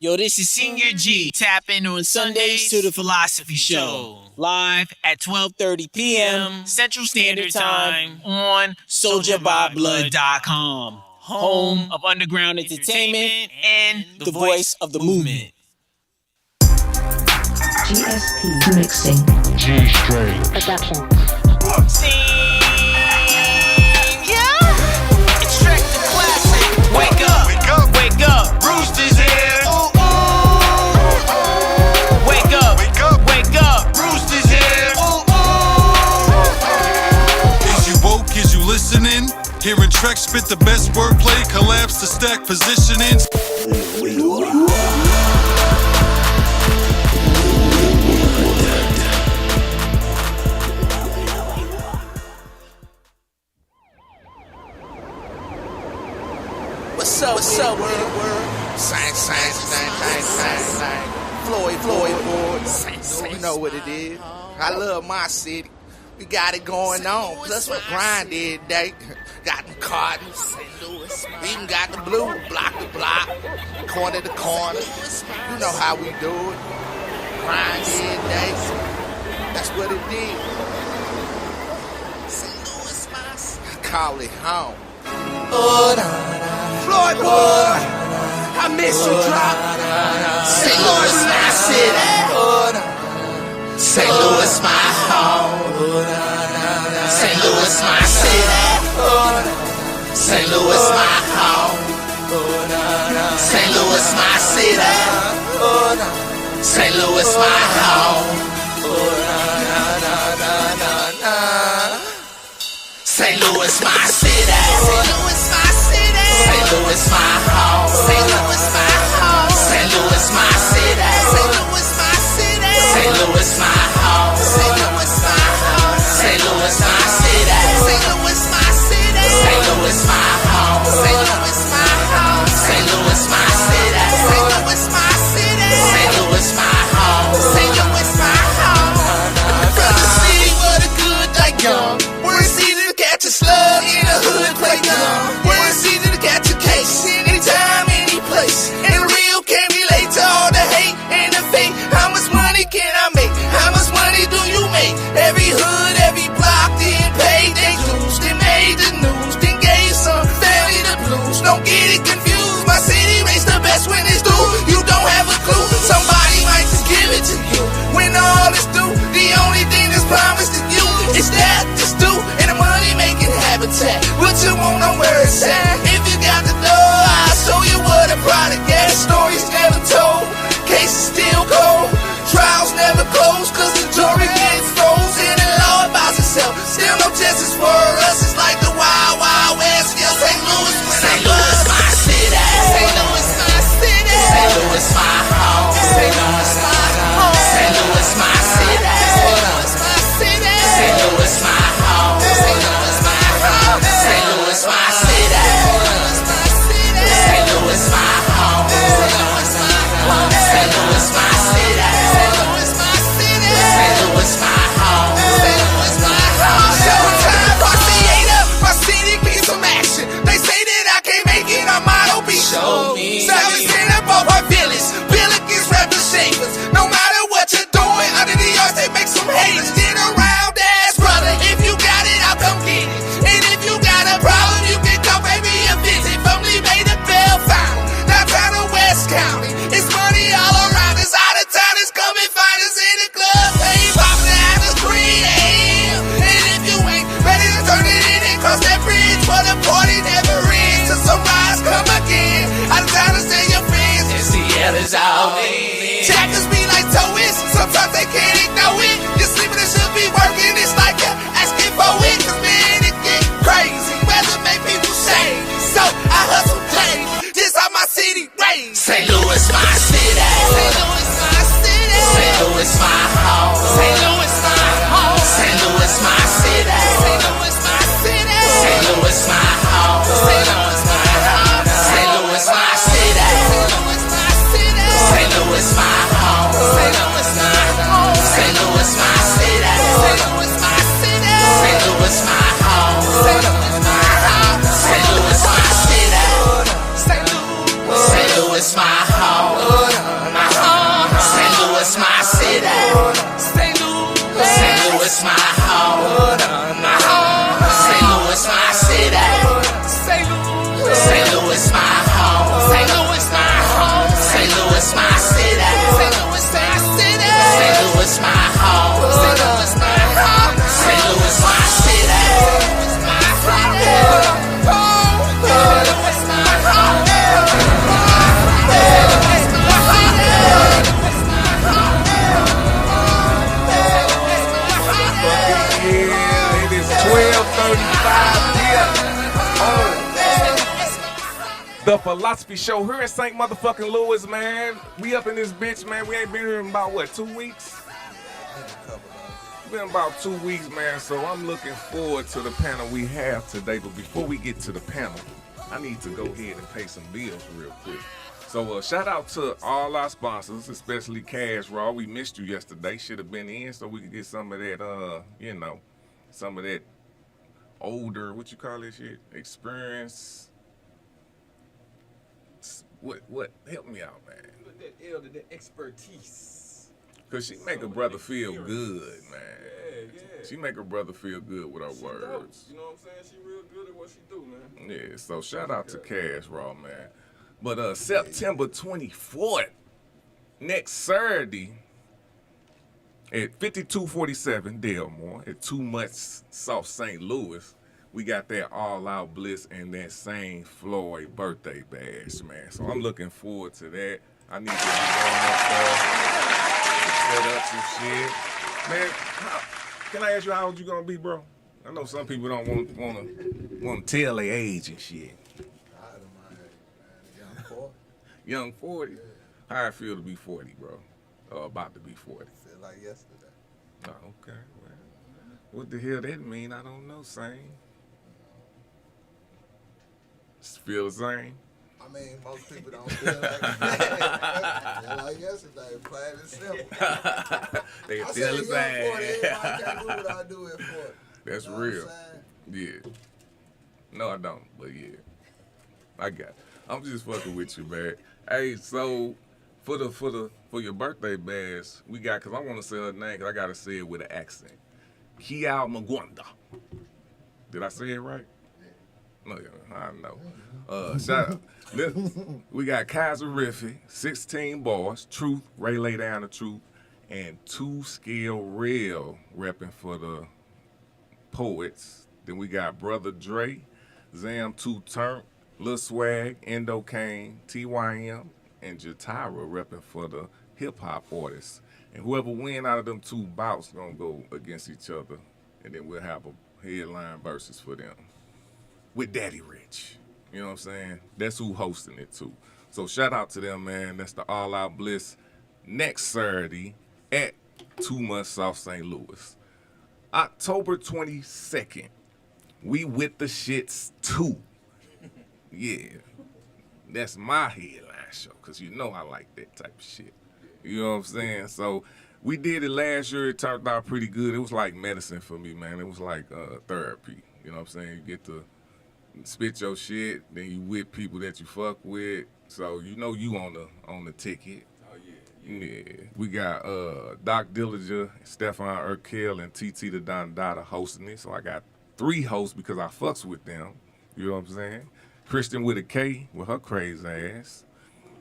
Yo, this is Senior G. Tap in on Sundays to the Philosophy Show. Live at 12:30 p.m. Central Standard Time on SoldierByBlood.com. Home of underground entertainment and the voice of the movement. GSP Mixing. G-String Production. Extract the classic. Wake up, wake up, wake up. Rooster's here. Ooh, ooh. Wake up, wake up, wake up. Rooster's here. Ooh, ooh. Is you woke? Is you listening? Hearing Trek spit the best wordplay, collapse the stack positioning. What's up, word. Sang. Floyd, boys. You know what it is. I love my city. We got it going on. Plus we grind every day. Got them cartons. We even got the blue, block to block, corner to corner. You know how we do it. Grind every day. That's what it is. I call it home. Floyd boy, I miss you drop. St. Louis my city. St. Louis my home. St. Louis my city. St. Louis my home. St. Louis my city. St. Louis my home. St. Louis my city. St. Louis my home. St. Louis my home. St. Louis my city. St. Louis my city. St. Louis my home. St. Louis my home. St. Louis my city. St. Louis my city. St. Louis my home. St. Louis my home. St. Louis my city. St. Louis my city. St. Louis my home. St. Louis my home. From the city where the good die young. Where it's easy to catch a slug in a hood play dumb. Where it's easy to catch a case anytime, any place. And the real can't relate to all the hate and the fake. How much money can I make? How much money do you make? Every hood, every block, did pay. They lose, they made the news, then gave some family the blues. Don't get it confused. My city rates the best when it's due. You don't have a clue. Somebody might just give it to you. When all is due, the only thing that's promised to you is that it's due in a money-making habitat. What you want, know where it's at. If you got the dough, I'll show you what a product is. Stories never told, cases still cold. Trials never close, cause the jury gets frozen. And law about itself, still no justice for us. It's like the Wild Wild West. Yeah, St. Louis, St. Louis, my city. St. Louis, my city. St. Louis, my home. St. Louis, my home. St. Louis, my city. St. Louis, my city. St. Louis, my home. St. Louis, my home. St. Louis, my city. St. Louis, my home. St. Louis, my home. St. Louis, my city. St. Louis, my city. St. Louis, my home. St. Louis, my home. Showtime, Barciata, my city needs some action. They say that I can't make it, I might be. Show me. Savage in up off our village. Billikens rap the shapers. No matter what you're doing, under the yards they make some haters. Get around ass brother. If you got it, I'll come get it. And if you got a problem, you can come pay me a visit. From Lee Bay to Bellfound, downtown to West County. It's money all around us. Out of town is coming find us in the club. Hey, poppin' after 3 a.m. And if you ain't ready to turn it in and cross that bridge, for the party never ends. Till sunrise come again. Out of town to stay your friends. And Seattle's all in. Jackers be like towies. Sometimes they can't ignore it. You're sleeping and should be working. It's like you're asking for it. Cause man, it get crazy. Weather make people shame. So I hustle daily. This how my city raised. St. Louis, my city. St. Louis, my city. St. Louis, my home. St. Louis, my home. St. Louis, my city. St. Louis, my city. St. Louis, my home. St. Louis, my home. St. Louis, my city. St. Louis, my city. St. Louis, my home. St. Louis, my home. St. Louis, my city. St. Louis, my city. St. Louis, my home. St. Louis, my home. St. Louis, my city. St. Louis, my home. city. St. Louis, my home. St. Louis, my city. St. Louis, my home. St. Louis, my home. St. Louis, my city. St. Louis, my city. St. Louis, my home. St. Louis, my home. St. Louis, my city. It is 12:35 p.m. The Philosophy Show here in St. Motherfucking Louis, man. We up in this bitch, man. We ain't been here in about, what, 2 weeks? Been about 2 weeks, man, so I'm looking forward to the panel we have today. But before we get to the panel, I need to go ahead and pay some bills real quick. So shout out to all our sponsors, especially Cash Raw. We missed you yesterday. Should have been in so we could get some of that, some of that older, what you call this shit? Experience. What? Help me out, man. That elder, that expertise. Cause she make a brother feel good, man. Yeah. She make her brother feel good with her She words. does. You know what I'm saying? She real good at what she do, man. Yeah, so shout out to Cash Raw, man. But September 24th, next Saturday, at 5247 Delmore, at Too Much South St. Louis, we got that All Out Bliss and that St. Floyd birthday bash, man. So I'm looking forward to that. I need to be going up there, set up some shit. Man, can I ask you how old you gonna be, bro? I know some people don't want to tell their age and shit. Young 40? Yeah. How I feel to be 40, bro? About to be 40. Feel like yesterday. Oh, okay. Well, what the hell that mean? I don't know, same. Feel the same? I mean, most people don't feel like that. Feel like yesterday, plain and simple. They I feel the said young 40, same. everybody can't do what I do at 40. That's You know real. what I'm saying? Yeah. No, I don't, but yeah. I got it. I'm just fucking with you, man. Hey, so for your birthday bash, we got, cause I want to say her name, cause I gotta say it with an accent. Kial Magwanda. Did I say it right? No, yeah, I know. Shout out. We got Kaiser Riffy, 16 bars, Truth, Ray Lay Down the Truth, and 2 Scale Real repping for the poets. Then we got Brother Dre, Zam 2 Turn, Lil Swag, Endo Kane, TYM, and Jatara repping for the hip hop artists. And whoever win out of them 2 bouts gonna go against each other, and then we'll have a headline versus for them with Daddy Rich. You know what I'm saying? That's who hosting it too. So shout out to them, man. That's the All Out Bliss next Saturday at Too Much South St. Louis. October 22nd, we with the shits too. Yeah, that's my headline show, because you know I like that type of shit. You know what I'm saying? So we did it last year. It turned out pretty good. It was like medicine for me, man. It was like therapy. You know what I'm saying? You get to spit your shit, then you with people that you fuck with. So you know you on the ticket. Oh, Yeah, we got Doc Dillinger, Stefan Urkel, and TT the Don Dada hosting it. So I got 3 hosts because I fucks with them. You know what I'm saying? Kristen with a K with her crazy ass.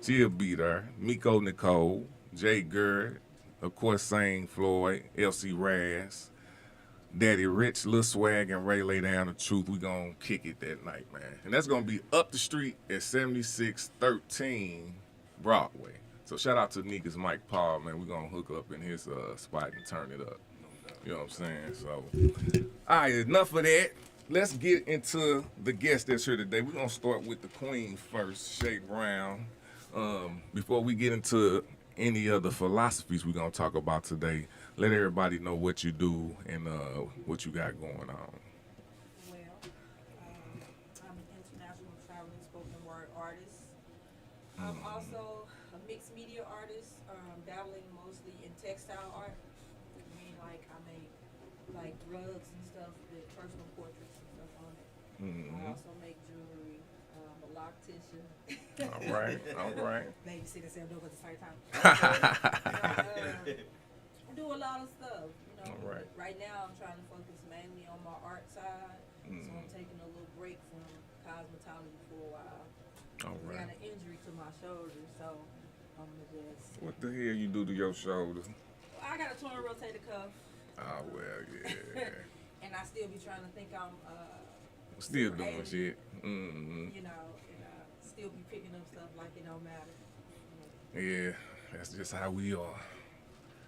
She'll be there. Miko Nicole, Jay Gerd, of course St. Floyd, LC Raz, Daddy Rich, Lil Swag, and Ray Lay Down the Truth. We gonna kick it that night, man. And that's gonna be up the street at 7613 Broadway. So shout out to Nika's Mike Paul, man. We gonna hook up in his spot and turn it up. You know what I'm saying? So, all right, enough of that. Let's get into the guest that's here today. We're gonna start with the queen first, Shea Brown. Before we get into any other philosophies we're gonna talk about today, let everybody know what you do and what you got going on. Well, I'm an international traveling spoken word artist. I'm also a mixed media artist, dabbling mostly in textile art. I mean, like I make like rugs and stuff with personal portraits and stuff on it. I also make jewelry, a loctician. All right. Babysit and sell dope at the same time. I do a lot of stuff. You know, All right. Right now I'm trying to focus mainly on my art side, so I'm taking a little break from cosmetology for a while. All I got right. an injury to my shoulder, so I'm gonna just. What the hell you do to your shoulder? I got a torn rotator cuff, Oh well, yeah. and I still be trying to think I'm Still super doing 80, shit. Mm-hmm. You know, and still be picking up stuff like it don't matter. Yeah, that's just how we are.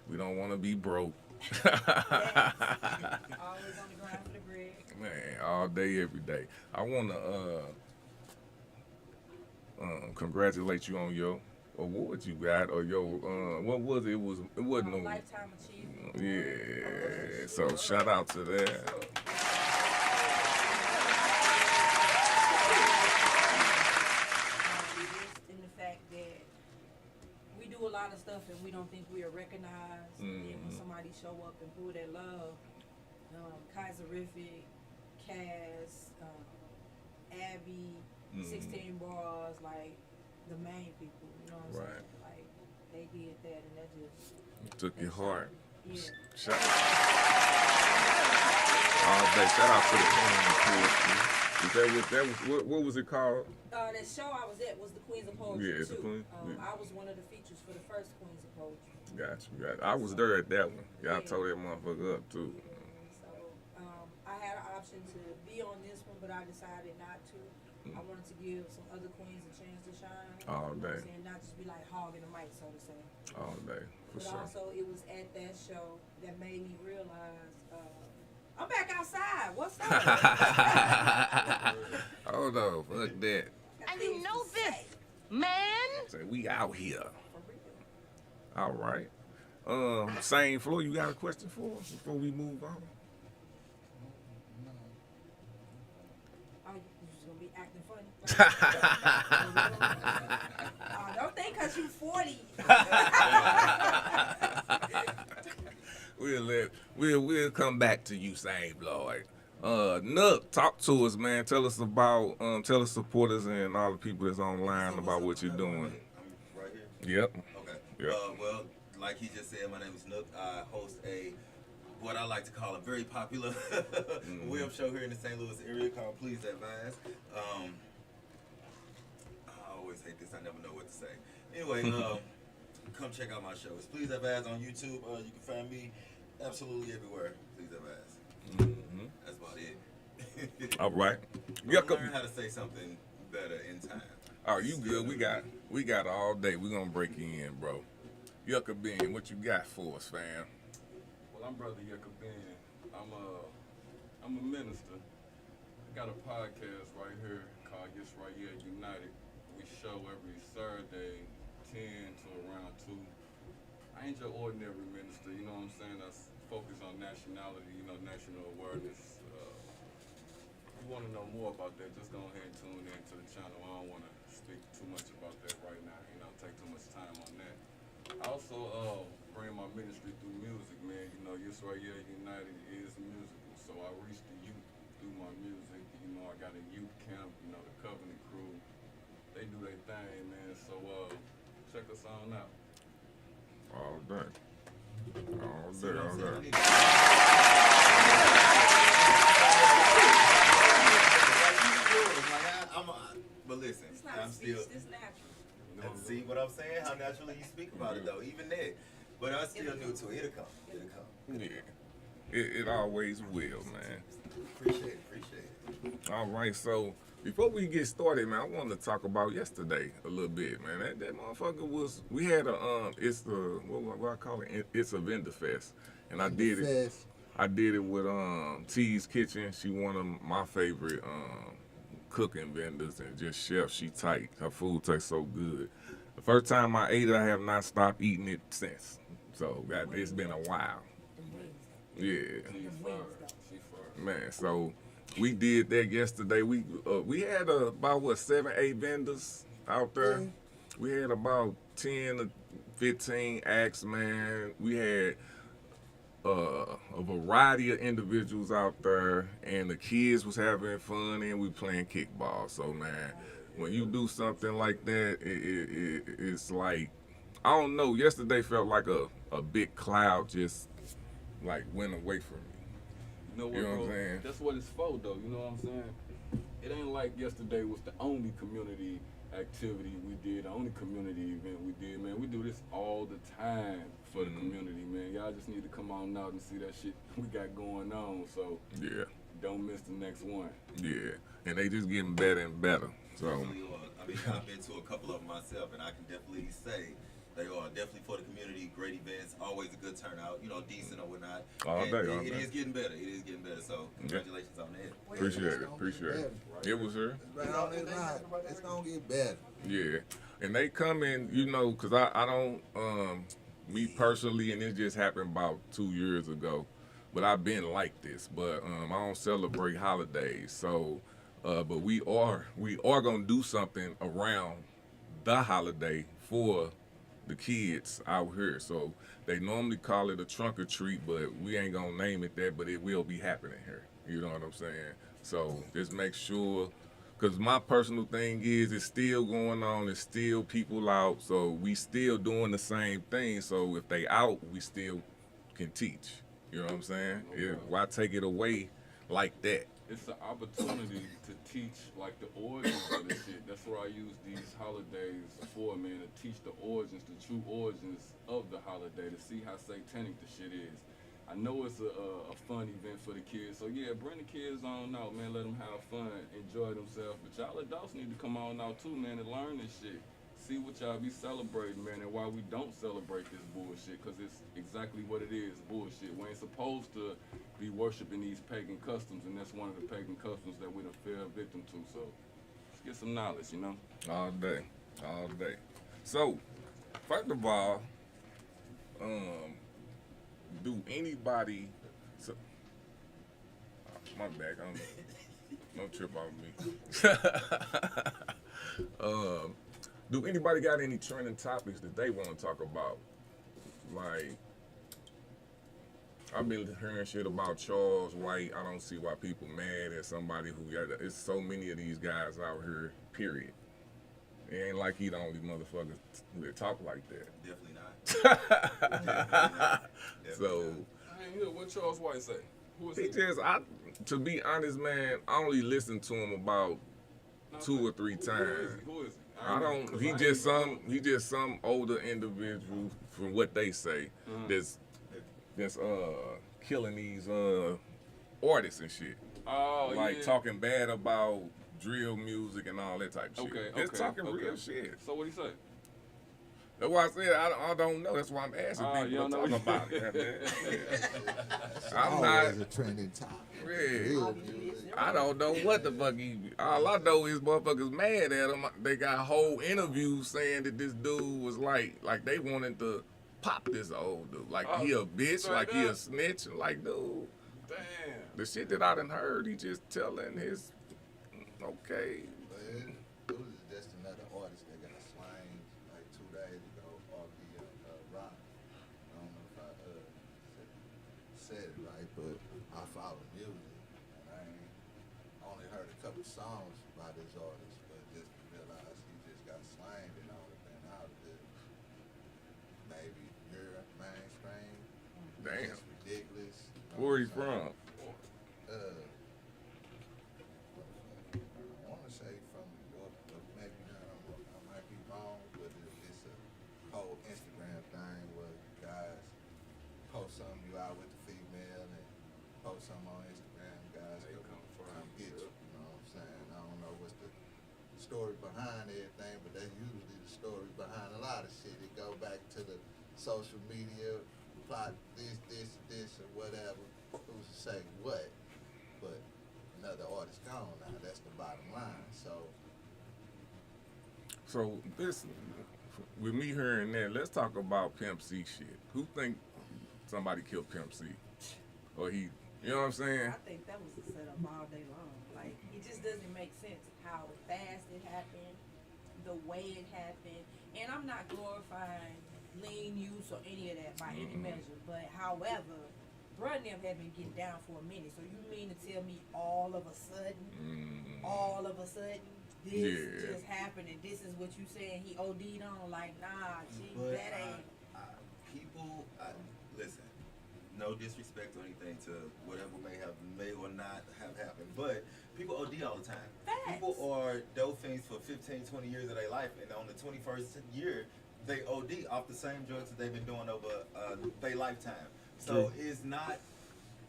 We don't want to be broke. Yes. Always on the grind for the bread. Man, all day, every day. I want to congratulate you on your award you got, or your what was it? It wasn't no. Lifetime achievement. Yeah. So shout out to that. Just in the fact that we do a lot of stuff and we don't think we are recognized. And then when somebody show up and pull that love, Kaiserific, Cass, Abby, 16 Bars, like the main people, you know what I'm Right. saying? Like they did that and that just Took your heart. yeah. Shout all day. Shout out to the Queen of Poetry. What was it called? That show I was at was the Queens of Poetry Yeah, it's the too. Queen- yeah. I was one of the features for the first Queens of Poetry. Gotcha. I was there at that one. Yeah, I told that motherfucker up too. So I had an option to be on this one, but I decided not to. I wanted to give some other queens a chance to shine. All You know what day. I'm saying? Not just be like hogging the mic, so to say. All day, for But sure. also, it was at that show that made me realize I'm back outside. What's up? Hold on, fuck that. And you know this. Say we out here. For real. All right. Same floor. You got a question for us before we move on? Oh, you just gonna be acting funny? Don't think cause you 40. We'll come back to you, same Lloyd. Nook, talk to us, man. Tell us about tell us supporters and all the people that's online about what you're doing. I'm right here. Yep. Okay. Yep. Well, like he just said, my name is Nook. I host what I like to call a very popular web show here in the St. Louis area called Please Advise. I always hate this. I never know what to say. Anyway, come check out my show. It's Please Advise on YouTube. You can find me absolutely everywhere. Please Advise. That's about it. All right. Yuck. Learn how to say something better in time. Oh, you good? We got all day. We're gonna break you in, bro. YKBN, what you got for us, fam? Well, I'm Brother YKBN. I'm a minister. I got a podcast right here called Yes Right Yeah United. We show every Saturday, 10 to around 2. I ain't your ordinary minister, you know what I'm saying? I focus on nationality, national awareness. If you want to know more about that, just go ahead and tune in to the channel. I don't want to speak too much about that right now, take too much time on that. I also bring my ministry through music, man. Yes Right Yeah United is musical, so I reach the youth through my music. I got a youth camp, the Covenant crew. They do their thing, man. So check us on out. All day. All See day. what I'm All saying? day. But listen, It's not I'm a speech, still. it's natural. And see what I'm saying? How naturally you speak about it, though. Even that. But I'm still new to it. It'll come. It'll come. Yeah. It always will, man. Appreciate it. All right, so before we get started, man, I wanted to talk about yesterday a little bit, man. That motherfucker was. We had it's the what I call it. It's a vendor fest, and I did it. I did it with T's Kitchen. She one of my favorite cooking vendors and just chef. She tight. Her food tastes so good. The first time I ate it, I have not stopped eating it since. So it's been a while. Yeah. She first. Man, so we did that yesterday. We had about 7, 8 vendors out there. We had about 10 to 15 acts, man. We had a variety of individuals out there, and the kids was having fun, and we playing kickball. So man, when you do something like that, it's like I don't know. Yesterday felt like a big cloud just like went away from me. You know what, You know what bro? I'm saying? That's what it's for, though. You know what I'm saying? It ain't like yesterday was the only community activity we did, the only community event we did, man. We do this all the time for the community, man. Y'all just need to come on out and see that shit we got going on. So Yeah, don't miss the next one. yeah. And they just getting better and better. So Definitely are. I mean, I've been to a couple of them myself, and I can definitely say they are definitely for the community. Great events, always a good turnout. You know, decent or whatnot. All And day, it, all it day. is getting better. It is getting better. So congratulations on that. appreciate it. It was her. Right on this line. It's gonna get better. Yeah, and they come in, you know, cause I don't, me personally, and it just happened about 2 years ago, but I've been like this, but I don't celebrate holidays, so, but we are gonna do something around the holiday for the kids out here, so they normally call it a trunk or treat, but we ain't gonna name it that, but it will be happening here, you know what I'm saying? So just make sure. Because my personal thing is it's still going on, it's still people out, so we still doing the same thing. So if they out, we still can teach. You know what I'm saying? Why take it away like that? It's an opportunity to teach like the origins of this shit. That's what I use these holidays for, man, to teach the origins, the true origins of the holiday, to see how satanic the shit is. I know it's a fun event for the kids, so yeah, bring the kids on out, man. Let them have fun, enjoy themselves. But y'all adults need to come on out too, man, and learn this shit. See what y'all be celebrating, man, and why we don't celebrate this bullshit, because it's exactly what it is, bullshit. We ain't supposed to be worshiping these pagan customs, and that's one of the pagan customs that we done fell victim to. So let's get some knowledge, you know? All day. All day. So, first of all, do anybody, so, my bad, no trip on me. Do anybody got any trending topics that they want to talk about? Like, I've been hearing shit about Charles White. I don't see why people mad at somebody who got, it's so many of these guys out here, period. It ain't like he the only motherfucker that talk like that. Definitely not. So, I ain't hear what Charles White say. Who is he he? just, to be honest, man, I only listened to him about 2 or 3 times. Who is he? I don't. He just some older individual, from what they say, that's killing these artists and shit. Oh, Like yeah. talking bad about drill music and all that type of shit. Okay, Just talking real shit. So what he say? That's why I said I don't know. That's why I'm asking you people to don't talk know. about it. It's I'm always not. a trending topic. Yeah. I don't know what the fuck he. All I know is motherfuckers mad at him. They got whole interviews saying that this dude was like they wanted to pop this old dude. Like he a bitch, straight like he a up. snitch. Like, dude, Damn. the shit that I done heard, he just telling his, okay. But it was just another artist that got slain like 2 days ago off the rock. I don't know if I said it right, but I follow music and I ain't only heard a couple songs by this artist, but just realized he just got slain and only been out of it maybe year mainstream. Damn. It's ridiculous. Where he from? I want to say from New York, but maybe not. I might be wrong, but it's a whole Instagram thing where guys post something, you out with the female, and post something on Instagram, guys come get you. You know what I'm saying? I don't know what's the story behind everything, but that's usually the story behind a lot of shit. It go back to the social media, plot this, or whatever. Who's to say what? But another artist gone now. That's the bottom line. So this, with me hearing that, let's talk about Pimp C shit. Who think somebody killed Pimp C? Or he, you know what I'm saying? I think that was a setup all day long. Like, it just doesn't make sense how fast it happened, the way it happened. And I'm not glorifying lean use or any of that by any measure. But however, bruh and them had been getting down for a minute. So you mean to tell me all of a sudden this Yeah. just happened and this is what you saying he OD'd on. Like, nah, gee, But that ain't. Listen, no disrespect or anything to whatever may or not have happened, but people OD all the time. Facts. People are dope fiends for 15, 20 years of their life, and on the 21st year, they OD off the same drugs that they've been doing over their lifetime. So it's not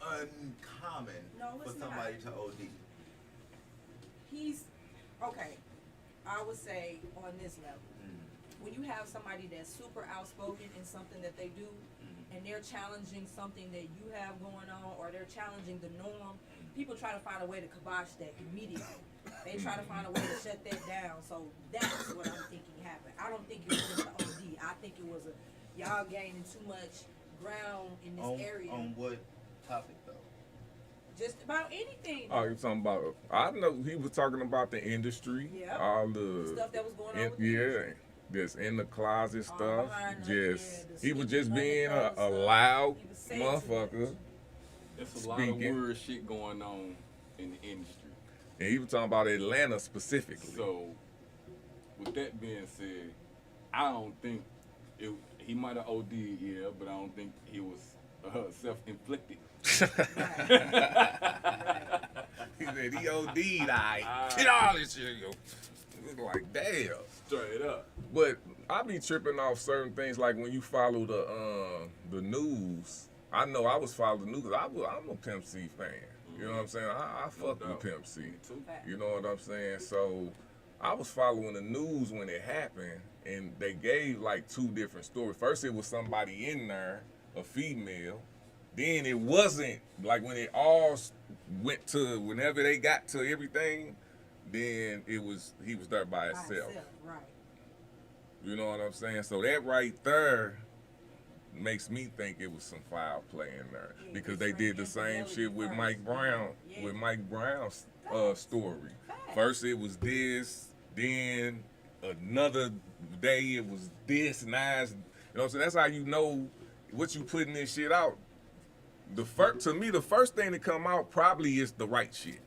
uncommon No, for it's somebody not. to OD. He's okay. I would say on this level, when you have somebody that's super outspoken in something that they do, and they're challenging something that you have going on, or they're challenging the norm, people try to find a way to kibosh that immediately. They try to find a way to shut that down. So that's what I'm thinking happened. I don't think it was just an OD. I think it was a y'all gaining too much ground in this area. On what topic though? Just about anything. Oh, you talking about? I know he was talking about the industry. Yep. All the stuff that was going on with the yeah, this in the closet stuff. behind the- Just yeah, the he was just sleeping being under a stuff. loud He was saying too motherfucker, much. There's a lot of Speaking. weird shit going on in the industry. and he was talking about Atlanta specifically. So, with that being said, I don't think he might have OD'd, yeah, but I don't think he was self-inflicted. He said he OD'd. I get all this shit. Yo. It's like damn. Straight up. But I be tripping off certain things like when you follow the news. I know I was following the news 'cause I'm a Pimp C fan. You know what I'm saying? I fuck with doubt. Pimp C. too. You know what I'm saying? So I was following the news when it happened, and they gave like two different stories. First, it was somebody in there, a female. Then it wasn't like when it all went to whenever they got to everything. Then he was there by By himself. itself, right. You know what I'm saying? So that right there makes me think it was some foul play in there Yeah, because they different did the same infidelity shit with first. Mike Brown. Yeah. With Mike Brown's Facts. story. Facts. First it was this, then another day it was this, now it's, you know what I'm saying? That's how you know what you putting this shit out. To me, the first thing to come out probably is the right shit.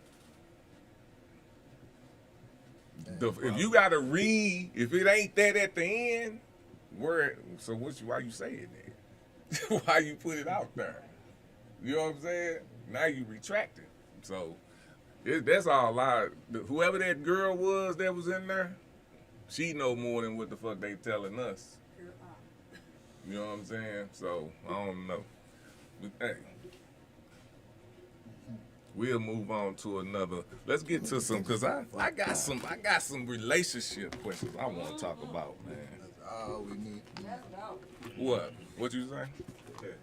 If you gotta read, if it ain't that at the end, why you say it then? Why you put it out there? You know what I'm saying? Now you retract it. So that's all whoever that girl was that was in there, she know more than what the fuck they telling us. Pure op. You know what I'm saying? So I don't know. But hey, we'll move on to another. Let's get to some because I got some relationship questions I want to talk about, man. That's all we need. Let's go. What? What you say? The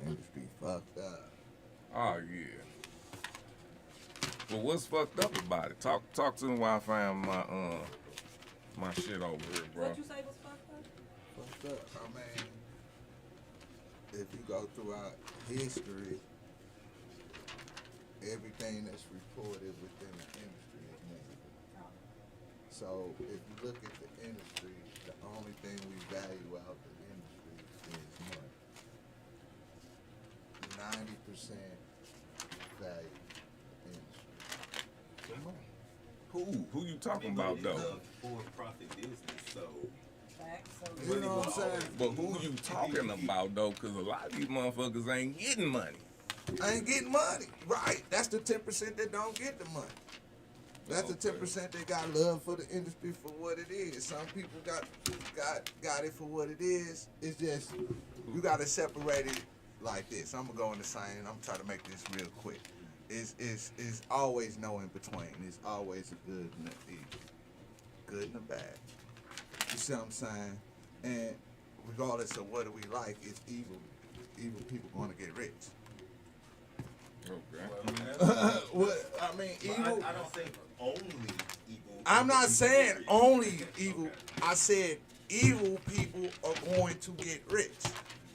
industry fucked up. Oh yeah. Well, what's fucked up about it? Talk to me while I find my shit over here, bro. What you say was fucked up? Fucked up. I mean, if you go throughout history, everything that's reported within the industry is negative. So if you look at the industry, the only thing we value out the industry is money. 90% value the industry. Who you talking about though? It's a for-profit business, so Facts. So You know what I'm saying? But who you talking about though? Because a lot of these motherfuckers ain't getting money. I ain't getting money. Right. That's the 10% that don't get the money. That's the 10% that got love for the industry for what it is. Some people got it for what it is. It's just you gotta separate it like this. I'm gonna go in the same. I'm trying to make this real quick. It's always no in between. It's always a good and a evil. Good and a bad. You see what I'm saying? And regardless of what we like, it's evil. Evil people gonna get rich. Okay. What I mean, evil. I don't think only evil. I'm not saying only evil. I said evil people are going to get rich.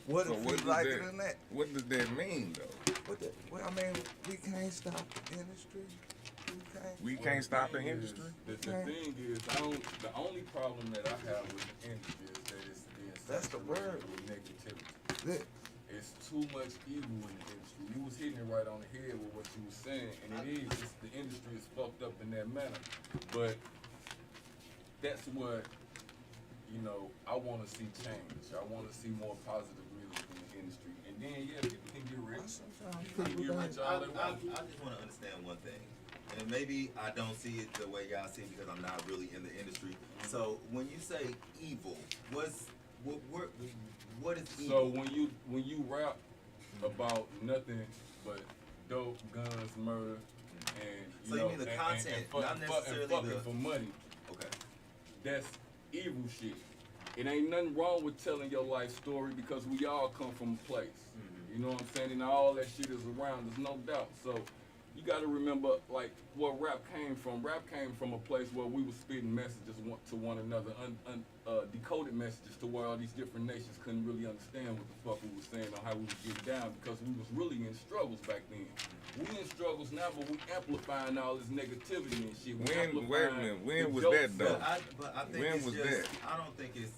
What So if what we does like that- it or not? What does that mean though? Well, I mean, we can't stop the industry. We can't stop the industry. The thing is, the only problem that I have with the industry is that it's being That's the saturated word. with negativity. Yeah. It's too much evil in the industry. You was hitting it right on the head with what you was saying, and it is. The industry is fucked up in that manner. But that's what, you know, I want to see change. I want to see more positive music in the industry. And then, yeah, people can get rich. People can get rich all they I want. just want to understand one thing, and maybe I don't see it the way y'all see it because I'm not really in the industry. So when you say evil, what is So evil? when you rap about nothing but dope, guns, murder, and So you mean the content, not necessarily fucking the- for money, Okay. that's evil shit. It ain't nothing wrong with telling your life story because we all come from a place. You know what I'm saying? And all that shit is around, there's no doubt. So you got to remember, like, where rap came from. Rap came from a place where we were spitting messages to one another, decoded messages to where all these different nations couldn't really understand what the fuck we were saying or how we was getting down because we was really in struggles back then. We in struggles now, but we amplifying all this negativity and shit. We Wait a amplifying minute, when the was jokes. that though? But I think When it's was just, that? I don't think it's,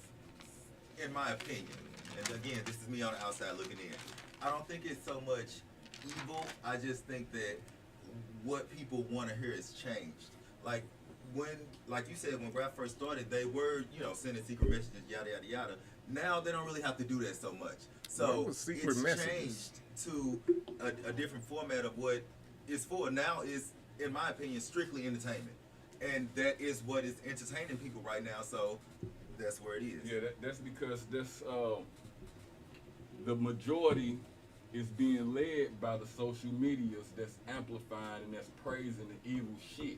in my opinion, and again, this is me on the outside looking in. I don't think it's so much evil. I just think that what people want to hear has changed. Like like you said, when rap first started, they were, you know, sending secret messages, yada yada yada. Now they don't really have to do that so much. So What was secret it's messages? changed to a different format of what it's for. Now is, in my opinion, strictly entertainment, and that is what is entertaining people right now. So that's where it is. Yeah, that's because the majority is being led by the social medias that's amplifying and that's praising the evil shit.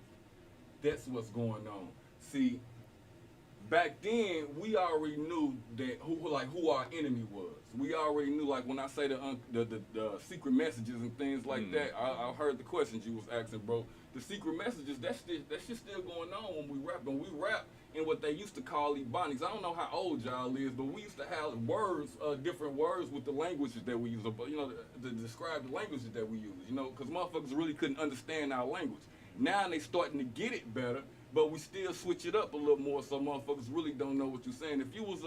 That's what's going on. See, back then we already knew that who our enemy was. We already knew, like when I say the secret messages and things like that. I heard the questions you was asking, bro. The secret messages, that shit still going on when we rap. And we rap in what they used to call ebonics. I don't know how old y'all is, but we used to have words, different words with the languages that we use, you know, to describe the languages that we use, you know, because motherfuckers really couldn't understand our language. Now they starting to get it better, but we still switch it up a little more so motherfuckers really don't know what you're saying. If you was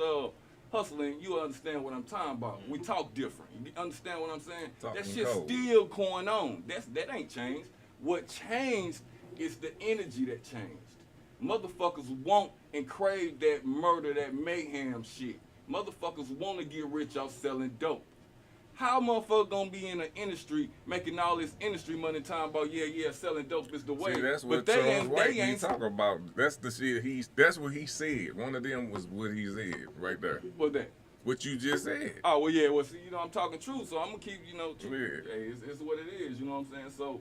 hustling, you understand what I'm talking about. We talk different. You understand what I'm saying? Talking that shit's cold. still going on. That ain't changed. What changed is the energy that changed. Motherfuckers want and crave that murder, that mayhem shit. Motherfuckers want to get rich off selling dope. How motherfucker gonna be in the industry making all this industry money talking about selling dope is the way? See, that's what but Charles White they be ain't talking about. That's the shit that's what he said. One of them was what he said right there. What that? What you just said. Oh well, yeah. Well, see, you know, I'm talking truth, so I'm gonna keep, you know, truth. Yeah. Hey, it's what it is. You know what I'm saying? So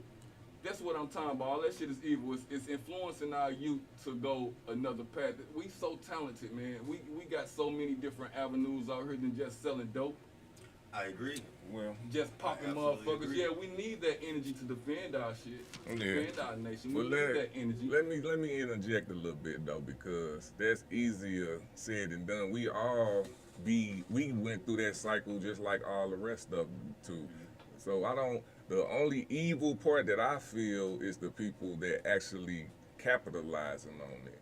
that's what I'm talking about. All that shit is evil. It's influencing our youth to go another path. We so talented, man. We got so many different avenues out here than just selling dope. I agree. Well, Just popping I absolutely motherfuckers. agree. Yeah, we need that energy to defend our shit. Defend our nation. We Well, need that energy. let me interject a little bit though, because that's easier said than done. We went through that cycle just like all the rest of them too. So the only evil part that I feel is the people that actually capitalizing on it.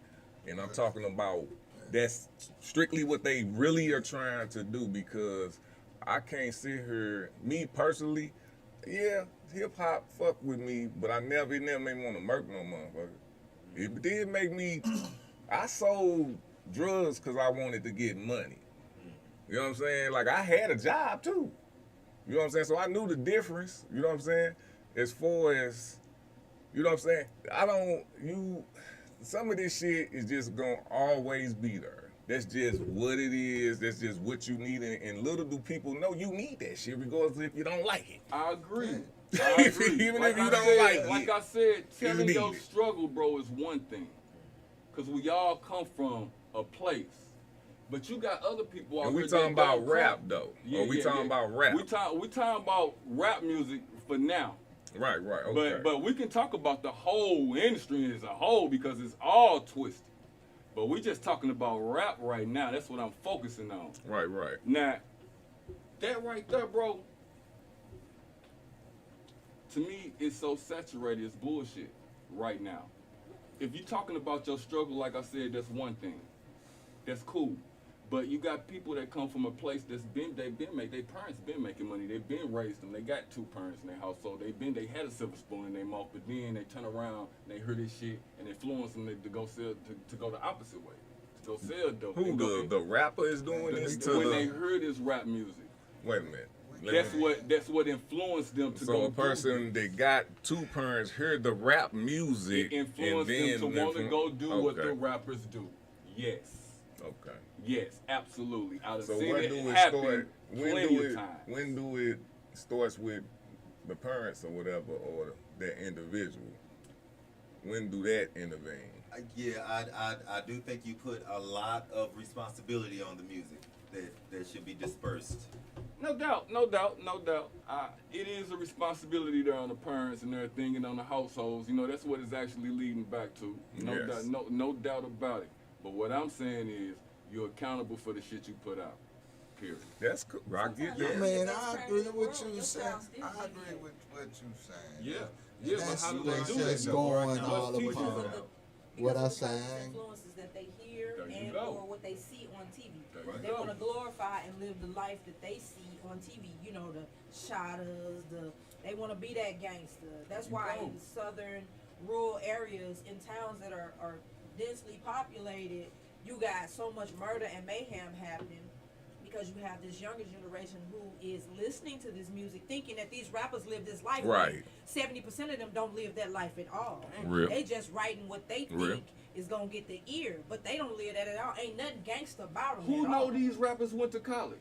And I'm talking about that's strictly what they really are trying to do, because I can't sit here, me personally, yeah, hip hop fuck with me, but it never made me want to murk no motherfucker. It did make me, I sold drugs because I wanted to get money. You know what I'm saying? Like, I had a job too. You know what I'm saying? So I knew the difference, you know what I'm saying? As far as, you know what I'm saying? Some of this shit is just gonna always be there. That's just what it is. That's just what you need. And little do people know you need that shit, regardless if you don't like it. I agree. Even if you don't like it. Like I said, telling need your it. struggle, bro, is one thing. Because we all come from a place. But you got other people out And we here talking that about don't rap come- though. Yeah, Or we yeah, talking yeah. about rap. We talking about rap music for now. Right, okay. But we can talk about the whole industry as a whole because it's all twisted. But we just talking about rap right now. That's what I'm focusing on. Right. Now, that right there, bro, to me, it's so saturated. It's bullshit right now. If you're talking about your struggle, like I said, that's one thing. That's cool. But you got people that come from a place their parents been making money. They've been raised them. They got 2 parents in their household. They had a silver spoon in their mouth, but then they turn around and they hear this shit and influence them to go sell to go the opposite way. To go sell dope. Who the rapper is doing this to when they heard this rap music. Wait a minute. That's what influenced them to go. So a person that got 2 parents heard the rap music it influenced and them to want to go do what the rappers do. Yes. Okay. Yes, absolutely. I've So seen when it do it happen start? plenty of times. When do it starts with the parents or whatever, or that individual? When do that intervene? Yeah, I do think you put a lot of responsibility on the music that should be dispersed. No doubt. It is a responsibility there on the parents and everything, and on the households. You know, that's what it's actually leading back to. Yes. No doubt about it. But what I'm saying is, you're accountable for the shit you put out. Period. That's cool. I get I that. mean, I agree with what you saying. I agree with what you saying. Yeah, but That's how do they what's do that? just though? going Let's all teach upon them. what I Because of saying. the influences that they hear There you and go. or what they see on TV. There you They go. want to glorify and live the life that they see on TV. You know, the shotters, they want to be that gangster. That's You why go. in southern rural areas, in towns that are densely populated, you got so much murder and mayhem happening because you have this younger generation who is listening to this music thinking that these rappers live this life. Right. 70% of them don't live that life at all. Real. They just writing what they think Real. is gonna get the ear, but they don't live that at all. Ain't nothing gangster about them. Who at know all. these rappers went to college?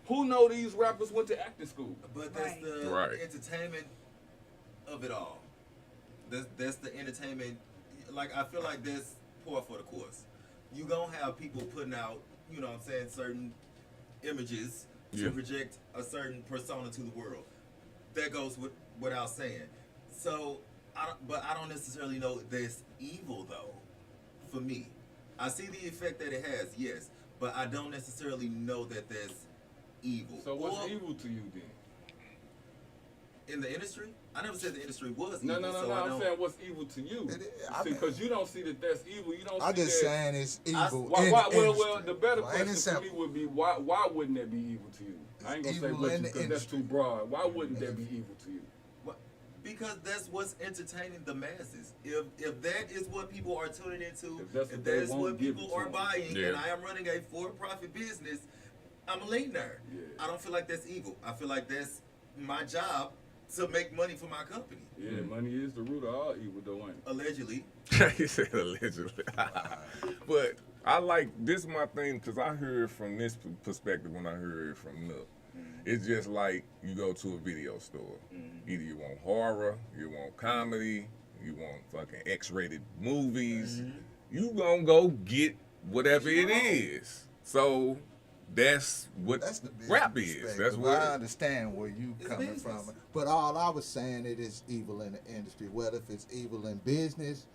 Who know these rappers went to acting school? But that's Right. the Right. entertainment of it all. That's the entertainment. Like, I feel like that's par for the course. You gonna have people putting out, you know what I'm saying, certain images Yeah. to project a certain persona to the world. That goes without saying. So, but I don't necessarily know that's evil though. For me, I see the effect that it has, yes, but I don't necessarily know that that's evil. So what's Or evil to you then? in the industry? I never said the industry was No, evil. no. so I I'm don't, saying what's evil to you? It is- I mean- Because you don't see that that's evil. You don't. I'm see just that. saying it's evil. Well, in well, the industry. the better Plain and question to me simple. would be why wouldn't that be evil to you? I ain't gonna say Evil what in you the because that's too industry. broad. Why wouldn't that be evil to you? because that's what's entertaining the masses. If that is what people are tuning into, If that's what if they that's want, what give it people to are them. buying, Yeah. and I am running a for-profit business, I'm a lean nerd. Yeah. I don't feel like that's evil. I feel like that's my job to make money for my company. Yeah, money is the root of all evil, though, ain't it? Allegedly. He said allegedly. But I like this my thing because I heard from this perspective when I heard from Nook. It's just like you go to a video store. Either you want horror, you want comedy, you want fucking X-rated movies. You gonna go get whatever it is. So that's what That's the business rap is. perspective. That's I what. understand where you It's coming business. from, but all I was saying it is evil in the industry. Whether if it's evil in business,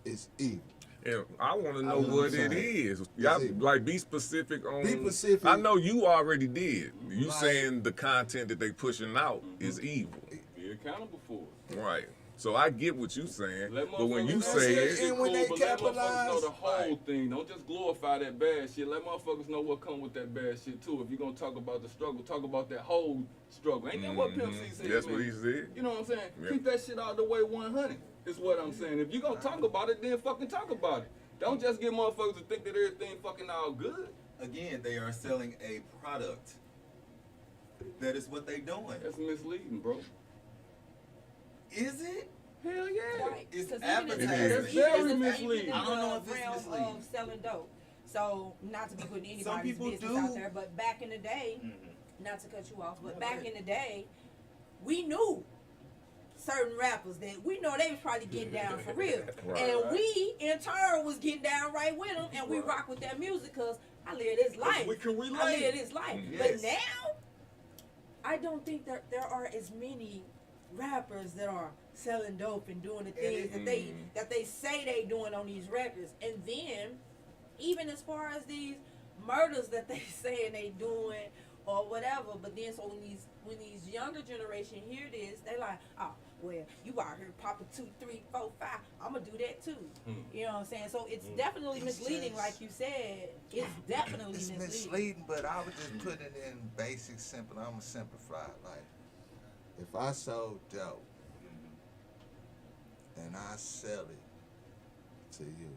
it's evil. And I want to know know what what I'm it saying. is. Y'all, evil. like, be specific on. Be specific. I know you already did. You Like- saying the content that they pushing out is evil, Be accountable for it. right? So I get what you saying, Let but when you motherfuckers say know that it, shit And when they but let motherfuckers know capitalize- the whole thing. Don't just glorify that bad shit. Let motherfuckers know what come with that bad shit too. If you're gonna talk about the struggle, talk about that whole struggle. Ain't that what Pimp C said? that's man? what he said. You know what I'm saying? Yeah. Keep that shit out the way 100 is what I'm saying. If you gonna talk about it, then fucking talk about it. Don't just get motherfuckers to think that everything fucking all good. Again, they are selling a product. That is what they doing. That's misleading, bro. Is it? Hell yeah. Right. It's 'Cause advertising. even in the- It's even in very the- even misleading. in I don't know the if it's realm misleading. of selling dope. So, not to be putting Some anybody's people business do. out there, but back in the day, not to cut you off, but No, back go ahead. in the day, we knew certain rappers that we know they was probably getting down for real. Right. And we, in turn, was getting down right with them, and we rock with that music because I live this life. we can relate. I live this life. Yes. But now, I don't think that there are as many rappers that are selling dope and doing the things that they say they doing on these records. And then, even as far as these murders that they saying they doing or whatever, but then so when these younger generation hear this, they like, oh, well, you out here popping 2, 3, 4, 5. I'm gonna do that too. You know what I'm saying? So it's definitely It's misleading, just- like you said. It's definitely It's misleading. misleading, but I would just put it in basic, simple. I'm gonna simplify it. Like, if I sold dope and I sell it to you,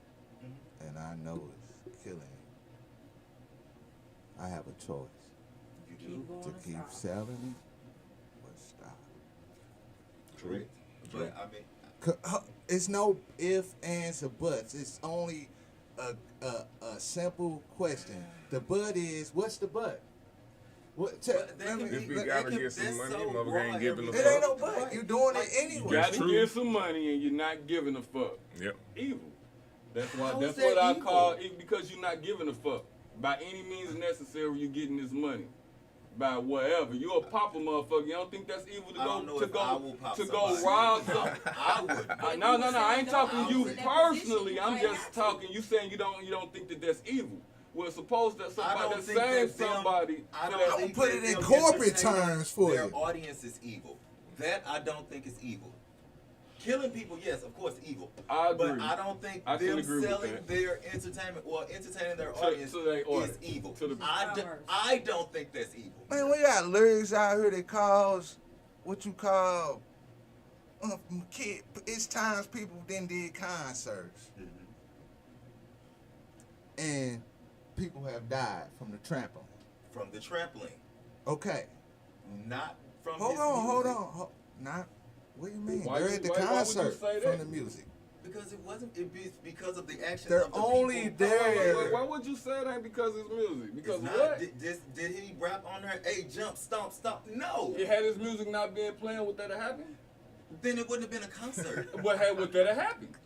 and I know it's killing you, I have a choice Keep going to and keep stop. selling it or stop. Correct. But I mean, It's no ifs, ands, or buts. It's only a simple question. The but is, what's the but? What? But that can If be- you gotta it can- get some that's money, so motherfucker raw ain't giving a every It fuck. ain't no but. You're doing it You anyway. got to true. get some money and you're not giving a fuck. Yep. Evil. That's why. How That's is what that I evil? call it, because you're not giving a fuck. By any means necessary, you're getting this money. By whatever, you're a popper motherfucker. You don't think that's evil to I don't know if I will pop somebody. rob some? I would. No, I ain't talking you in that personally. position, I'm you just might have talking. You saying you don't think that that's evil. Well, suppose that I somebody don't that's think saying that them- somebody. I for don't that- think put that it in them corporate entertaining terms for their you. audience is evil. That I don't think is evil. Killing people, yes, of course, evil. I agree. But I don't think I can them agree with selling that. their entertainment or entertaining their To- audience to their is audience. evil. To the- I don't think that's evil. Man, we got lyrics out here that calls what you call kid. It's times people then did concerts, and people have died from the trampling. From the trampling, Okay, not from hold his on. music. Not. What do you mean? Why They're you- at the why would you concert say from that? the music. Because it wasn't. Because of the actions. They're of the only people. there. Why would you say that? Because it's music. Because It's not, what? did he rap on there? Hey, jump, stomp, stomp. No. It had his music not being playing, would that have happened? Then it wouldn't have been a concert. Would that have happened?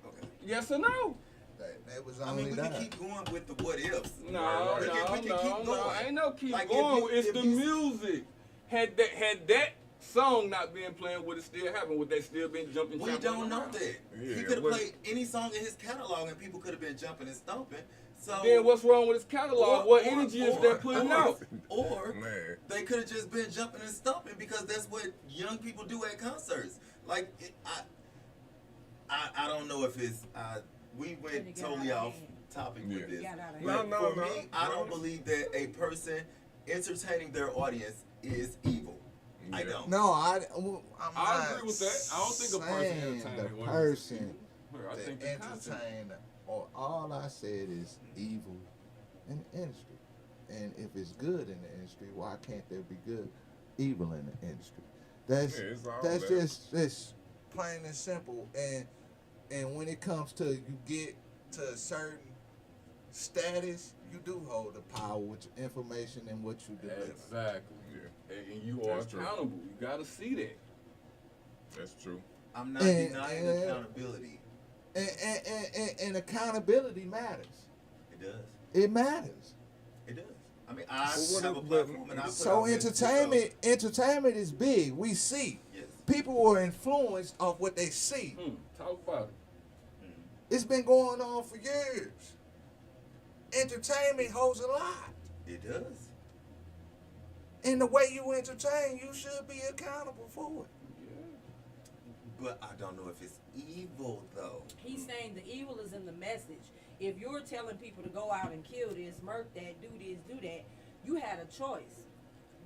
Okay. Yes or no? That was I only mean, we that. can keep going with the what ifs. No, We can keep no. going. Ain't no keep Like, if going. you- It's if the you- music. Had that song not being playing, would it still happen? Would they still been jumping? We jumping don't know around? that. Yeah, He could have what- played any song in his catalog and people could have been jumping and stomping. So Then what's wrong with his catalog? What energy is that putting out? Or Man. they could have just been jumping and stomping because that's what young people do at concerts. Like I don't know if it's we went Get totally out of off hand. topic Yeah. with this. Get out of But hand. No, for me, I don't believe that a person entertaining their audience is evil. I Yeah. don't. No, I'm I not agree with that. I don't think a person saying entertaining the audience is person I to think the concept. entertain. Or all I said is evil in the industry. And if it's good in the industry, why can't there be good evil in the industry? That's Yeah, it's all that's there. just plain and simple. And when it comes to you get to a certain status, you do hold the power with your information and what you deliver. Exactly. Yeah. And you are That's true. accountable. You gotta see that. That's true. I'm not And- denying and- accountability. And accountability matters. It does. It matters. It does. I mean, I Well, what have a if- platform and I put So out messages entertainment is big. We see. Yes. People are influenced off what they see. Talk about it. It's been going on for years. Entertainment holds a lot. It does. And the way you entertain, you should be accountable for it. But I don't know if it's evil though. He's saying the evil is in the message. If you're telling people to go out and kill this, murk that, do this, do that, you had a choice.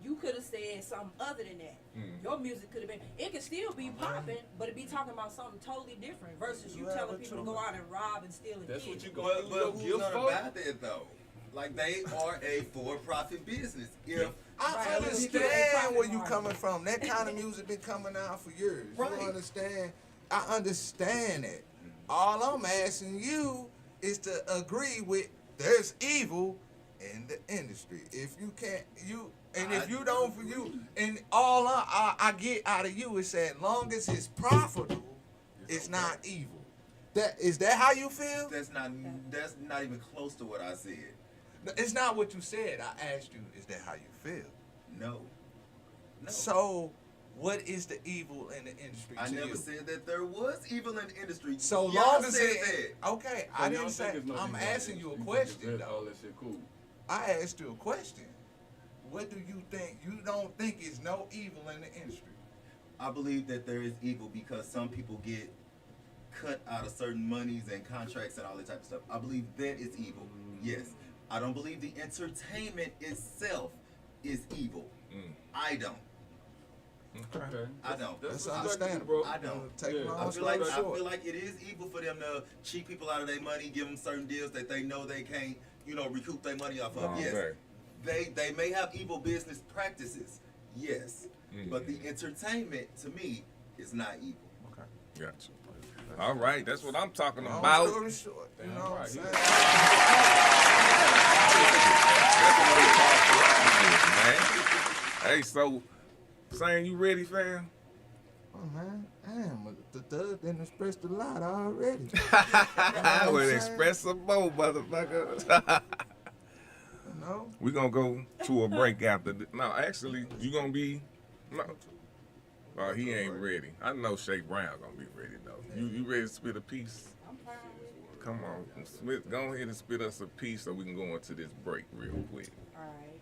You could have said something other than that. Your music could have been, it could still be popping, but it'd be talking about something totally different versus you You have telling a people to go choice. out and rob and steal and That's kill. what you gonna But use your who's gift gonna for? buy that though? Like they are a for-profit business. If I Right. understand where you coming from. That kind of music been coming out for years. Right. You understand? I understand it. All I'm asking you is to agree with there's evil in the industry. If you can't, if you don't, and all I get out of you is that long as it's profitable, it's not evil. Is that how you feel? that's not even close to what I said. It's not what you said. I asked you, is that how you feel? No. No. So, what is the evil in the industry I to never you? said that there was evil in the industry. So Y'all long as said it, that. okay, So I you didn't don't say. think it's no I'm evil in asking it. you a think question that all though. that shit cool. I asked you a question. what do you think? You don't think is no evil in the industry? I believe that there is evil because some people get cut out of certain monies and contracts and all that type of stuff. I believe that is evil. Yes. I don't believe the entertainment itself is evil. I don't. Okay. I don't. That's understandable. I don't. Take my I own feel like short. it is evil for them to cheat people out of their money, give them certain deals that they know they can't, recoup their money off of. Yes. They may have evil business practices. Yes. But the entertainment to me is not evil. Okay. Gotcha. All right, that's what I'm talking Long about. story short, you know what I'm saying? Hey, so saying you ready, fam? Oh man, damn, the thug didn't express a lot already. I would express some more, motherfucker. No. We're gonna go to a break after this. No, actually, you gonna be no. Oh, he ain't ready. I know Shea Brown gonna be ready though. You ready to spit a piece? I'm fine with it. Come on, Smith, go ahead and spit us a piece so we can go into this break real quick. All right.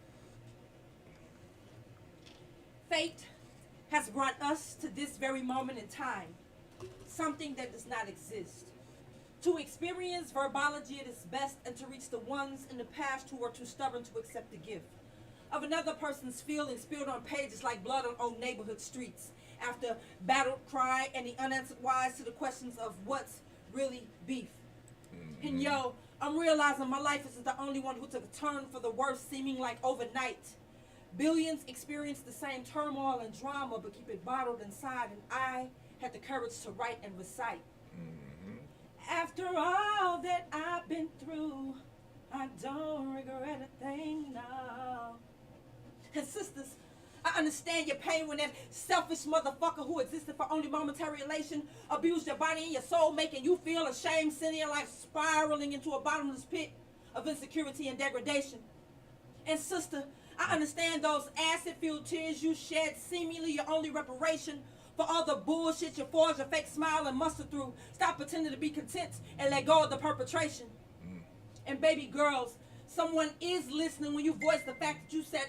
Fate has brought us to this very moment in time, something that does not exist. To experience verbology at its best and to reach the ones in the past who are too stubborn to accept the gift of another person's feelings spilled on pages like blood on old neighborhood streets after battled cry and the unanswered whys to the questions of what's really beef. And yo, I'm realizing my life isn't the only one who took a turn for the worse, seeming like overnight. Billions experienced the same turmoil and drama but keep it bottled inside, and I had the courage to write and recite. After all that I've been through, I don't regret a thing now. And sisters, I understand your pain when that selfish motherfucker who existed for only momentary elation abused your body and your soul, making you feel ashamed, sending your life spiraling into a bottomless pit of insecurity and degradation. And sister, I understand those acid-filled tears you shed, seemingly your only reparation for all the bullshit you forged a fake smile and muster through. Stop pretending to be content and let go of the perpetration. And baby girls, someone is listening when you voice the fact that you said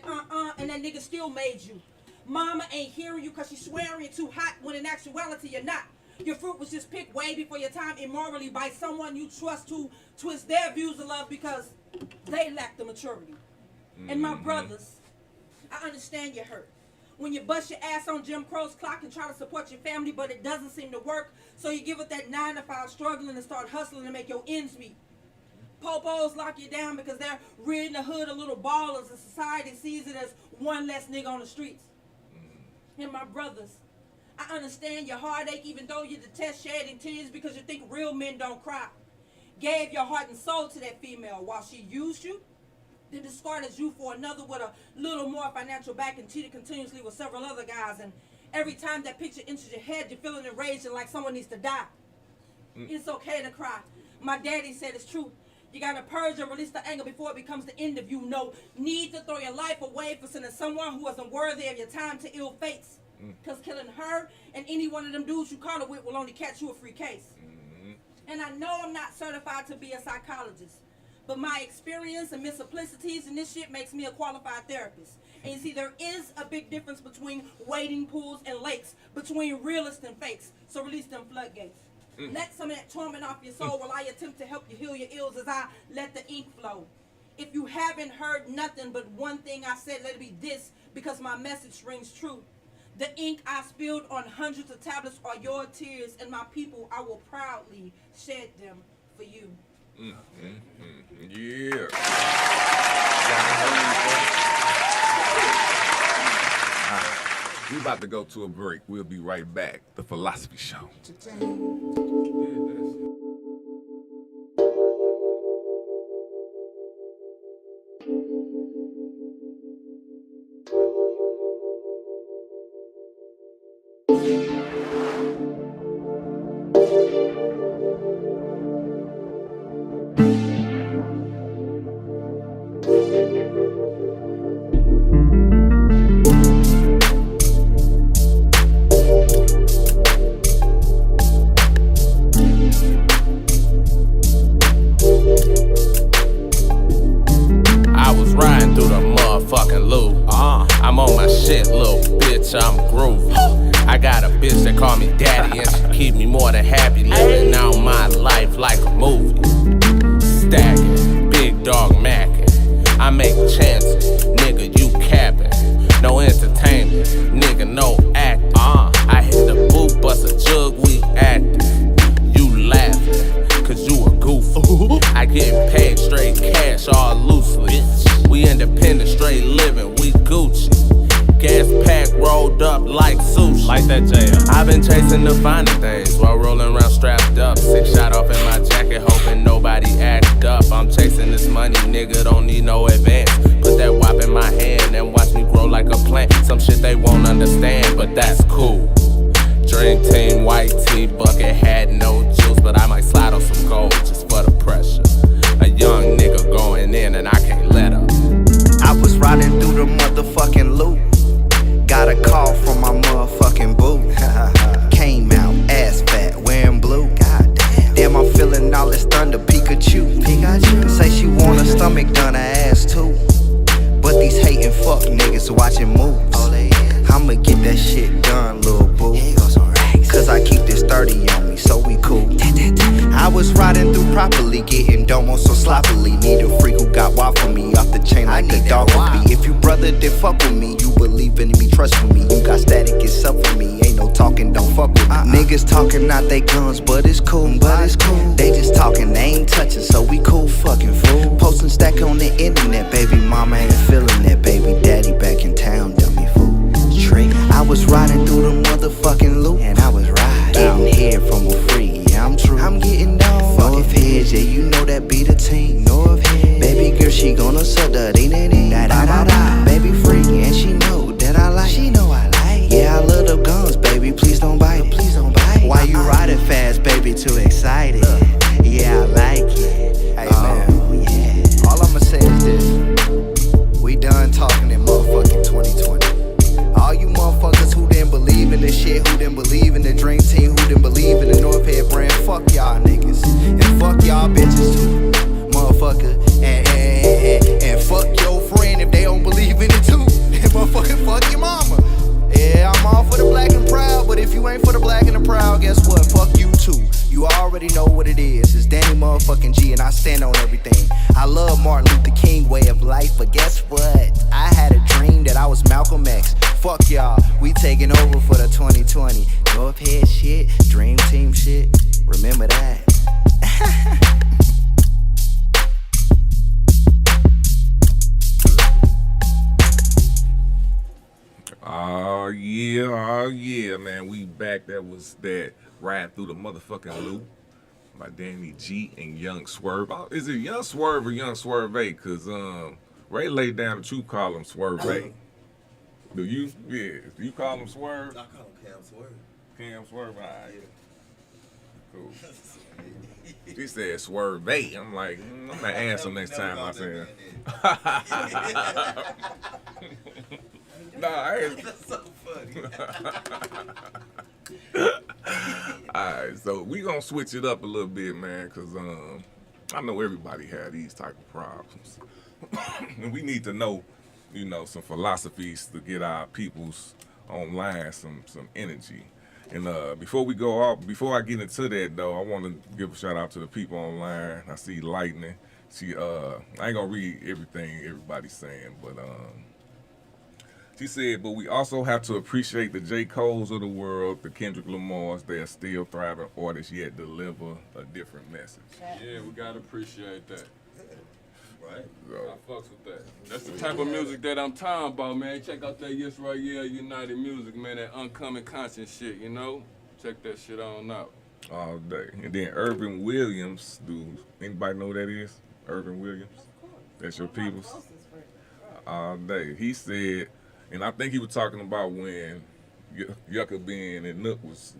and that nigga still made you. Mama ain't hearing you because she's swearing you're too hot when in actuality you're not. Your fruit was just picked way before your time immorally by someone you trust to twist their views of love because they lack the maturity. And my brothers, I understand your hurt. When you bust your ass on Jim Crow's clock and try to support your family, but it doesn't seem to work, so you give it that 9 to 5 struggling and start hustling to make your ends meet. Popos lock you down because they're ridding the hood of little ballers and society sees it as one less nigga on the streets. And my brothers, I understand your heartache even though you detest shedding tears because you think real men don't cry. Gave your heart and soul to that female while she used you, then discarded you for another with a little more financial back and cheated continuously with several other guys. And every time that picture enters your head, you're feeling enraged and like someone needs to die. It's okay to cry. My daddy said it's true. You gotta purge and release the anger before it becomes the end of you. No need to throw your life away for sending someone who wasn't worthy of your time to ill fates. Cause killing her and any one of them dudes you caught her with will only catch you a free case. And I know I'm not certified to be a psychologist, but my experience and misapplicities in this shit makes me a qualified therapist. And you see, there is a big difference between wading pools and lakes, between realists and fakes. So release them floodgates. Let some of that torment off your soul while I attempt to help you heal your ills as I let the ink flow. If you haven't heard nothing but one thing I said, let it be this, because my message rings true. The ink I spilled on hundreds of tablets are your tears, and my people, I will proudly shed them for you. Yeah. We about to go to a break. We'll be right back. The Philosophy Show. I was riding through the motherfucking loop. I'm on my shit, little bitch, I'm groovy. I got a bitch that call me daddy and she keep me more than happy, living out my life like a movie. Stacking, big dog macking. I make chances, nigga, you capping. No entertainment, nigga, no acting. I hit the booth, bust a jug, we acting. You laughing, cause you a goofy. I get paid straight cash all loosely. We independent, straight living, we Gucci. Gas pack rolled up like sushi. Like that jail. I've been chasing the finer things while rolling around strapped up. 6 shot off in my jacket, hoping nobody act up. I'm chasing this money, nigga, don't need no advance. Put that wop in my hand and watch me grow like a plant. Some shit they won't understand, but that's cool. Dream team, white tee, bucket had no juice, but I might slide on some gold just for the pressure. A young nigga going in and I can't let up. I was riding through the motherfucking loop. Got a call from my motherfucking boo. Came out ass fat, wearing blue. Damn, I'm feeling all this thunder, Pikachu. Say she want her stomach done, her ass too. But these hating fuck niggas watching moves. I'ma get that shit done, little boo. Cause I keep this 30 on me, so we cool. I was riding through properly, getting domo so sloppily. Need a freak who got wild for me, off the chain like a dog would be. If you brother, then fuck with me. You believe in me, trust with me. You got static, it's up for me. Ain't no talking, don't fuck with me. Niggas talking out they guns, but it's cool, They just talking, they ain't touching, so we cool, fucking fool. Posting stack on the internet, baby mama ain't feeling that. Baby daddy back in town, dummy fool. I was riding through the motherfucking loop, and I was riding, getting head from a free. Yeah, I'm true. I'm getting down. North Heads, yeah, you know that be the team. North Heads, baby girl, she gonna suck the da. Baby free, and she know that I like. She know I like. Yeah, I love the guns, baby. Please don't bite. Please don't bite. Why you riding fast, baby? Too excited. Yeah, I like it. Hey man, yeah. All I'ma say is this: we done talking in motherfucking 2020. All you motherfuckers who didn't believe in this shit, who didn't believe in the dream team, who didn't believe in the North Head brand, fuck y'all niggas. And fuck y'all bitches too, motherfucker. And fuck your friend if they don't believe in it too. And motherfucking fuck your mama. Yeah, I'm all for the black and proud, but if you ain't for the black and the proud, guess what? Fuck you too. You already know what it is. It's Danny motherfucking G, and I stand on everything. I love Martin Luther King way of life, but guess what? I had a dream that I was Malcolm X. Fuck y'all, we taking over for the 2020. North Head shit, dream team shit. Remember that. Oh yeah, man. We back. That was that Ride Through the Motherfucking Loop by Danny G and Young Swerve. Is it Young Swerve or Young Swerve A? Cause Ray laid down that you call him Swerve A. Do you? Yeah. Do you call him Swerve? I call him Cam Swerve. Cam Swerve. Alright. Cool. She said Swerve A. I'm like, I'm gonna answer next time I say it. Nah, I ain't. That's so funny. Alright, so we gonna switch it up a little bit, man, cause I know everybody had these type of problems, and we need to know, you know, some philosophies to get our peoples online some energy. And before I get into that though, I want to give a shout out to the people online. I see Lightning. She I ain't gonna read everything everybody's saying, but she said, but we also have to appreciate the J. Coles of the world, the Kendrick Lamars. They are still thriving artists, yet deliver a different message. Yeah, we gotta appreciate that. Right? So, I fucks with that. That's the type of music that I'm talking about, man. Check out that Yes Right Yeah United music, man. That uncommon conscious shit, you know? Check that shit on out. all day. And then Irvin Williams, do anybody know who that is? Irvin Williams? That's your peoples? All day. He said, and I think he was talking about when YKBN and Nook was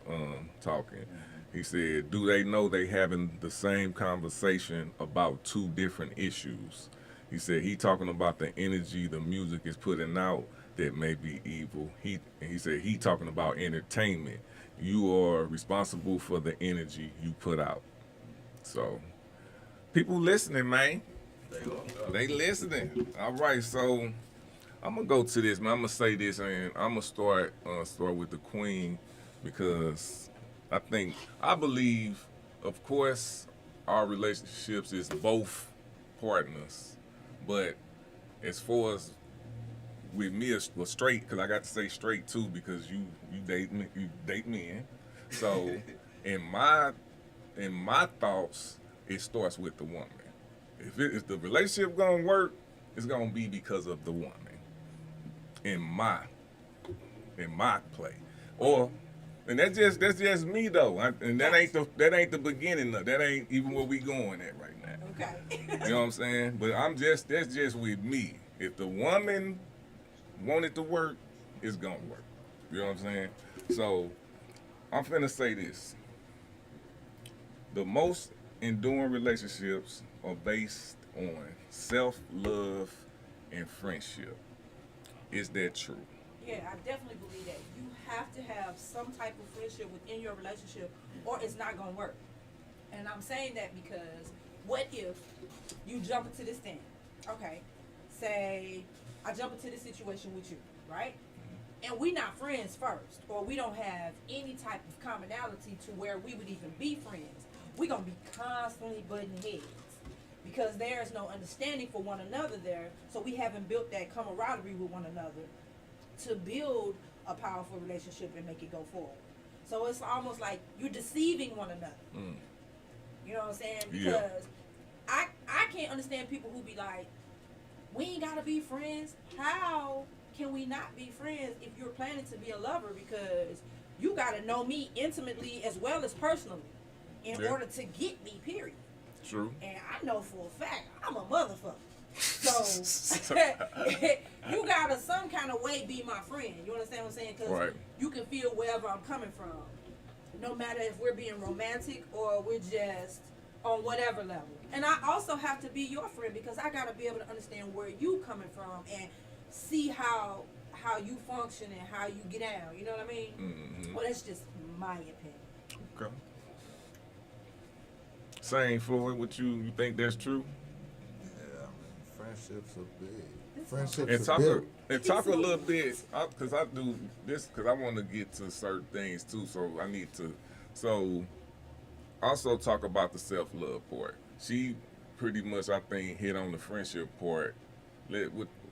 talking. He said, do they know they having the same conversation about two different issues? He said he talking about the energy the music is putting out that may be evil. He said he talking about entertainment. You are responsible for the energy you put out. So people listening, man. They listening. All right, so I'm gonna go to this, man. I'm gonna say this, and I'm gonna start with the queen because I believe, of course, our relationships is both partners, but as far as with me, well, straight, because I got to say straight too, because you date men. So in my thoughts, it starts with the woman. If the relationship gonna work, it's gonna be because of the woman. In my play, and that's just me though, and that ain't the beginning of that ain't even where we going at right now. Okay. You know what I'm saying? But that's just with me. If the woman want it to work, it's gonna work. You know what I'm saying? So I'm finna say this: the most enduring relationships are based on self-love and friendship. Is that true? Yeah, I definitely believe that. You have to have some type of friendship within your relationship or it's not going to work. And I'm saying that because what if you jump into this thing? Okay, say I jump into this situation with you, right? And we not friends first, or we don't have any type of commonality to where we would even be friends. We're going to be constantly butting heads because there's no understanding for one another there. So we haven't built that camaraderie with one another to build a powerful relationship and make it go forward. So it's almost like you're deceiving one another. You know what I'm saying? Because I can't understand people who be like, we ain't got to be friends. How can we not be friends if you're planning to be a lover? Because you got to know me intimately as well as personally in order to get me, period. True. And I know for a fact I'm a motherfucker. So you gotta some kind of way be my friend. You understand what I'm saying? Because you can feel wherever I'm coming from, no matter if we're being romantic or we're just on whatever level. And I also have to be your friend because I gotta be able to understand where you coming from and see how you function and how you get down. You know what I mean? Mm-hmm. Well, that's just my opinion. Okay. Same, Floyd. What you think that's true? Yeah, I mean, friendships are big. Friendships are big. And talk a little bit, because I do this, because I want to get to certain things too, so I need to. So, also talk about the self-love part. She pretty much, I think, hit on the friendship part.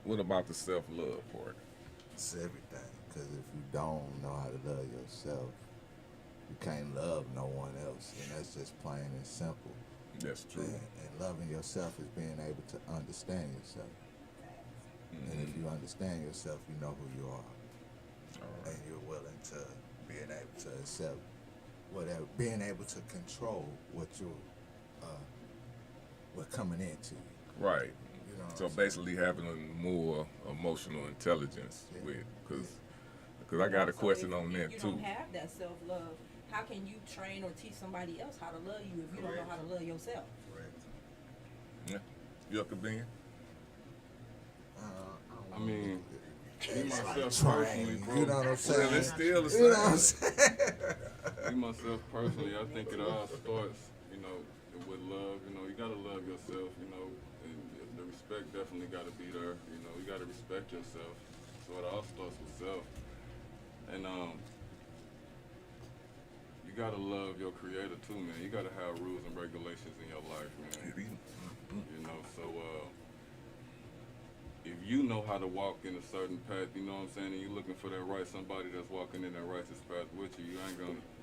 What about the self-love part? It's everything, because if you don't know how to love yourself, you can't love no one else, and that's just plain and simple. That's true. And loving yourself is being able to understand yourself. Mm-hmm. And if you understand yourself, you know who you are. And you're willing to being able to accept whatever, being able to control what what coming into you. Right. You know so basically having a more emotional intelligence with, because I got a question on that too. If you don't have that self-love, how can you train or teach somebody else how to love you if you don't know how to love yourself? Yeah. YKBN? I mean, me myself personally, bro. You know what I'm saying? Well, it's still the same. You know what I'm saying? Me myself personally, I think it all starts, with love. You gotta love yourself, and the respect definitely gotta be there. You gotta respect yourself. So it all starts with self. And you gotta love your creator too, man. You gotta have rules and regulations in your life, man. So if you know how to walk in a certain path, you know what I'm saying, and you're looking for that right somebody that's walking in that righteous path with you,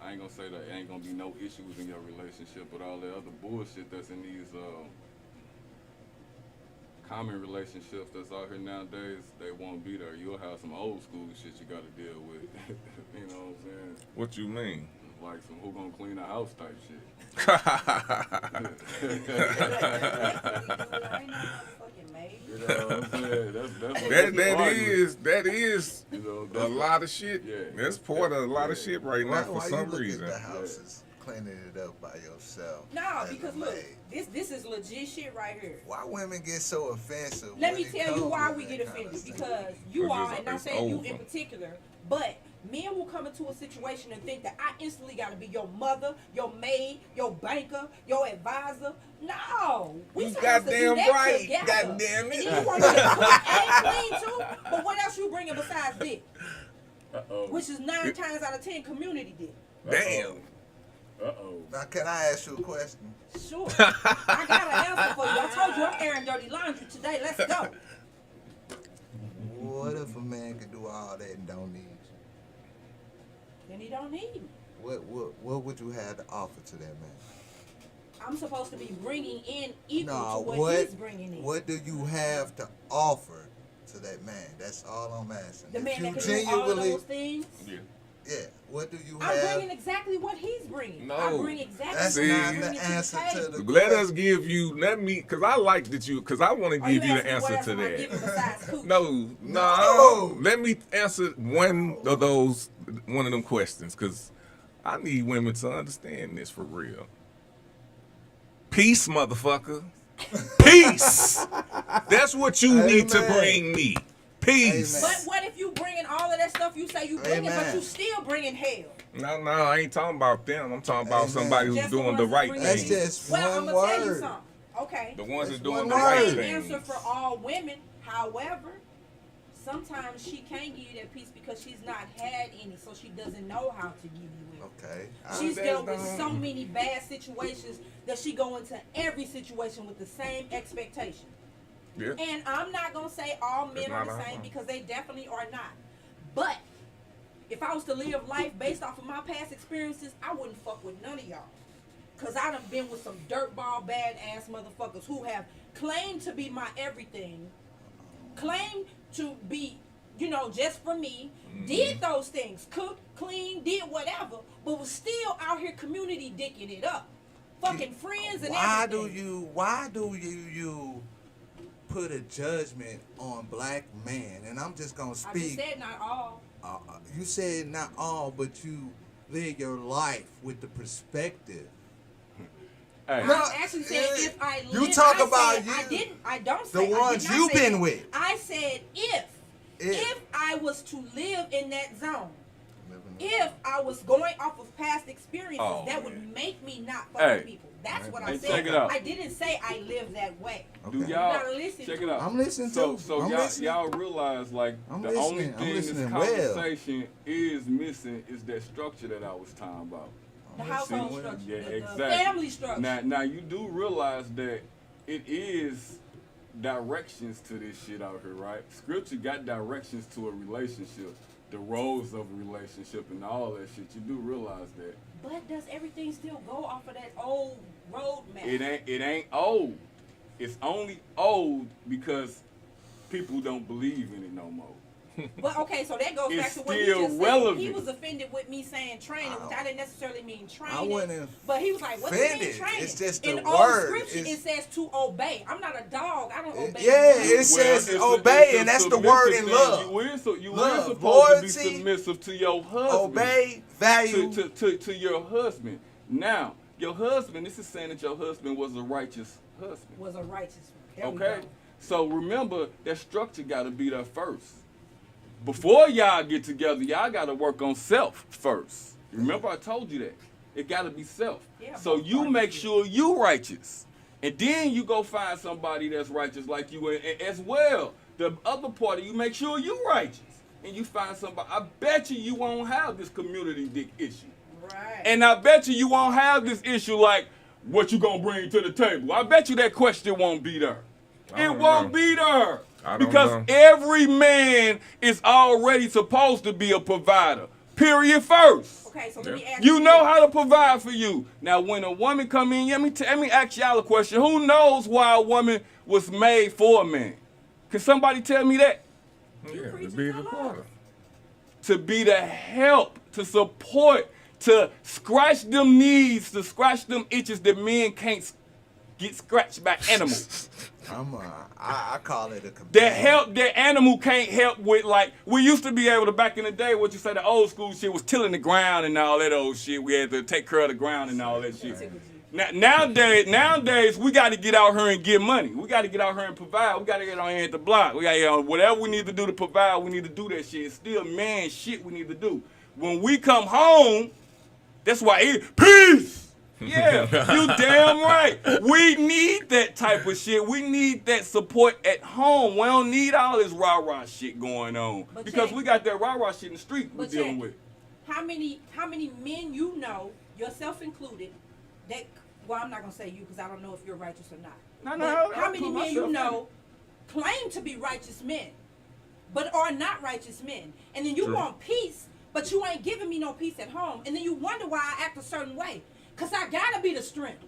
I ain't gonna say that ain't gonna be no issues in your relationship, but all the other bullshit that's in these common relationships that's out here nowadays, they won't be there. You'll have some old school shit you gotta deal with. You know what I'm saying? What you mean? Like some who gonna clean the house type shit. You know what I'm saying? That is a lot of shit. Yeah, that's part of a lot of shit right now for some reason. The house is cleaning it up by yourself. No, because look, this is legit shit right here. Why women get so offensive? Let me tell you why we get offended. Because you are, and I'm saying you in particular, but Men will come into a situation and think that I instantly got to be your mother, your maid, your banker, your advisor. No, we You supposed to do goddamn that right. together. Goddamn And it. then you want to get cook and clean too. But what else you bringing besides dick? Which is 9 times out of 10 community dick. Damn. Now, can I ask you a question? Sure. I got an answer for you. I told you I'm airing dirty laundry today. Let's go. What if a man can do all that and don't need you? Then he don't need me. What would you have to offer to that man? I'm supposed to be bringing in equal No, to what he's bringing in. what do you have to offer to that man? That's all I'm asking. The If man you that can do all of those things? Yeah, what do you I'm have? bringing exactly what he's bringing. No. I bring exactly That's what not he's the bringing answer to the to table. the Let us give you, because I like that because I want to Are you give you the asking what answer else to am I giving besides that. coochie? No. No. Let me answer one of them questions, because I need women to understand this for real. Peace, motherfucker. Peace. That's what you need to bring me. Peace. But what if you bringing all of that stuff you say you bringing, but you still bringing hell? No, I ain't talking about them. I'm talking about somebody who's Just doing the the ones right that thing. That's just Well, I'm one gonna tell you word. something. Okay. The ones That's that doing one the I right can't thing. answer for all women. However, sometimes she can't give you that peace because she's not had any, so she doesn't know how to give you it. Okay. She's dealt with so many bad situations that she go into every situation with the same expectation. Yeah. And I'm not gonna say all men It's are not the same our- because they definitely are not. But if I was to live life based off of my past experiences, I wouldn't fuck with none of y'all. Cause I done been with some dirtball badass motherfuckers who have claimed to be my everything, claimed to be, just for me, did those things, cooked, clean, did whatever, but was still out here community dicking it up. Fucking friends and everything. Why do you put a judgment on black men? And I'm just gonna I just speak. said not all. You said not all, but you live your life with the perspective. Hey. I'm actually saying if I You live, talk I about said, you. I don't The say I did ones not you've say been that. with. I said if I was to live in that zone, if I was going off of past experiences, that would make me not fuck with people. That's what I said. Check it out. I didn't say I live that way. Do You y'all gotta listen check to it out? I'm listening So, too. so I'm y'all, listening. y'all realize like I'm the listening. only I'm thing this listening well. conversation is missing is that structure that I was talking about. The household structure, Yeah, the exactly. family structure. Now you do realize that it is directions to this shit out here, right? Scripture got directions to a relationship, the roles of a relationship, and all that shit. You do realize that. But does everything still go off of that old roadmap? It ain't old. It's only old because people don't believe in it no more. But okay, so that goes back It's to what he still just said. relevant. He was offended with me saying training, which I didn't necessarily mean training. wasn't but he was like, "What do you mean offended. training?" It's just in the old word. scripture, It's- it says to obey. I'm not a dog. I don't obey. Yeah, you. it says it's obey, it's and that's the submissive word in thing. love. You is supposed to loyalty, be submissive to your husband. Obey, value. To your husband. Now, your husband, this is saying that your husband was a righteous husband. Was a righteous one. There we Okay? go. So remember, that structure got to be there first. Before y'all get together, y'all got to work on self first. Remember I told you that. It got to be self. Yeah, So both you parties make do. sure you righteous. And then you go find somebody that's righteous like you and as well. The other party, you make sure you righteous. And you find somebody. I bet you won't have this community dick issue. Right. And I bet you won't have this issue like, what you gonna bring to the table? I bet you that question won't be there. I It don't won't know. be there. I don't Because know. every man is already supposed to be a provider. Period first. Okay, so let me ask You know how to provide for you. Now, when a woman come in, let me ask y'all a question. Who knows why a woman was made for a man? Can somebody tell me that? Yeah, to be the quarter. To be the help, to support, to scratch them needs, to scratch them itches that men can't get scratched by animals. I call it a companion. That help that animal can't help with, like, we used to be able to, back in the day, what you say, the old school shit was tilling the ground and all that old shit. We had to take care of the ground and all that shit. Nowadays, we got to get out here and get money. We got to get out here and provide. We got to get out here at the block. We got to get on whatever we need to do to provide. We need to do that shit. It's still man shit we need to do. When we come home, that's why peace. Yeah, you damn right. We need that type of shit. We need that support at home. We don't need all this rah-rah shit going on. But Because Jay, we got that rah-rah shit in the street we're But dealing Jay, with. How many men you know, yourself included, that, well, I'm not going to say you because I don't know if you're righteous or not. No, How many men you know claim to be righteous men, but are not righteous men? And then you want peace, but you ain't giving me no peace at home. And then you wonder why I act a certain way. Because I got to be the strength.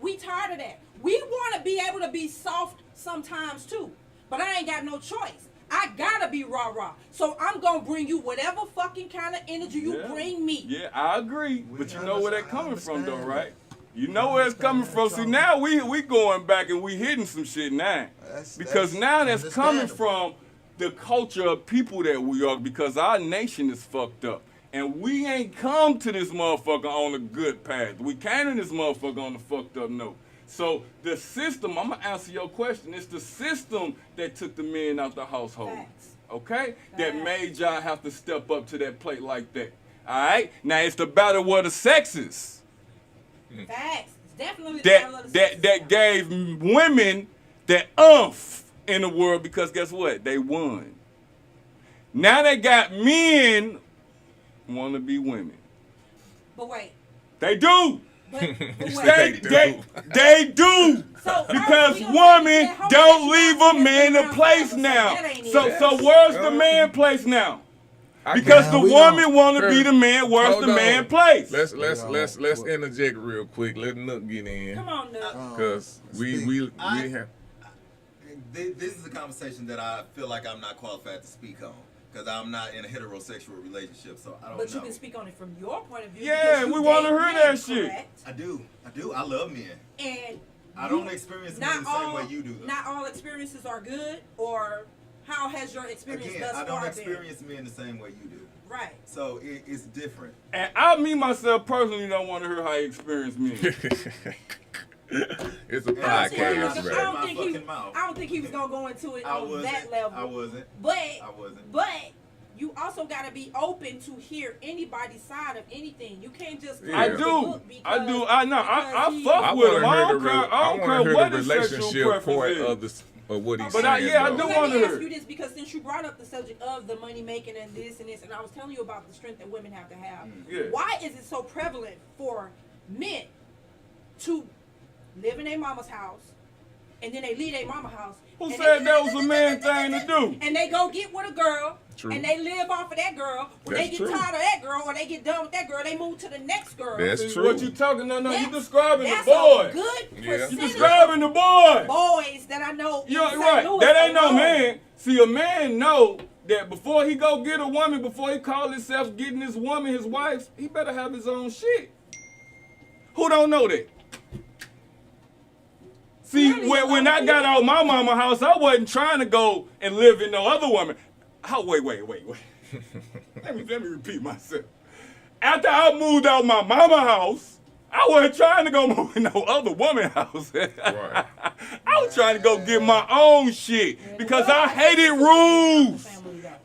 We tired of that. We want to be able to be soft sometimes too. But I ain't got no choice. I got to be rah-rah. So I'm going to bring you whatever fucking kind of energy you bring me. Yeah, I agree. But you know where that coming from though, right? You know where it's coming from. See, now we going back and we hitting some shit now. Because now that's coming from the culture of people that we are, because our nation is fucked up. And we ain't come to this motherfucker on a good path. We came in this motherfucker on the fucked up note. So the system, I'm going to answer your question. It's the system that took the men out the household. Facts. Okay? That made y'all have to step up to that plate like that. All right? Now it's the battle of the sexes. Facts. It's definitely the battle of the sexes. That gave women that umph in the world, because guess what? They won. Now they got men want to be women. But wait. They do. But They do. So because women don't leave a man a place now. So where's the man place now? Because the woman want to be the man. Where's the man place? Let's interject real quick. Let Nook get in. Come on, Nook. Because we have. This is a conversation that I feel like I'm not qualified to speak on. Because I'm not in a heterosexual relationship, so I don't know. But you can speak on it from your point of view. Yeah, we want to hear that shit. I do. I love men. And I don't experience men the same way you do. Though. Not all experiences are good, or how has your experience Again, thus far I don't been? experience men the same way you do. Right. So it's different. And I, me, myself, personally don't want to hear how you experience me. It's a podcast, I don't think he was gonna go into it on that level. I wasn't. But you also gotta be open to hear anybody's side of anything. You can't just I know. I fuck with him. I don't care what his sexual preference is. Of what he's saying. I do want to want to ask you this, because since you brought up the subject of the money making and this, and I was telling you about the strength that women have to have. Why is it so prevalent for men to live in their mama's house, and then they leave their mama's house? Who said that was a man thing to do? And they go get with a girl, True. and they live off of that girl. When That's they get true. tired of that girl, or they get done with that girl, they move to the next girl. That's true. What you talking? No, you describing the That's boy. a good percentage. You describing the boy. Boys that I know. You're in right. St. Louis That ain't no alone. man. See, a man know that before he go get a woman, before he call himself getting his woman, his wife, he better have his own shit. Who don't know that? See, when I got out my mama house, I wasn't trying to go and live in no other woman. Oh, wait. let me repeat myself. After I moved out my mama house, I wasn't trying to go move in no other woman's house. Right. I was trying to go get my own shit because I hated rules.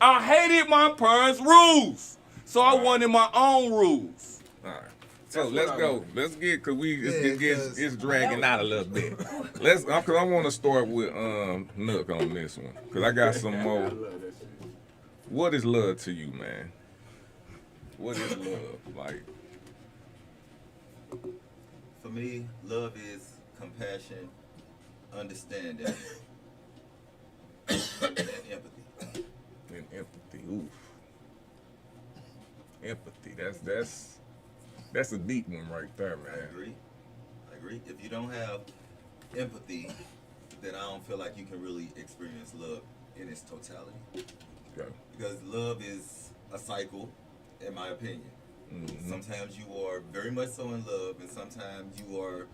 I hated my parents' rules. So I wanted my own rules. All right. So let's go. Let's get, cause it's dragging out a little bit. Cause I want to start with Nook on this one, cause I got some more. What is love to you, man? What is love like? For me, love is compassion, understanding, and empathy. And empathy, oof. Empathy. That's a deep one right there, man. I agree. If you don't have empathy, then I don't feel like you can really experience love in its totality. Okay. Because love is a cycle, in my opinion. Mm-hmm. Sometimes you are very much so in love, and sometimes you are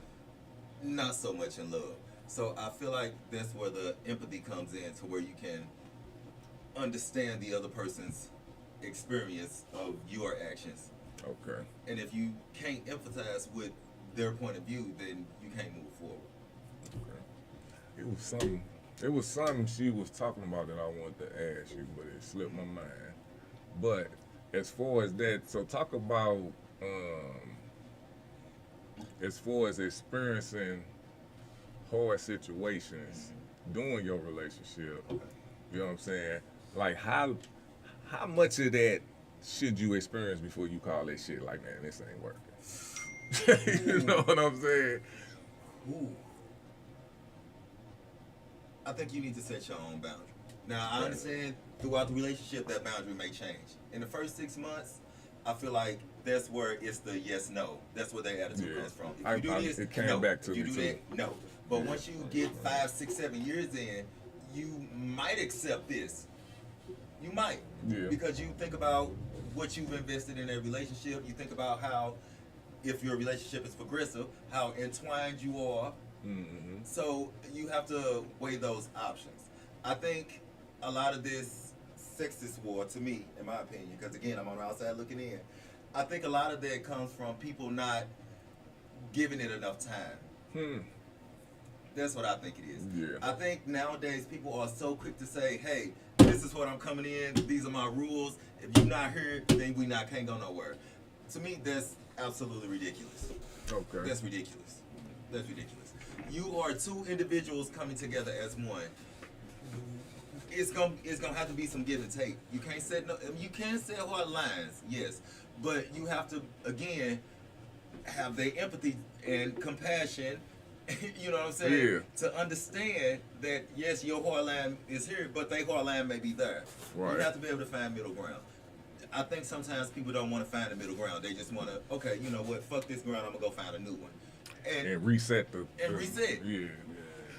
not so much in love. So I feel like that's where the empathy comes in, to where you can understand the other person's experience of your actions. Okay. And if you can't empathize with their point of view, then you can't move forward. It was something she was talking about that I wanted to ask you, but it slipped my mind. But as far as that, so talk about as far as experiencing hard situations during your relationship. You know what I'm saying? Like how much of that should you experience before you call that shit like, man, this ain't working? You know what I'm saying? Ooh. I think you need to set your own boundary. Now, I understand throughout the relationship that boundary may change. In the first 6 months, I feel like that's where it's the yes, no. That's where their attitude comes from. If you do this, it came no. back to if you me do too. that, no. But once you get 5, 6, 7 years in, you might accept this. You might. Yeah. Because you think about what you've invested in a relationship. You think about how, if your relationship is progressive, how entwined you are. Mm-hmm. So you have to weigh those options. I think a lot of this sexist war, to me, in my opinion, because again, I'm on the outside looking in, I think a lot of that comes from people not giving it enough time. That's what I think it is. Yeah. I think nowadays people are so quick to say, hey, this is what I'm coming in, these are my rules. If you're not here, then can't go nowhere. To me, that's absolutely ridiculous. Okay. That's ridiculous. That's ridiculous. You are two individuals coming together as one. It's gonna have to be some give and take. You can't set hard lines, yes, but you have to again have the empathy and compassion. You know what I'm saying? Yeah. To understand that yes, your hard line is here, but their hard line may be there. Right. You have to be able to find middle ground. I think sometimes people don't want to find a middle ground. They just want to, okay, you know what? Fuck this ground. I'm gonna go find a new one. And reset reset. Yeah.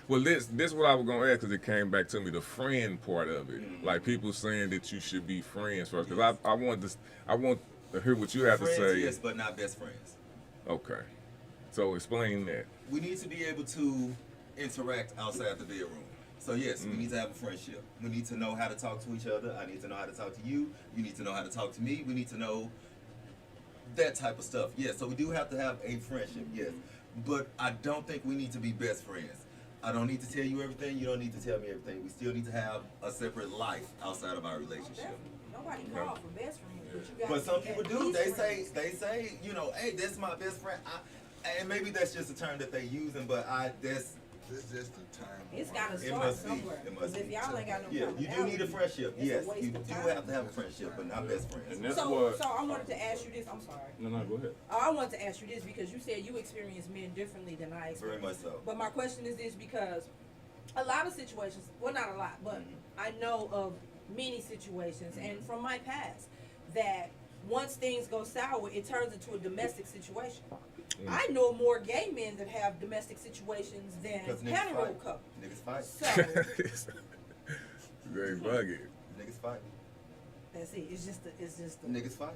Well, this what I was gonna ask because it came back to me, the friend part of it. Like people saying that you should be friends first. Because I want to hear what you have Friends, to say. yes, but not best friends. Okay. So explain that. We need to be able to interact outside the bedroom. So yes, we need to have a friendship. We need to know how to talk to each other. I need to know how to talk to you. You need to know how to talk to me. We need to know that type of stuff. Yes, so we do have to have a friendship, yes. But I don't think we need to be best friends. I don't need to tell you everything. You don't need to tell me everything. We still need to have a separate life outside of our relationship. Nobody called for best friends, but you got. But some people do. They say, you know, hey, that's my best friend. And maybe that's just a term that they using, but that's just a term. It's got to start somewhere. Because if y'all ain't got no you do need a friendship. Yes, you do have to have a friendship, but not best friends. And that's so I wanted to ask you this. I'm sorry. No, go ahead. I wanted to ask you this because you said you experience men differently than I experience. Very much so. But my question is this because a lot of situations, well, not a lot, but I know of many situations and from my past that once things go sour, it turns into a domestic situation. I know more gay men that have domestic situations than hetero couples. Niggas fight. So Very buggy. Niggas fight. That's it. It's just niggas fight.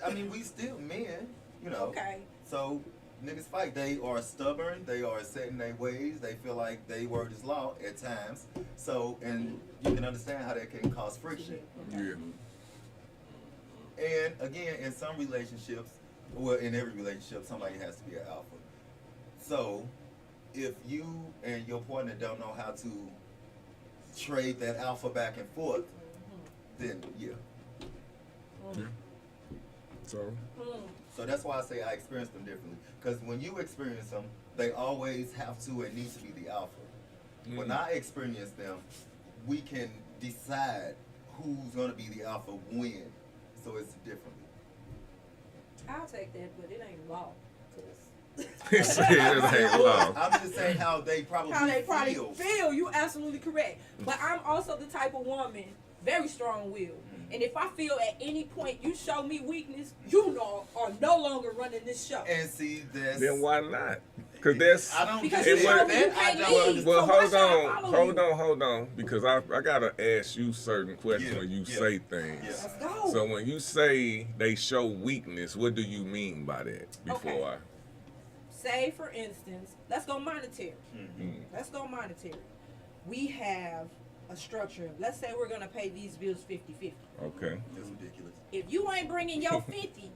I mean, we still men, you know. Okay. So niggas fight. They are stubborn. They are set in their ways. They feel like they word is law at times. So, and you can understand how that can cause friction. Yeah. And again, in some relationships, well, in every relationship, somebody has to be an alpha. So, if you and your partner don't know how to trade that alpha back and forth, then yeah. So that's why I say I experience them differently. Because when you experience them, they always have to and need to be the alpha. When I experience them, we can decide who's going to be the alpha when. So it's differently. I'll take that, but it ain't law. I'm just saying how they probably feel. You absolutely correct. But I'm also the type of woman, very strong-willed. And if I feel at any point you show me weakness, you know, are no longer running this show. And see, then why not? Because that's because you show me you can't leave. Well, hold on, because I gotta ask you certain questions when you say things. Let's go. So when you say they show weakness, what do you mean by that? Before Say, for instance, let's go monetary. Let's go monetary. We have a structure. Let's say we're going to pay these bills 50-50. Okay. That's ridiculous. If you ain't bringing your 50,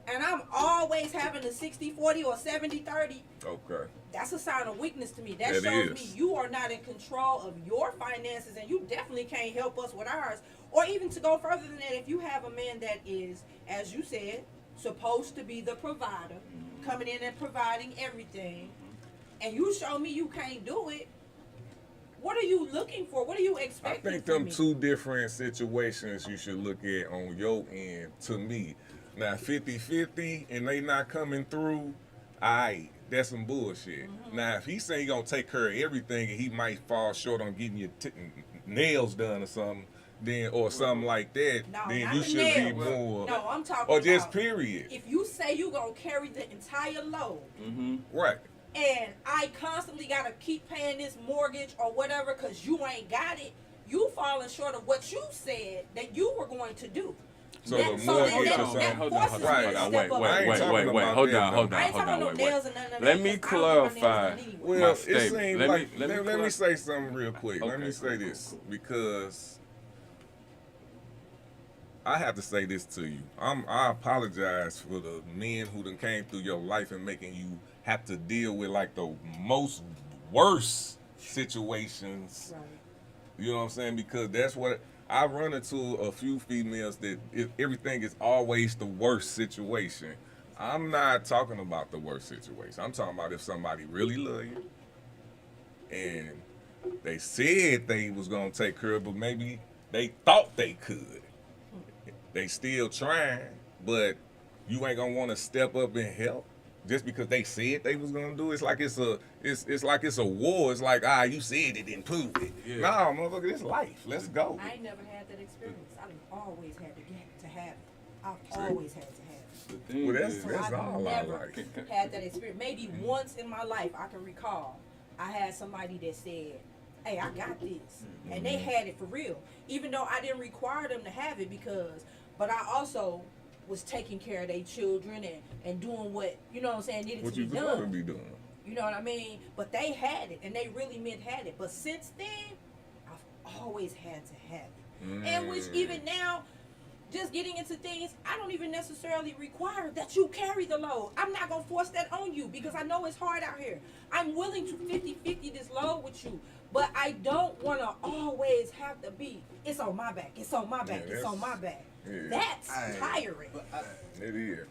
and I'm always having a 60-40 or 70-30, Okay. that's a sign of weakness to me. That It shows is. me you are not in control of your finances, and you definitely can't help us with ours. Or even to go further than that, if you have a man that is, as you said, supposed to be the provider, coming in and providing everything, and you show me you can't do it, what are you looking for? What are you I expecting think from them me? two different situations you should look at on your end to me. Now 50-50 and they not coming through, aight, that's some bullshit. Now if he say he gonna take care of everything and he might fall short on getting your nails done or something, then or something like that, No, then not you the should be nails. more No, I'm talking or just about period. if you say you gonna carry the entire load, Right. and I constantly gotta keep paying this mortgage or whatever because you ain't got it, you falling short of what you said that you were going to do. So the that mortgage or forces something. me Hold to on, step wait, up. wait, Hold on. I ain't talking about no nails or none of that. Let me 'cause I don't do no nails clarify. anyway. Well, my it statement. seems Let like me let me say something real quick. Let Okay, me say cool, this cool. because I have to say this to you. I apologize for the men who done came through your life and making you have to deal with like the most worst situations. Right. You know what I'm saying? Because that's what I run into a few females that everything is always the worst situation. I'm not talking about the worst situation. I'm talking about if somebody really love you and they said they was gonna take care of, but maybe they thought they could. They still trying, but you ain't gonna want to step up and help just because they said they was gonna do it. It's like it's a war. It's like you said it, then prove it. Yeah. Nah, motherfucker, it's life. Let's go. I ain't never had that experience. I've always had to have it. I've always had to have it. The thing Well, is, So that's I've all I never like. had that experience. Maybe once in my life I can recall I had somebody that said, hey, I got this. And they had it for real. Even though I didn't require them to have it but I also was taking care of their children and doing what, you know what I'm saying, needed What to you be supposed to done. be doing? You know what I mean? But they had it, and they really meant had it. But since then, I've always had to have it. And which even now, just getting into things, I don't even necessarily require that you carry the load. I'm not going to force that on you because I know it's hard out here. I'm willing to 50-50 this load with you. But I don't want to always have to be, it's on my back, it's on my back, it's on my back. Yeah. That's tiring. It is.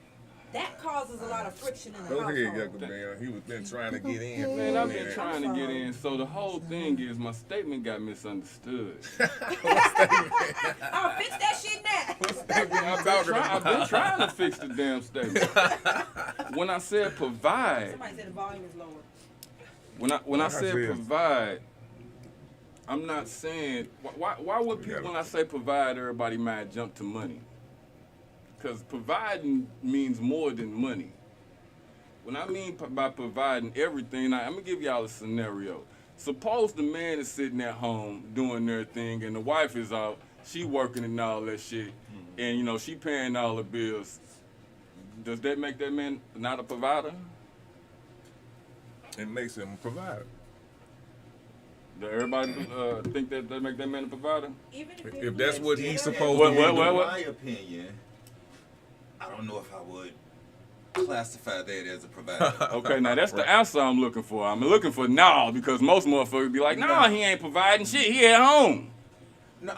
That causes a lot of friction in the Go household. ahead, YKBN. He was been trying to get in. Man, I've been man. trying to get in. So the whole thing is my statement got misunderstood. I'll fix that shit now. I've been trying to fix the damn statement. When I said provide, Somebody said the volume is lower. when I said feel. provide, I'm not saying why would people when I say provide everybody might jump to money? Because providing means more than money. When I mean by providing everything, I'm gonna give y'all a scenario. Suppose the man is sitting at home doing their thing and the wife is out, she working and all that shit, and you know she paying all the bills. Does that make that man not a provider? It makes him a provider. Does everybody think that make that man a provider? Even If that's what he's supposed What- to be what- doing. what- In what? my opinion, I don't know if I would classify that as a provider. Okay, now that's the answer I'm looking for. I'm looking for no, because most motherfuckers be like, no, he ain't providing shit. He at home. No,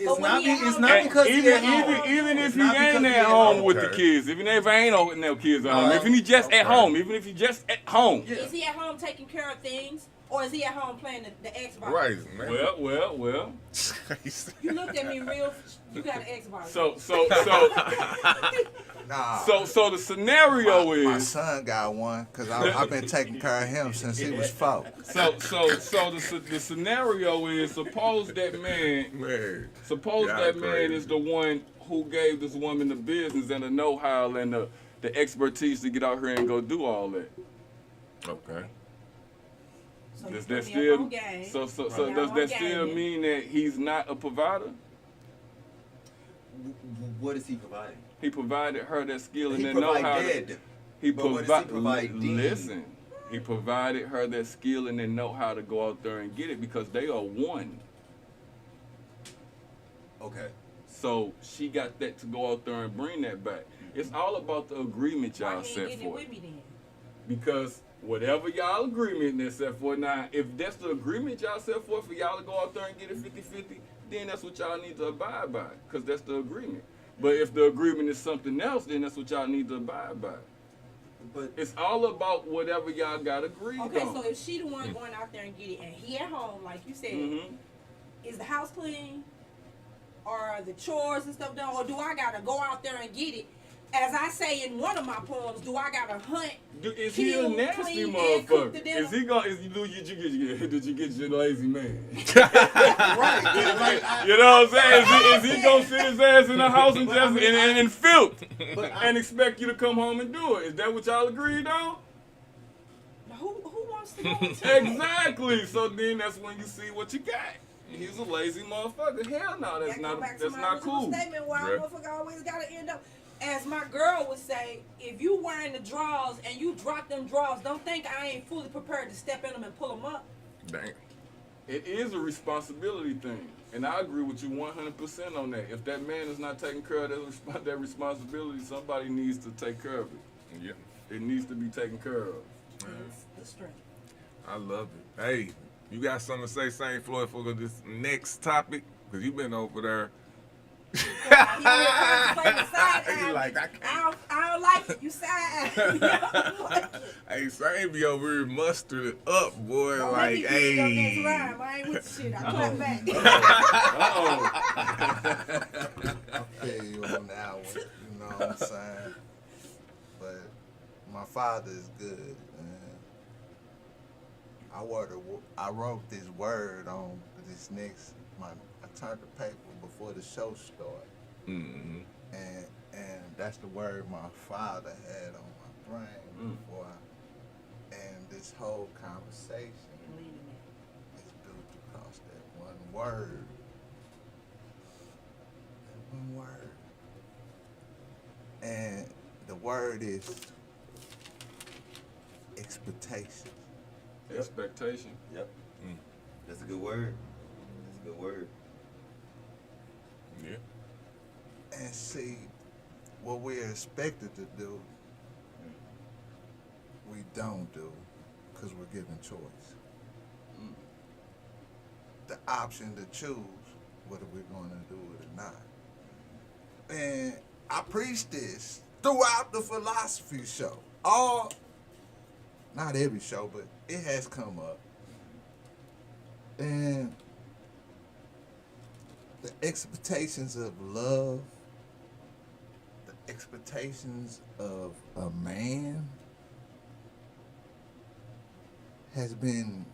But when he at it's home- not And because he even, at home. even if It's he not because ain't he at home with the Okay. kids, even if ain't no kids at home, No, if he just at okay. home, even if he just at home. Is he at home taking care of things, or is he at home playing the Xbox? Right, man. Well. You looked at me real. You got an Xbox. So the scenario My is son got one because I've been taking care of him since he was 4. so the scenario is suppose that man is the one who gave this woman the business and the know-how and the expertise to get out here and go do all that. Okay. So Does you that put me up still on game. so Right. does I'm that on still game. mean that he's not a provider? What is he providing? He provided her that skill and He that know-how. provided. But what is he providing? Listen, he provided her that skill and that know-how to go out there and get it because they are one. Okay. So she got that to go out there and bring that back. It's all about the agreement Why y'all he ain't set getting it for. with me then? Because whatever y'all agreement that's set for now, if that's the agreement y'all set for y'all to go out there and get it 50-50, then that's what y'all need to abide by. Because that's the agreement. But if the agreement is something else, then that's what y'all need to abide by. But It's all about whatever y'all got agreed Okay, on. so if she the one going out there and get it, and he at home, like you said, Mm-hmm. is the house clean? Or the chores and stuff done? Or do I gotta go out there and get it? As I say in one of my poems, do I gotta hunt? Is he a kill, nasty clean, and cook the motherfucker? dinner? Is he gonna? Did you get your lazy man? Right. You know what I'm saying? Is he gonna sit his ass in the house and just in filth and expect you to come home and do it? Is that what y'all agreed on? Who wants to go into that? Exactly. So then that's when you see what you got. He's a lazy motherfucker. Hell no, that's That not go back to that's my not original cool. statement why Yeah. a motherfucker always gotta end up. As my girl would say, if you wearing the drawers and you drop them drawers, don't think I ain't fully prepared to step in them and pull them up. Damn. It is a responsibility thing, and I agree with you 100% on that. If that man is not taking care of that responsibility, somebody needs to take care of it. Yeah. It needs to be taken care of. It's the strength. I love it. Hey, you got something to say, St. Floyd, for this next topic? Because you've been over there. I like, don't like it. You side. Hey, St. be over here mustard up, boy. Don't like, make me get your next hey. rhyme. I ain't with the shit. I clap back. I feel you on that one. You know what I'm saying? But my father is good, man. I wrote this word on this next. I turned the paper before the show started, Mm-hmm. and that's the word my father had on my brain before. And this whole conversation is built across that one word. That one word. And the word is expectation. Expectation. Yep. That's a good word. That's a good word. Yeah. And see, what we're expected to do, we don't do, because we're given choice. The option to choose whether we're going to do it or not. And I preach this throughout the Philosofee show. Not every show, but it has come up. And the expectations of love, the expectations of a man has been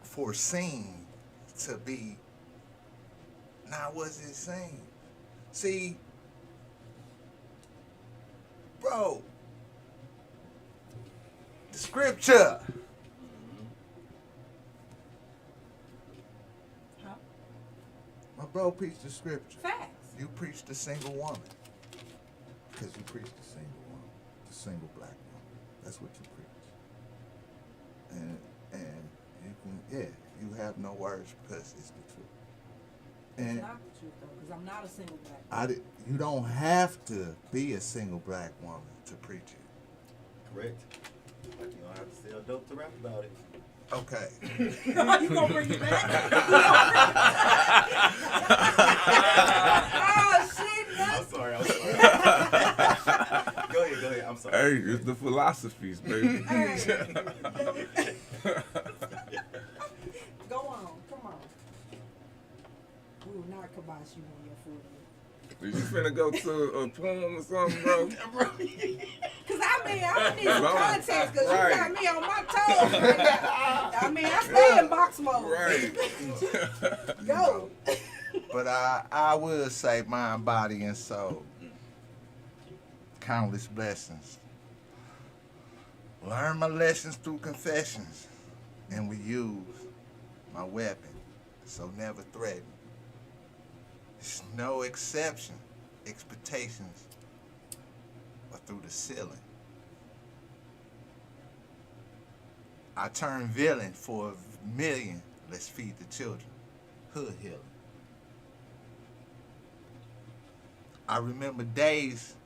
foreseen to be not what's it saying. See, bro, the scripture. Huh? My bro preached the scripture. Facts. You preach the single woman. Because you preach the single woman. The single black woman. That's what you preach. And you can, you have no words because it's the truth. And It's not the truth, though, because I'm not a single black. you don't have to be a single black woman to preach it. Correct. Like you don't have to sell dope to rap about it. Okay. You gonna bring it back? Oh, shit, man. I'm sorry. Go ahead. I'm sorry. Hey, it's the philosophies, baby. Go on, come on. We will not kibosh you on your food. Is you finna go to a poem or something, bro? Cause I need some Right. context, cause Right. you got me on my toes right now. I stay in box mode. Right. Go. But I will say mind, body, and soul. Countless blessings. Learn my lessons through confessions. And we use my weapon. So never threaten. It's no exception. Expectations are through the ceiling. I turn villain for $1 million. Let's feed the children. Hood healing. I remember days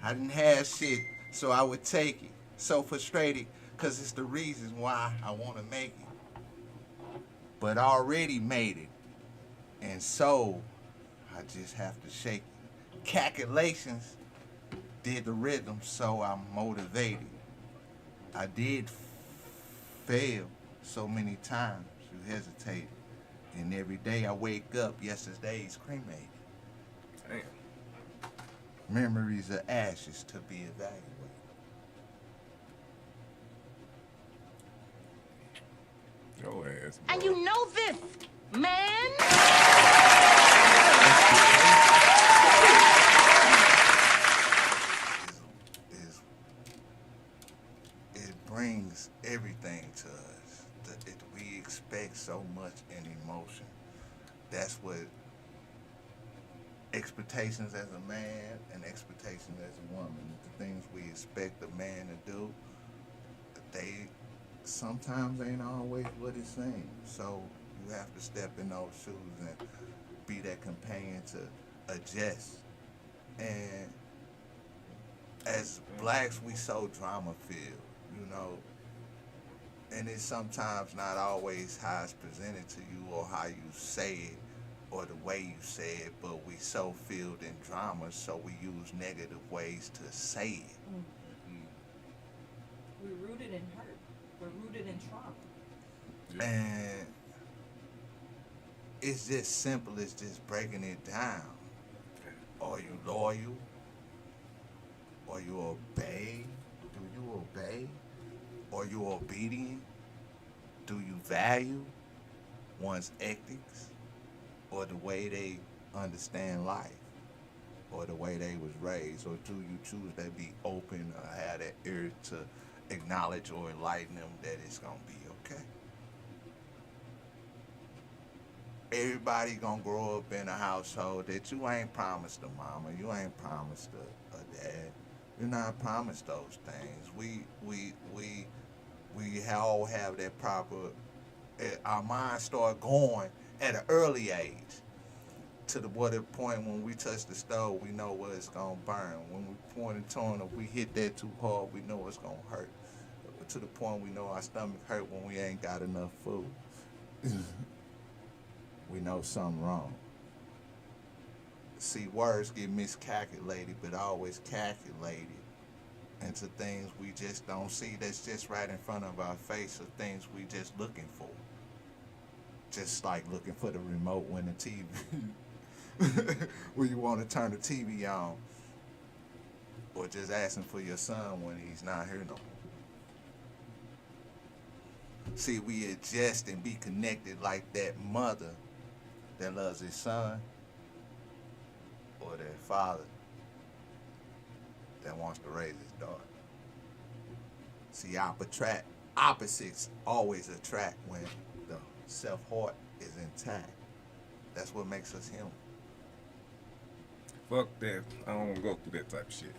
I didn't have shit, so I would take it. So frustrated, because it's the reason why I want to make it. But I already made it. And so, I just have to shake it. Calculations did the rhythm, so I'm motivated. I did fail so many times, you hesitated. And every day I wake up, yesterday's cremated. Damn. Memories of ashes to be evaluated. Your ass, bro. And you know this, man. It brings everything to us. We expect so much in emotion. That's what expectations as a man and expectations as a woman. The things we expect a man to do, they sometimes ain't always what it seems. So you have to step in those shoes and be that companion to adjust. And as blacks, we so drama filled, you know, and it's sometimes not always how it's presented to you or how you say it or the way you say it, but we so filled in drama, so we use negative ways to say it. We're rooted in hurt. We're rooted in trauma. Yeah. And it's just simple as just breaking it down. Are you loyal? Are you obey? Do you obey? Are you obedient? Do you value one's ethics or the way they understand life or the way they was raised? Or do you choose to be open or have that ear to acknowledge or enlighten them that it's going to be okay? Everybody gonna grow up in a household that you ain't promised a mama, you ain't promised a dad. You're not promised those things. We all have that proper. Our minds start going at an early age to the point when we touch the stove, we know where it's gonna burn. When we point and turn, if we hit that too hard, we know it's gonna hurt. To the point we know our stomach hurt when we ain't got enough food. We know something wrong. See, words get miscalculated, but always calculated into things we just don't see that's just right in front of our face, or things we just looking for. Just like looking for the remote when the TV, when you want to turn the TV on, or just asking for your son when he's not here no more. See, we adjust and be connected like that mother that loves his son, or that father that wants to raise his daughter. See, opposites always attract when the self-heart is intact. That's what makes us human. Fuck that. I don't want to go through that type of shit.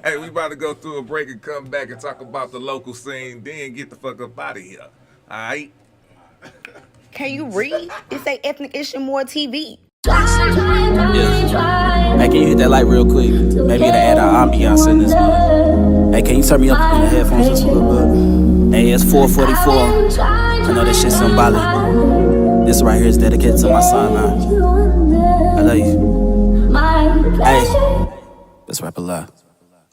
Hey, we about to go through a break and come back and talk about the local scene, then get the fuck up out of here. All right? Can you read? It say Ethnic Issue More TV. Yeah. Hey, can you hit that light real quick? Maybe to add our ambiance in this one. Hey, can you turn me up in the headphones just a little bit? Hey, it's 4:44. I know that shit's symbolic. This right here is dedicated to my son, man. I love you. Hey, let's rap a lot.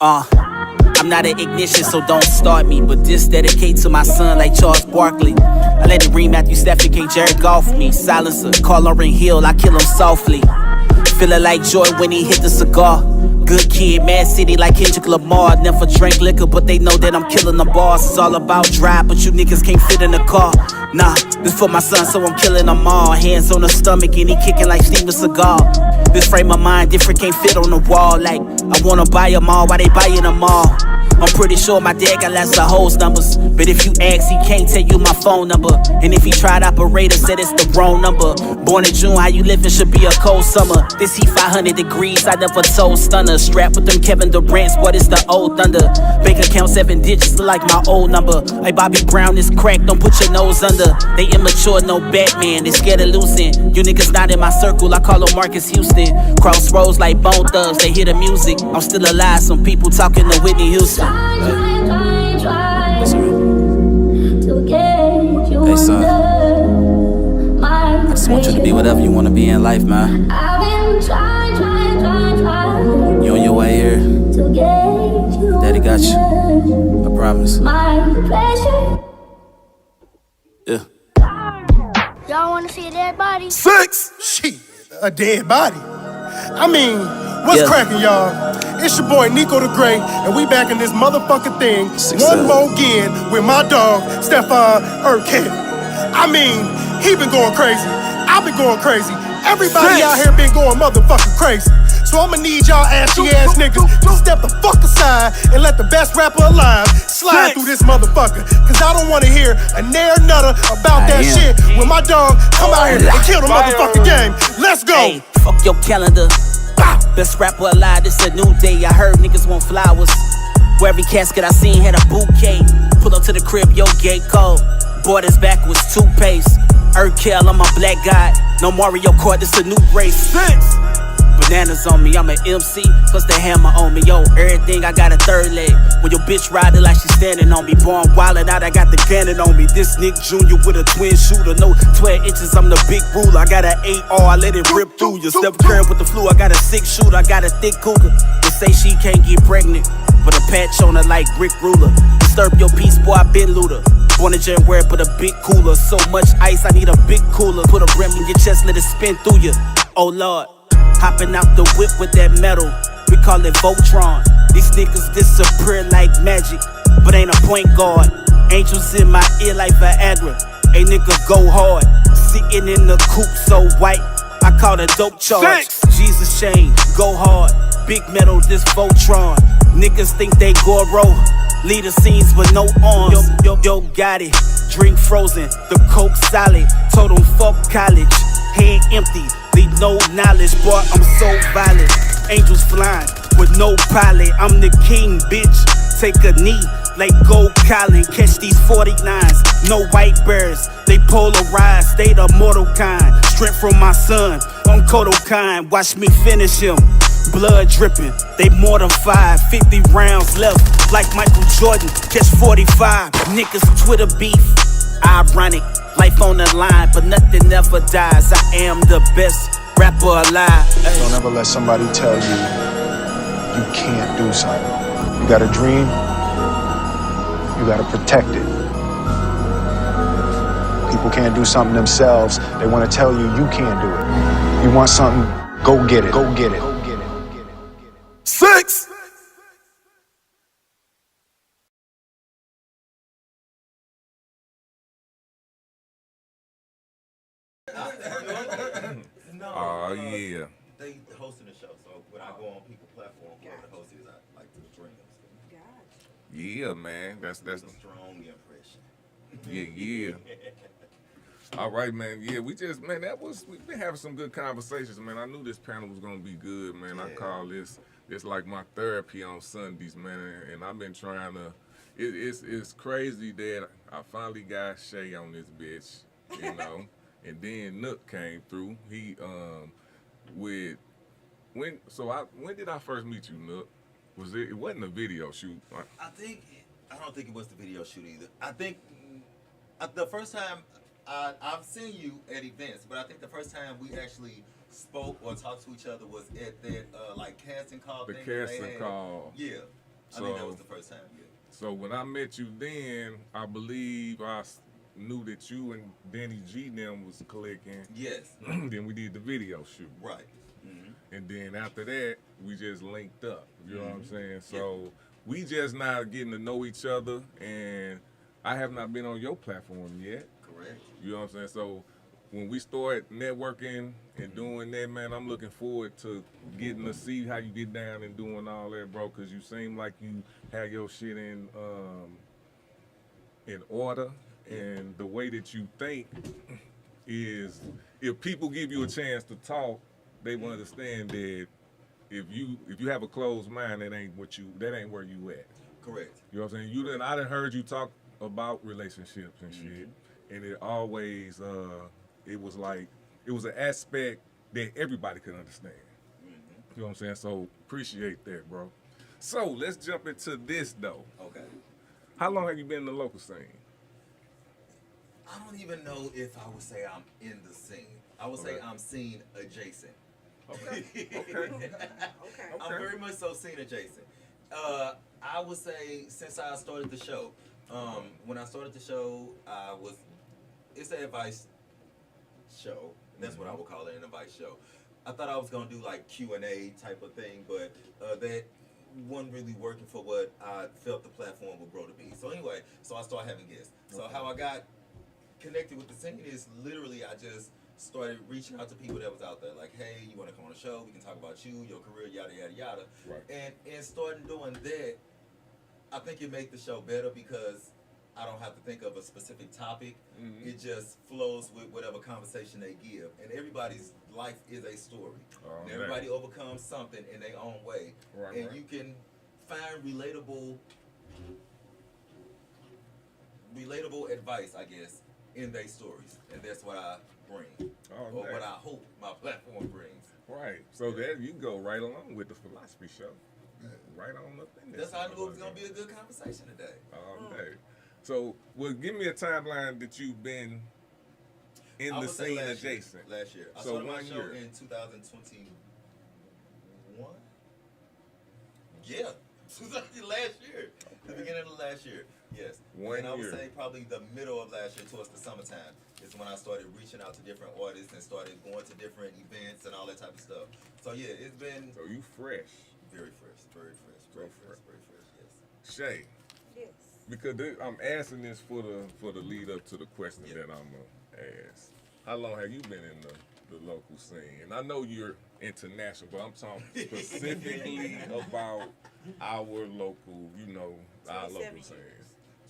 I'm not an ignition, so don't start me. But this dedicate to my son like Charles Barkley. I let it ring Matthew Stafford, can't Jared Goff me. Silencer, call Lauryn Hill, I kill him softly. Feeling like Joy when he hit the cigar. Good kid, Mad City like Kendrick Lamar. Never drank liquor, but they know that I'm killing the bars. It's all about drive, but you niggas can't fit in the car. Nah, this for my son, so I'm killing them all. Hands on the stomach and he kicking like Steven Seagal. This frame of mind different, can't fit on the wall. Like, I wanna buy them all, why they buying them all? I'm pretty sure my dad got lots of hoes numbers. But if you ask, he can't tell you my phone number. And if he tried operator, said it's the wrong number. Born in June, how you living should be a cold summer. This heat 500 degrees, I never told stunner. Strapped with them Kevin Durant's, what is the old thunder? Bank account 7 digits, look like my old number. Like Bobby Brown is cracked, don't put your nose under. calendar. They immature, no Batman. They scared of losing. You niggas not in my circle. I call them Marcus Houston. Crossroads like Bone Thugs. They hear the music. I'm still alive. Some people talking to Whitney Houston. Hey son, I just want you to be whatever you want to be in life, man. You on your way here. Daddy got you. I promise. Yeah. Y'all wanna see a dead body? 6! Shit, a dead body. I mean, what's cracking, y'all? It's your boy Nico the Great, and we back in this motherfucking thing one more again with my dog, Stefan Urquette. I mean, he been going crazy. I've been going crazy. Everybody out here been going motherfucking crazy. So I'ma need y'all ashy ass niggas to step the fuck aside and let the best rapper alive slide through this motherfucker. Cause I don't wanna hear a nair nutter about that shit when my dog come out here and kill the motherfucking game. Let's go. Hey, fuck your calendar. Best rapper alive, this a new day. I heard niggas want flowers. Where every casket I seen had a bouquet. Pull up to the crib, yo, gate code. Borders backwards, toothpaste. Urkel, I'm a black guy. No Mario Kart, this a new race. Bananas on me, I'm an MC, plus the hammer on me. Yo, everything, I got a third leg. When your bitch riding like she standing on me. Born wildin' out, I got the cannon on me. This Nick Jr. with a twin shooter. No 12 inches, I'm the big ruler. I got an 8R, I let it rip through you. Step curve with the flu, I got a 6 shooter. I got a thick cougar. They say she can't get pregnant, but a patch on her like Rick Ruler. Disturb your peace, boy, I been looter. Born in January, put a big cooler. So much ice, I need a big cooler. Put a rim in your chest, let it spin through you. Oh Lord, hopping out the whip with that metal. We call it Voltron. These niggas disappear like magic, but ain't a point guard. Angels in my ear like Viagra. A nigga go hard. Sitting in the coupe so white, I call it dope charge. Jesus chain, go hard. Big metal, this Voltron. Niggas think they Goro. Lead the scenes with no arms. Yo, got it. Drink frozen, the coke solid. Told them fuck college. Head empty, leave no knowledge. Boy, I'm so violent. Angels flying with no pilot. I'm the king, bitch. Take a knee like Gold Colin. Catch these 49s, no white bears. They polarize, they the mortal kind. Strength from my son, I'm Kodokan. Watch me finish him. Blood dripping, they mortified. 50 rounds left, like Michael Jordan. Catch 45, niggas Twitter beef. Ironic, life on the line, but nothing ever dies. I am the best rapper alive. Don't ever let somebody tell you you can't do something. You got a dream, you gotta protect it. People can't do something themselves. They wanna tell you you can't do it. You want something, go get it, go get it. 6! Oh yeah. They hosting the show, so when I go on people's platform, whoever the host is, I like to drink them. Yeah, man. That's strong impression. Yeah. All right, man. Yeah, we've been having some good conversations, man. I knew this panel was gonna be good, man. I call this like my therapy on Sundays, man. And I've been trying to. It's crazy that I finally got Shea on this bitch, you know. And then Nook came through. He when did I first meet you, Nook? It wasn't a video shoot. I don't think it was the video shoot either. I think the first time I've seen you at events, but I think the first time we actually spoke or talked to each other was at that like casting call thing. The casting call. Yeah. I think that was the first time, yeah. So when I met you then, I believe I knew that you and Danny G them was clicking. Yes. Then we did the video shoot. Right. And then after that, we just linked up. You know what I'm saying? So we just now getting to know each other, and I have not been on your platform yet. Correct. You know what I'm saying? So when we start networking and doing that, man, I'm looking forward to getting to see how you get down and doing all that, bro, because you seem like you have your shit in order. And the way that you think is, if people give you a chance to talk, they will understand that if you have a closed mind, that ain't where you at. Correct. You know what I'm saying? I done heard you talk about relationships and shit, and it always it was like it was an aspect that everybody could understand. You know what I'm saying? So appreciate that, bro. So let's jump into this though. Okay. How long have you been in the local scene? I don't even know if I would say I'm in the scene. I would say I'm scene adjacent. Okay. I'm very much so scene adjacent. I would say since I started the show, when I started the show, it's an advice show. That's what I would call it, an advice show. I thought I was gonna do like Q&A type of thing, but that wasn't really working for what I felt the platform would grow to be. So anyway, so I started having guests. So how I got connected with the scene is literally I just started reaching out to people that was out there, like, hey, you want to come on the show? We can talk about you, your career, yada yada yada. Right. And in starting doing that, I think it made the show better because I don't have to think of a specific topic. It just flows with whatever conversation they give. And everybody's life is a story. And everybody overcomes something in their own way. Right, and right. you can find relatable advice, I guess, in their stories. And that's what I bring. Or what I hope my platform brings. Right. So there you go right along with the philosophy show. Right on up in there. That's how I knew it was going to be a good conversation today. All day. So, well, give me a timeline that you've been in the scene adjacent. Last year. I So started my 1 show year. in 2021. Yeah. Last year. The beginning of last year. Yes. 1 And I would year. say probably the middle of last year towards the summertime is when I started reaching out to different artists and started going to different events and all that type of stuff. So yeah, it's been... So you fresh. Very fresh. Very fresh. Very fresh. Very fresh. Yes. Shay. Yes. Because I'm asking this for the lead up to the question that I'm gonna ask. How long have you been in the local scene? And I know you're international, but I'm talking specifically about our local, our local scene.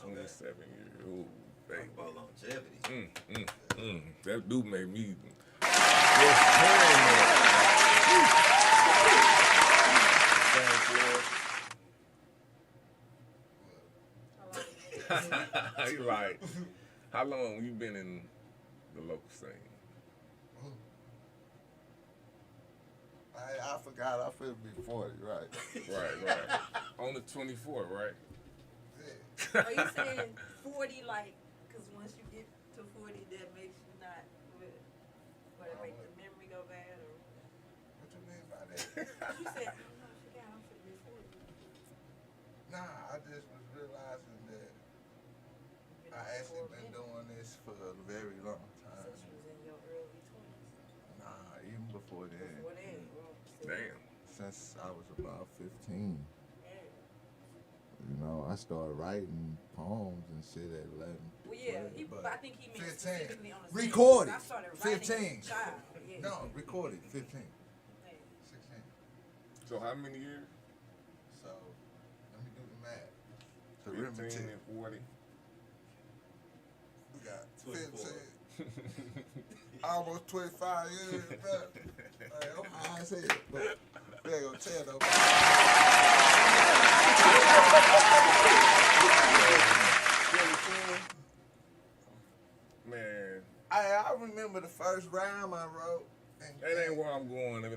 27 years. Ooh, baby. Talk about longevity. That do make me. You're right. How long you been in the local scene? I forgot. I feel be 40, right? Right. On the 24th, right? Are you saying 40 like, because once you get to 40, that makes you not, would it make the memory go bad? Or? What you mean by that? You said, I forgot, I'm finna be 40. Nah, I just was realizing that I actually been doing this for a very long time. Since you was in your early 20s. Nah, even before that. Before that, well, Damn. Since I was about 15. You know, I started writing poems and shit at 11. Well, yeah, but I think he meant 15. specifically on the Recorded. I started writing 15. as a child. Yeah. No, recorded 15. 16. So how many years? So, let me do the math. So 15 and 40. We got 15. Almost 25 years, bro. Hey, I'm high as hell, but we ain't gonna tell nobody. Man. I remember the first rhyme I wrote. That ain't where I'm going. No.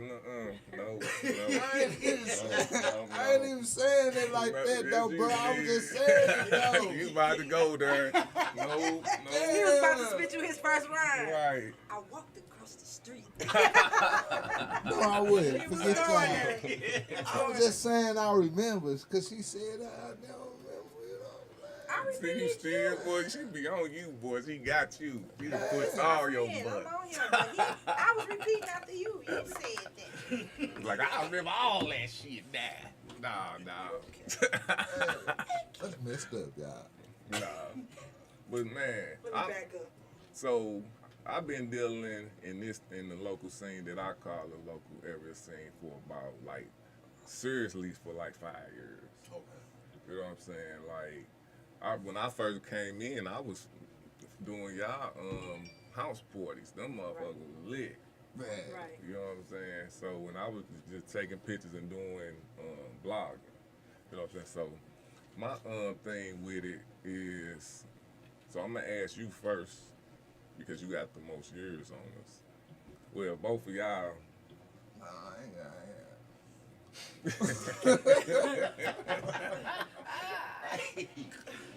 I ain't even saying it like that, though, bro. I was just saying it, though. You about to go there. No. He was about to spit you his first rhyme. Right. I walked across the street. No, I wouldn't. Forget that. I was just saying I remember, because she said I don't remember. See, you still, boy, she be on you, boys. He got you. He done put all your butt. I'm on him, but I was repeating after you. You said that. Like, I remember all that shit now. Nah. That's messed up, y'all. Nah. But, man. Let me back up. So, I've been dealing in the local scene that I call the local area scene for about, like, seriously for like 5 years. Okay. You know what I'm saying? Like, when I first came in, I was doing y'all house parties. Them motherfuckers lit. Man. Right. You know what I'm saying? So when I was just taking pictures and doing blogging, you know what I'm saying? So My thing with it is, so I'm gonna ask you first because you got the most years on us. Well, both of y'all. No, I ain't got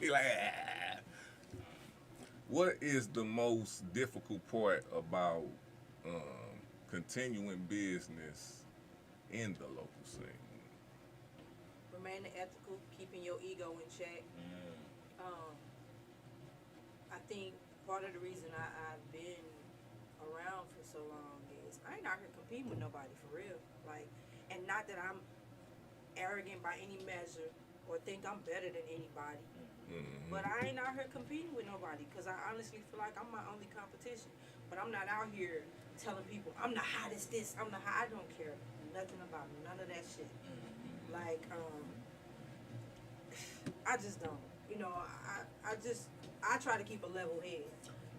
He like, ah. What is the most difficult part about continuing business in the local scene? Remaining ethical, keeping your ego in check. I think part of the reason I've been around for so long is I ain't out here competing with nobody for real. Like, and not that I'm arrogant by any measure or think I'm better than anybody. But I ain't out here competing with nobody because I honestly feel like I'm my only competition. But I'm not out here telling people I'm the hottest this, I'm the hot. I don't care nothing about none of that shit. Like, I just don't. You know, I try to keep a level head.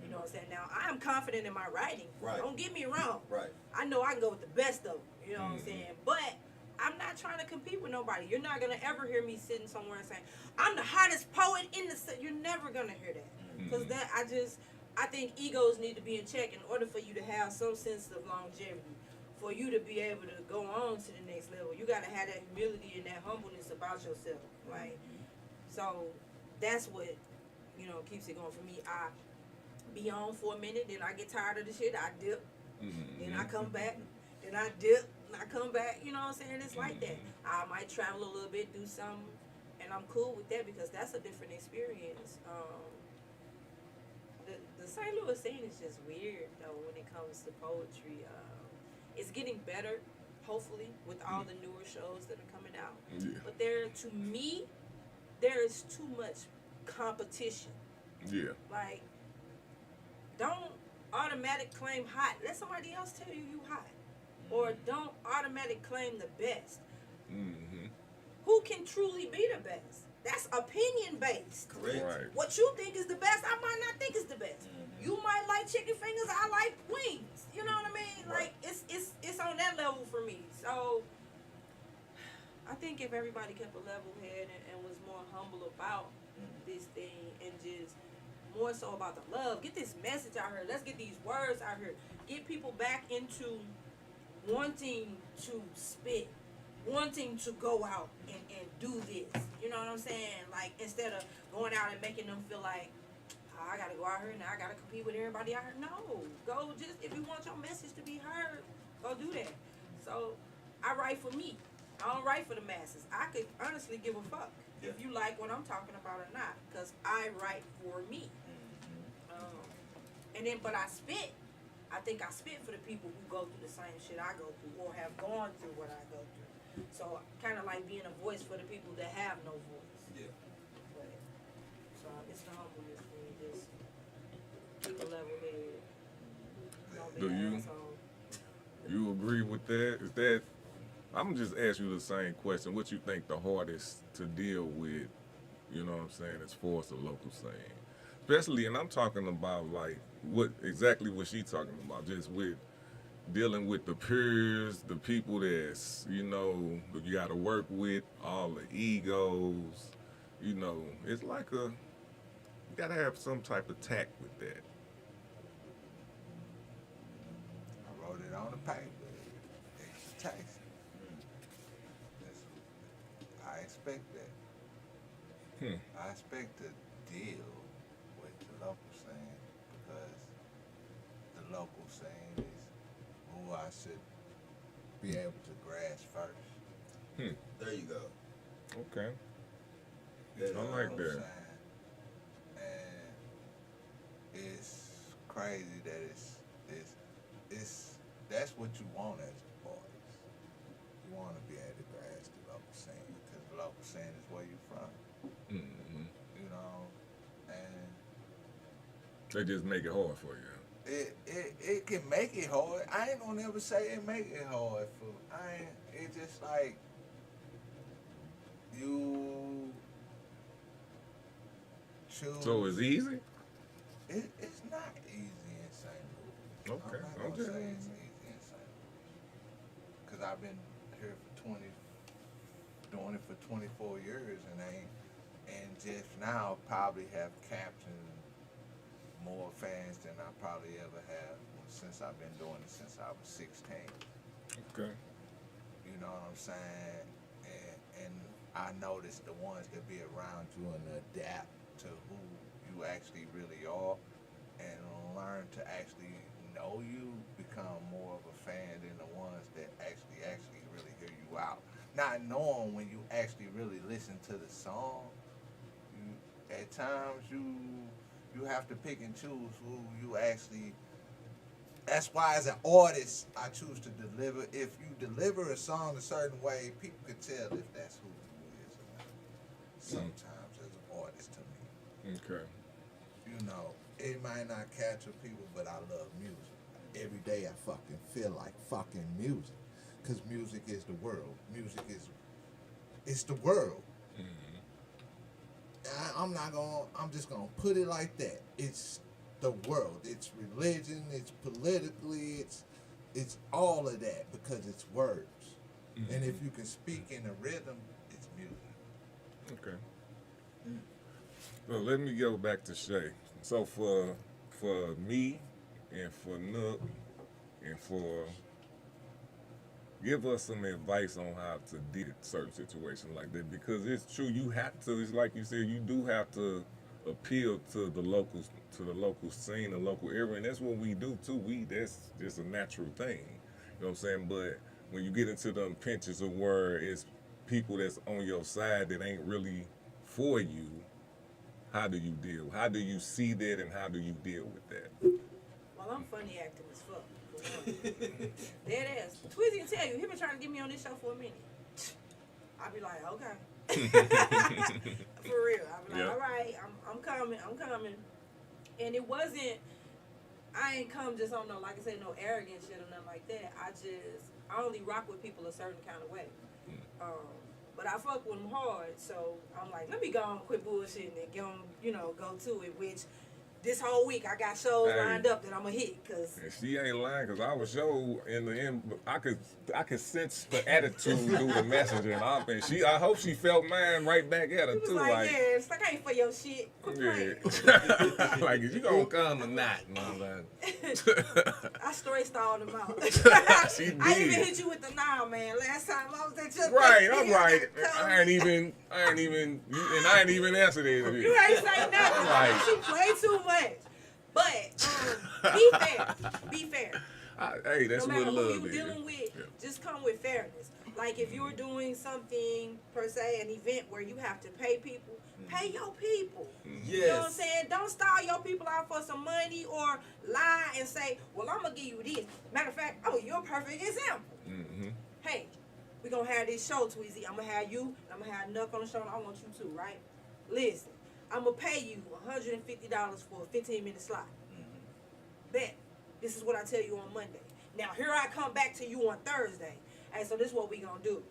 You know what I'm saying? Now, I am confident in my writing. Right. Don't get me wrong. Right. I know I can go with the best of them. You know what I'm saying? But I'm not trying to compete with nobody. You're not going to ever hear me sitting somewhere and saying, I'm the hottest poet in the city. You're never going to hear that. Because I think egos need to be in check in order for you to have some sense of longevity. For you to be able to go on to the next level, you got to have that humility and that humbleness about yourself. Like, so that's what, you know, keeps it going for me. I be on for a minute, then I get tired of the shit, I dip, then I come back, then I dip, and I come back, you know what I'm saying? It's like that. I might travel a little bit, do something, and I'm cool with that because that's a different experience. The St. Louis scene is just weird, though, when it comes to poetry. It's getting better, hopefully, with all the newer shows that are coming out. Yeah. But to me, there is too much competition. Yeah. Like, don't automatic claim hot. Let somebody else tell you hot. Or don't automatic claim the best. Who can truly be the best? That's opinion based. Correct. Right. What you think is the best, I might not think is the best. You might like chicken fingers, I like wings. You know what I mean? Right. Like, it's on that level for me. So I think if everybody kept a level head and was more humble about this thing and just more so about the love, get this message out here. Let's get these words out here. Get people back into wanting to spit, wanting to go out and do this. You know what I'm saying? Like, instead of going out and making them feel like, oh, I gotta go out here and I gotta compete with everybody out here. No, go just, if you want your message to be heard, go do that. So I write for me. I don't write for the masses. I could honestly give a fuck if you like what I'm talking about or not, because I write for me. And then, but I spit. I think I spit for the people who go through the same shit I go through or have gone through what I go through. So kind of like being a voice for the people that have no voice. Yeah. But, so it's the humbleness thing. Just keep a level head. Don't be Do an you? asshole. You agree with that? Is that? I'm just ask you the same question. What you think the hardest to deal with? You know what I'm saying? As far as the local scene, especially, and I'm talking about like what exactly what she talking about, just with dealing with the peers, the people that's, you know, you got to work with, all the egos. You know, it's like you got to have some type of tact with that. I wrote it on the paper. Extra taxes. I expect that. I expect to deal with the local scene because the local scene is who I should be able to grasp first. There you go. Okay. You know I what like I'm that. saying? And it's crazy that it's that's what you want as an artist. You want to be able to grasp the local scene because the local scene is where you're from. You know, and They just make it hard for you. it can make it hard. I ain't gonna never say it make it hard for. It's just like you choose. So it's easy? It's not easy in St. Louis. Okay, I'm I'm not just- gonna say it's easy in St. Louis. Cause I've been here for doing it for 24 years and and just now probably have captured more fans than I probably ever have since I've been doing it since I was 16. Okay. You know what I'm saying? And I noticed the ones that be around you and adapt to who you actually really are and learn to actually know you, become more of a fan than the ones that actually really hear you out. Not knowing when you actually really listen to the song, at times you have to pick and choose who you actually. That's why as an artist, I choose to deliver. If you deliver a song a certain way, people can tell if that's who you is or not. Sometimes as an artist to me. Okay. You know, it might not capture people, but I love music. Every day I fucking feel like fucking music. Because music is the world. Music is, it's the world. I'm just gonna put it like that. It's the world. It's religion. It's politically. It's all of that because it's words. And if you can speak in a rhythm, it's music. Okay. Well, let me go back to Shea. So for me and for Nook and for give us some advice on how to deal with certain situations like that, because it's true. You have to. It's like you said. You do have to appeal to the local scene, the local area, and that's what we do too. That's just a natural thing. You know what I'm saying? But when you get into them pinches of where it's people that's on your side that ain't really for you, how do you deal? How do you see that, and how do you deal with that? Well, I'm funny acting as fuck. Dead ass. Tweezy can tell you, he been trying to get me on this show for a minute. I be like, okay. For real. I be like, all right, I'm coming. And it wasn't, I ain't come just on no, like I said, no arrogant shit or nothing like that. I only rock with people a certain kind of way. But I fuck with them hard, so I'm like, let me go and quit bullshitting and go to it, which this whole week I got shows lined up that I'm gonna hit, cause and she ain't lying, cause our show in the end, I could sense the attitude through the messenger, and I hope she felt mine right back at her he was too. like, yeah, it's like I ain't for your shit. Yeah. Like, is you gonna come or not, mother? I straight stalled him out. She did. I even hit you with the nah, man. Last time I was at your Right, I'm like, I ain't even, and I ain't even answered it. You ain't say nothing. Right. She played too much. But be fair. Hey, that's no matter what who love you is. dealing with, just come with fairness. Like if you're doing something per se, an event where you have to pay people, pay your people. Yes. You know what I'm saying? Don't style your people out for some money or lie and say, well, I'm gonna give you this. Matter of fact, you're a perfect example. Hey, we're gonna have this show, Tweezy. I'm gonna have you, I'm gonna have Nuck on the show, and I want you too, right? Listen, I'm gonna pay you $150 for a 15-minute slot. Bet. This is what I tell you on Monday. Now, here I come back to you on Thursday. Hey, so this is what we gonna do.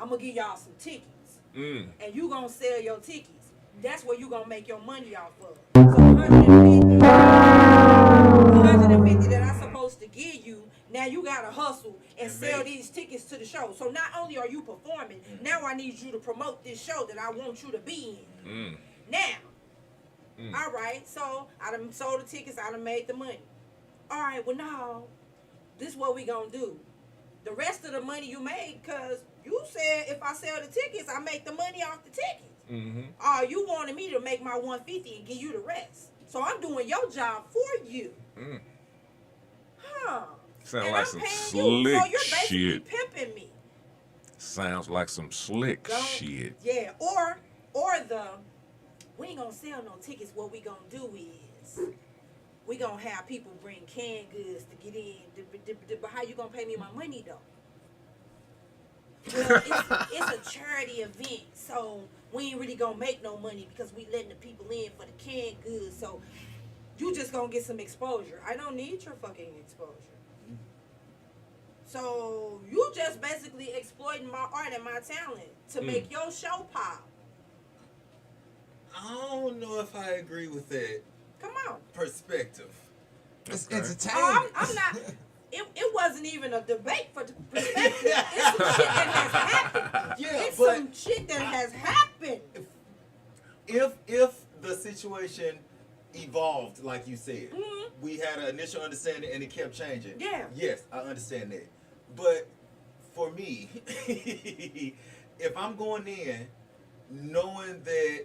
I'm gonna give y'all some tickets. And you gonna sell your tickets. That's where you gonna make your money off of. So 150 that I'm supposed to give you, now you gotta hustle and sell these tickets to the show. So not only are you performing, now I need you to promote this show that I want you to be in. Now, all right, so I done sold the tickets, I done made the money. All right, well now, this is what we gonna do. The rest of the money you made, because you said if I sell the tickets, I make the money off the tickets. You wanted me to make my $150 and give you the rest. So I'm doing your job for you. Sounds and like I'm some paying slick you. So you're basically shit. pimping me. Sounds like some slick shit. Yeah, or we ain't gonna sell no tickets. What we gonna do is we gonna have people bring canned goods to get in. But how you gonna pay me my money though? Well, it's a charity event, so we ain't really gonna make no money because we letting the people in for the canned goods. So you just gonna get some exposure. I don't need your fucking exposure. So you just basically exploiting my art and my talent to make your show pop. I don't know if I agree with that. Come on. Perspective. It's entertainment. I'm not. It wasn't even a debate for the perspective. It's some shit that has happened. Yeah, it's some shit that has happened. if the situation evolved like you said, we had an initial understanding and it kept changing. Yeah. Yes, I understand that. But for me, if I'm going in knowing that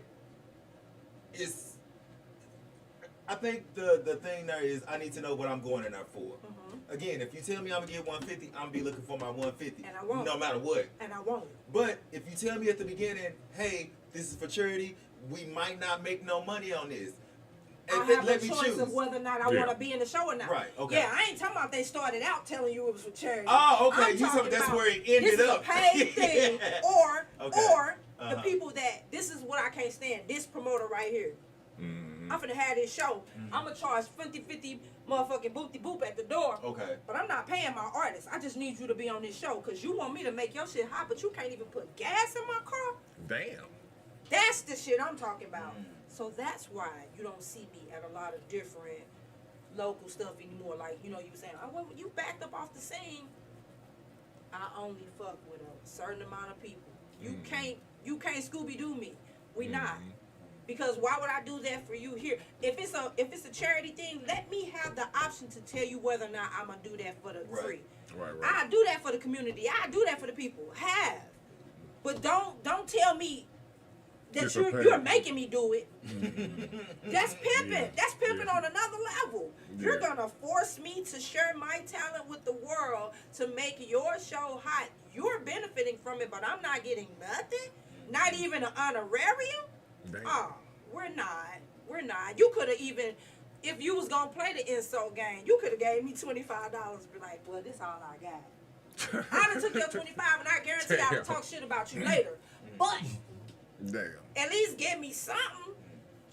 it's, I think the thing there is I need to know what I'm going in there for. Again, if you tell me I'm gonna get 150, I'm gonna be looking for my 150, And I won't. no matter what. And I won't. But if you tell me at the beginning, hey, this is for charity, we might not make no money on this. I And have let a me choice choose of whether or not I want to be in the show or not. Right, okay. Yeah, I ain't talking about they started out telling you it was for charity. Oh, okay. I'm You talking talking that's about where it ended this up. Is a paid thing, or Okay. the people that this is what I can't stand. This promoter right here. I'm finna have this show. I'm gonna charge 50 motherfucking boopty boop at the door. Okay. But I'm not paying my artist. I just need you to be on this show because you want me to make your shit hot, but you can't even put gas in my car. Damn. That's the shit I'm talking about. So that's why you don't see me at a lot of different local stuff anymore. Like, you know, you were saying, oh, well, you backed up off the scene. I only fuck with a certain amount of people. You can't Scooby-Doo me. We not. Because why would I do that for you here? If it's a charity thing, let me have the option to tell you whether or not I'm gonna do that for the free. Right. I do that for the community. I do that for the people. Have. But don't tell me that you're making me do it. That's pimping. Yeah. That's pimping on another level. You're gonna force me to share my talent with the world to make your show hot. You're benefiting from it, but I'm not getting nothing. Not even an honorarium. Oh, we're not. You could have even, if you was gonna play the insult game, you could have gave me $25. Be like, well, this all I got. I done took your 25, and I guarantee I'll talk shit about you later. But at least give me something.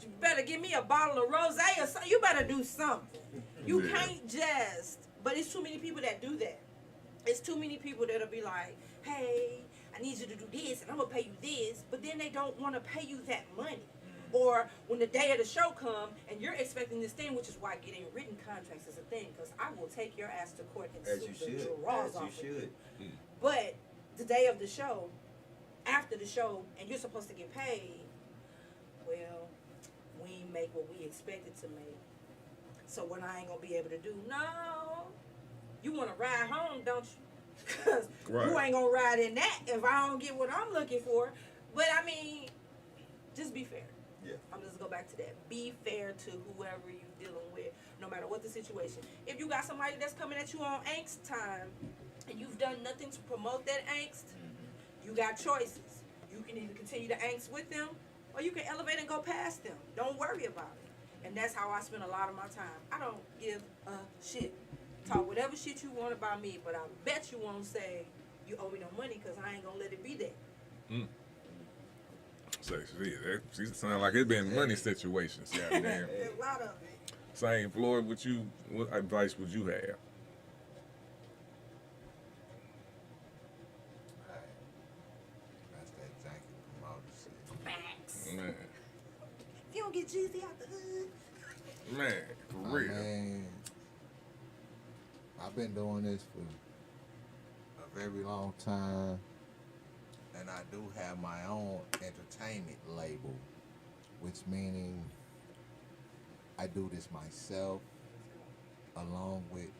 You better give me a bottle of rosé or something. You better do something. You can't just. But it's too many people that do that. It's too many people that'll be like, hey, I need you to do this, and I'm gonna pay you this, but then they don't want to pay you that money. Or when the day of the show come and you're expecting this thing, which is why getting written contracts is a thing, because I will take your ass to court and As sue you the should. drawers As you off of you. should. But the day of the show, after the show, and you're supposed to get paid, well, we ain't make what we expected to make. So what I ain't gonna be able to do? No, you want to ride home, don't you? Because you ain't gonna ride in that if I don't get what I'm looking for. But I mean, just be fair. Yeah. I'm just go back to that. Be fair to whoever you're dealing with, no matter what the situation. If you got somebody that's coming at you on angst time, and you've done nothing to promote that angst, you got choices. You can either continue to angst with them, or you can elevate and go past them. Don't worry about it. And that's how I spend a lot of my time. I don't give a shit. Talk whatever shit you want about me, but I bet you won't say you owe me no money because I ain't gonna let it be there. So she sound like it's been money situations. Goddamn. There's a lot of it. Same, Floyd. What advice would you have? That's that janky promoter shit. Facts. Man, If you don't get Jeezy out the hood. man, for real. I mean, I've been doing this for a very long time, and I do have my own entertainment label, which meaning I do this myself, along with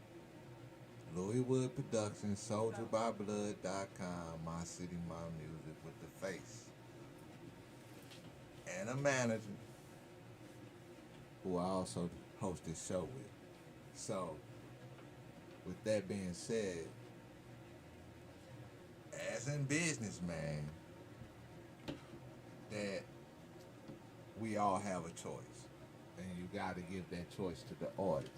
Louis Wood Productions, SoldierByBlood.com, My City, My Music with the Face, and a manager who I also host this show with. So, with that being said, as in business, man, that we all have a choice, and you got to give that choice to the artist.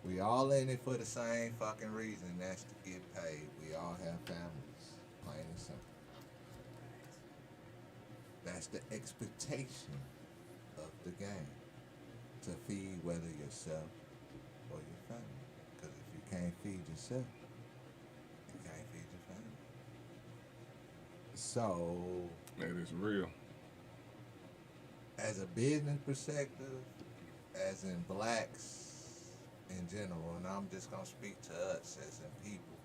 We all in it for the same fucking reason, that's to get paid. We all have families, plain and simple. That's the expectation of the game, to feed whether yourself or your family. Because if you can't feed yourself, you can't feed your family. So, That is real. as a business perspective, as in blacks in general, and I'm just gonna speak to us as in people,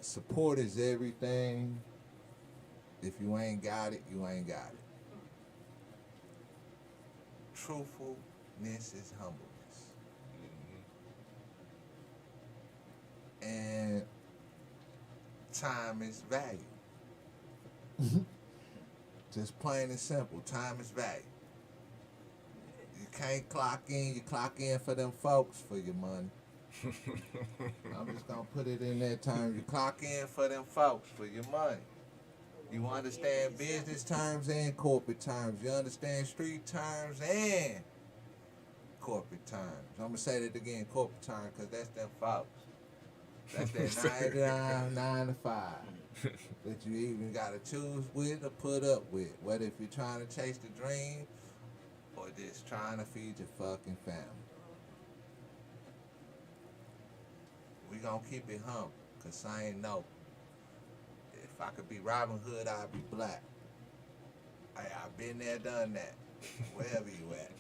support is everything. If you ain't got it, you ain't got it. truthfulness is humbleness. And time is value. Just plain and simple. Time is value. You can't clock in. You clock in for them folks for your money. I'm just gonna put it in that term. You clock in for them folks for your money. You understand business terms and corporate terms. You understand street terms and corporate terms. I'm gonna say that again, corporate terms, because that's them folks. That's that 9 to 5 that you even gotta choose with or put up with. Whether if you're trying to chase the dream or just trying to feed your fucking family. We gonna keep it humble, cause I ain't know. If I could be Robin Hood, I'd be black. I've been there, done that. Wherever you at.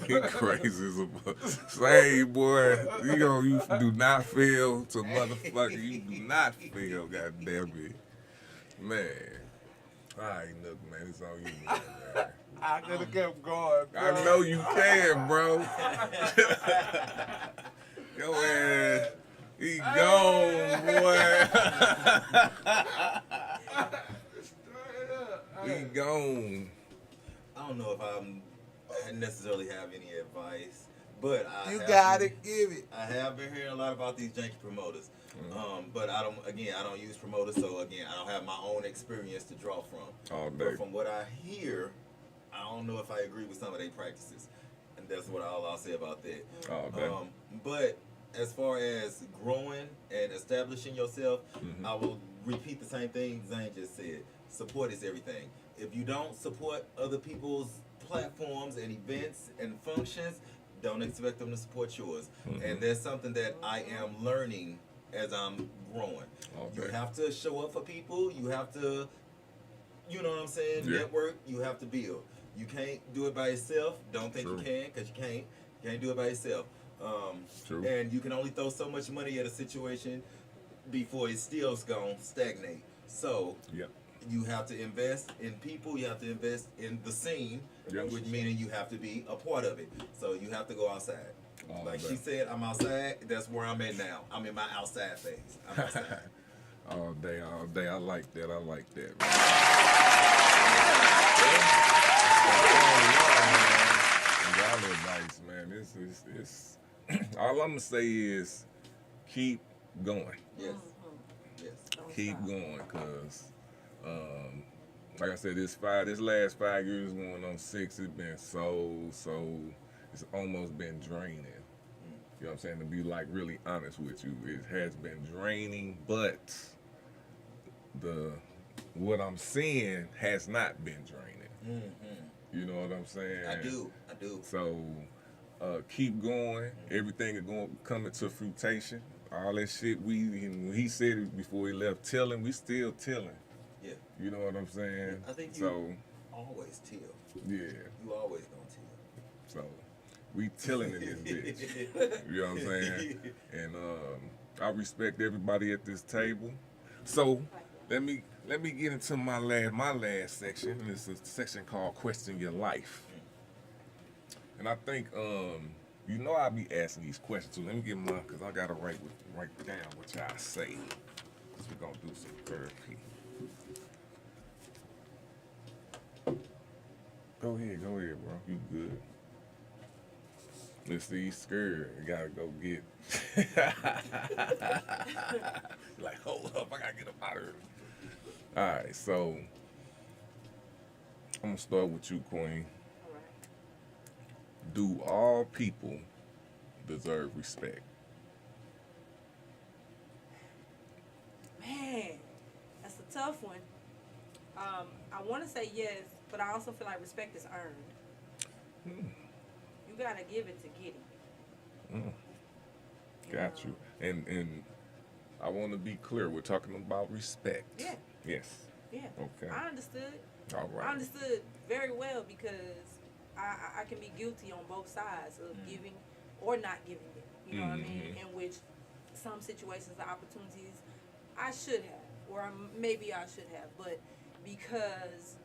You crazy as a fuck. Say, boy, you do not fail to motherfucker. You do not fail, goddamn it. Man. All right, look, man, it's on you, man. I could have kept going, bro. I know you can, bro. Go ahead. He gone, boy. He gone. I don't know if I necessarily have any advice, but you gotta give it. I have been hearing a lot about these janky promoters, but I don't use promoters, so again, I don't have my own experience to draw from. All day. But from what I hear, I don't know if I agree with some of their practices, and that's all I'll say about that. All day. But as far as growing and establishing yourself, I will repeat the same thing Zane just said. Support is everything. If you don't support other people's platforms and events and functions, don't expect them to support yours. And that's something that I am learning as I'm growing. You have to show up for people. You have to, you know what I'm saying, network. You have to build. You can't do it by yourself. Don't think you can, because you can't. You can't do it by yourself. And you can only throw so much money at a situation before it's still going to stagnate. So you have to invest in people. You have to invest in the scene, which meaning you have to be a part of it. So you have to go outside. Like she said, I'm outside. That's where I'm at now. I'm in my outside phase. I'm outside. All day. I like that. Y'all advice, man. This is all I'm gonna say is keep going. Yes. Keep going, cause like I said, this last 5 years going on 6, it's been so it's almost been draining. You know what I'm saying? To be like really honest with you, it has been draining, but what I'm seeing has not been draining. You know what I'm saying? I do. So keep going. Everything is coming to fruition. All that shit when he said it before he left, we still tilling. Yeah. You know what I'm saying? I think you always till. Yeah. You always gonna till. So we tilling in this bitch. You know what I'm saying? And I respect everybody at this table. So let me get into my last section. It's a section called Question Your Life. And I think I'll be asking these questions too. Let me get mine, because I gotta write down what y'all say. Because we're gonna do some therapy. Go ahead, bro. You good. Let's see, he's scared. You gotta go get. Like, hold up, I gotta get up out of here. All right, so I'm gonna start with you, Queen. Do all people deserve respect? Man, that's a tough one. I want to say yes, but I also feel like respect is earned. You gotta give it to get it. Got you. And I want to be clear. We're talking about respect. Yeah. Yes. Yeah. Okay. I understood. All right. I understood very well, because I can be guilty on both sides of giving or not giving it. You know what I mean? In which some situations or opportunities I should have, or maybe I should have, but because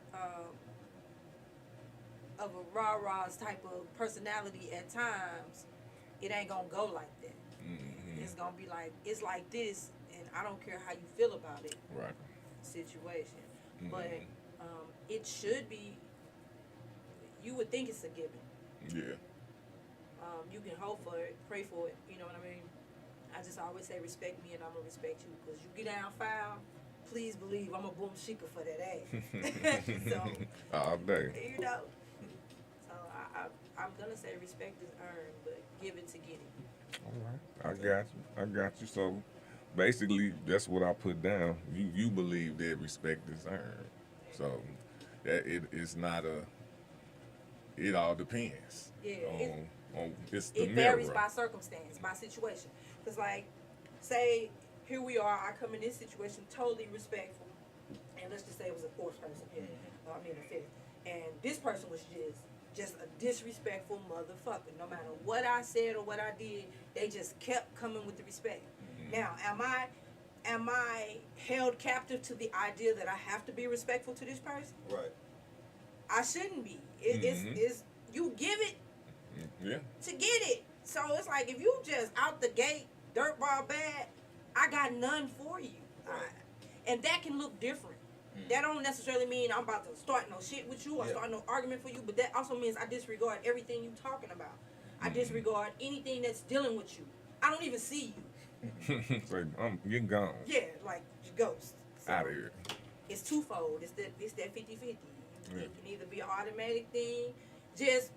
of a rah-rah's type of personality at times, it ain't gonna go like that. Mm-hmm. It's gonna be like, it's like this, and I don't care how you feel about it. Right. Situation. Mm-hmm. But it should be, you would think it's a given. Yeah. You can hope for it, pray for it, you know what I mean? I just always say respect me and I'm gonna respect you, because you get down foul, please believe I'm a boom shika for that ass. So, all day. you know, so I'm gonna say respect is earned, but give it to get it. All right. I got you. So basically, that's what I put down. You believe that respect is earned. So that it's not a. It all depends. Yeah. On it's the It mirror. varies by circumstance, by situation. Because, like, say, here we are, I come in this situation totally respectful, and let's just say it was a fourth person here, I mean a fifth, and this person was just a disrespectful motherfucker. No matter what I said or what I did, they just kept coming with the respect. Now, am I held captive to the idea that I have to be respectful to this person? Right. I shouldn't be. It's you give it to get it. So it's like, if you just out the gate dirtball bad, I got none for you. And that can look different. That don't necessarily mean I'm about to start no shit with you or start no argument for you, but that also means I disregard everything you talking about. I disregard anything that's dealing with you. I don't even see you. Like, you're gone. Yeah, like ghost. So Out of here. it's twofold. It's that 50-50. Yeah. It can either be an automatic thing, just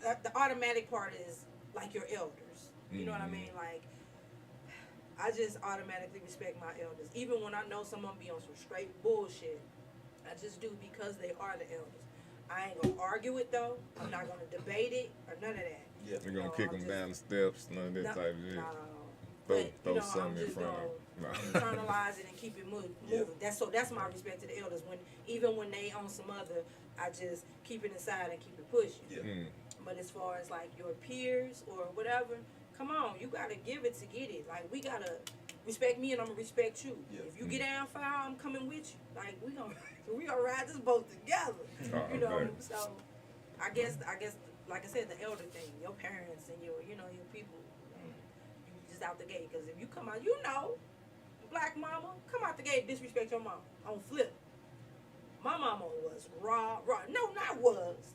the automatic part is like your elders. You know what I mean? Like, I just automatically respect my elders. Even when I know someone be on some straight bullshit, I just do because they are the elders. I ain't gonna argue it though. I'm not gonna debate it or none of that. Yeah. You're gonna kick them down the steps, none of that type of shit. Throw something in front of them. Internalize it and keep it moving. That's my respect to the elders. Even when they on some other, I just keep it inside and keep it pushing. But as far as like your peers or whatever, come on, you gotta give it to get it. Like, we gotta respect me and I'm gonna respect you. If you get down foul, I'm coming with you. Like, we gonna ride this boat together. You know. So I guess like I said, the elder thing, your parents and your people. Out the gate, because if you come out, black mama, come out the gate, disrespect your mama on flip. My mama was raw. No, not was.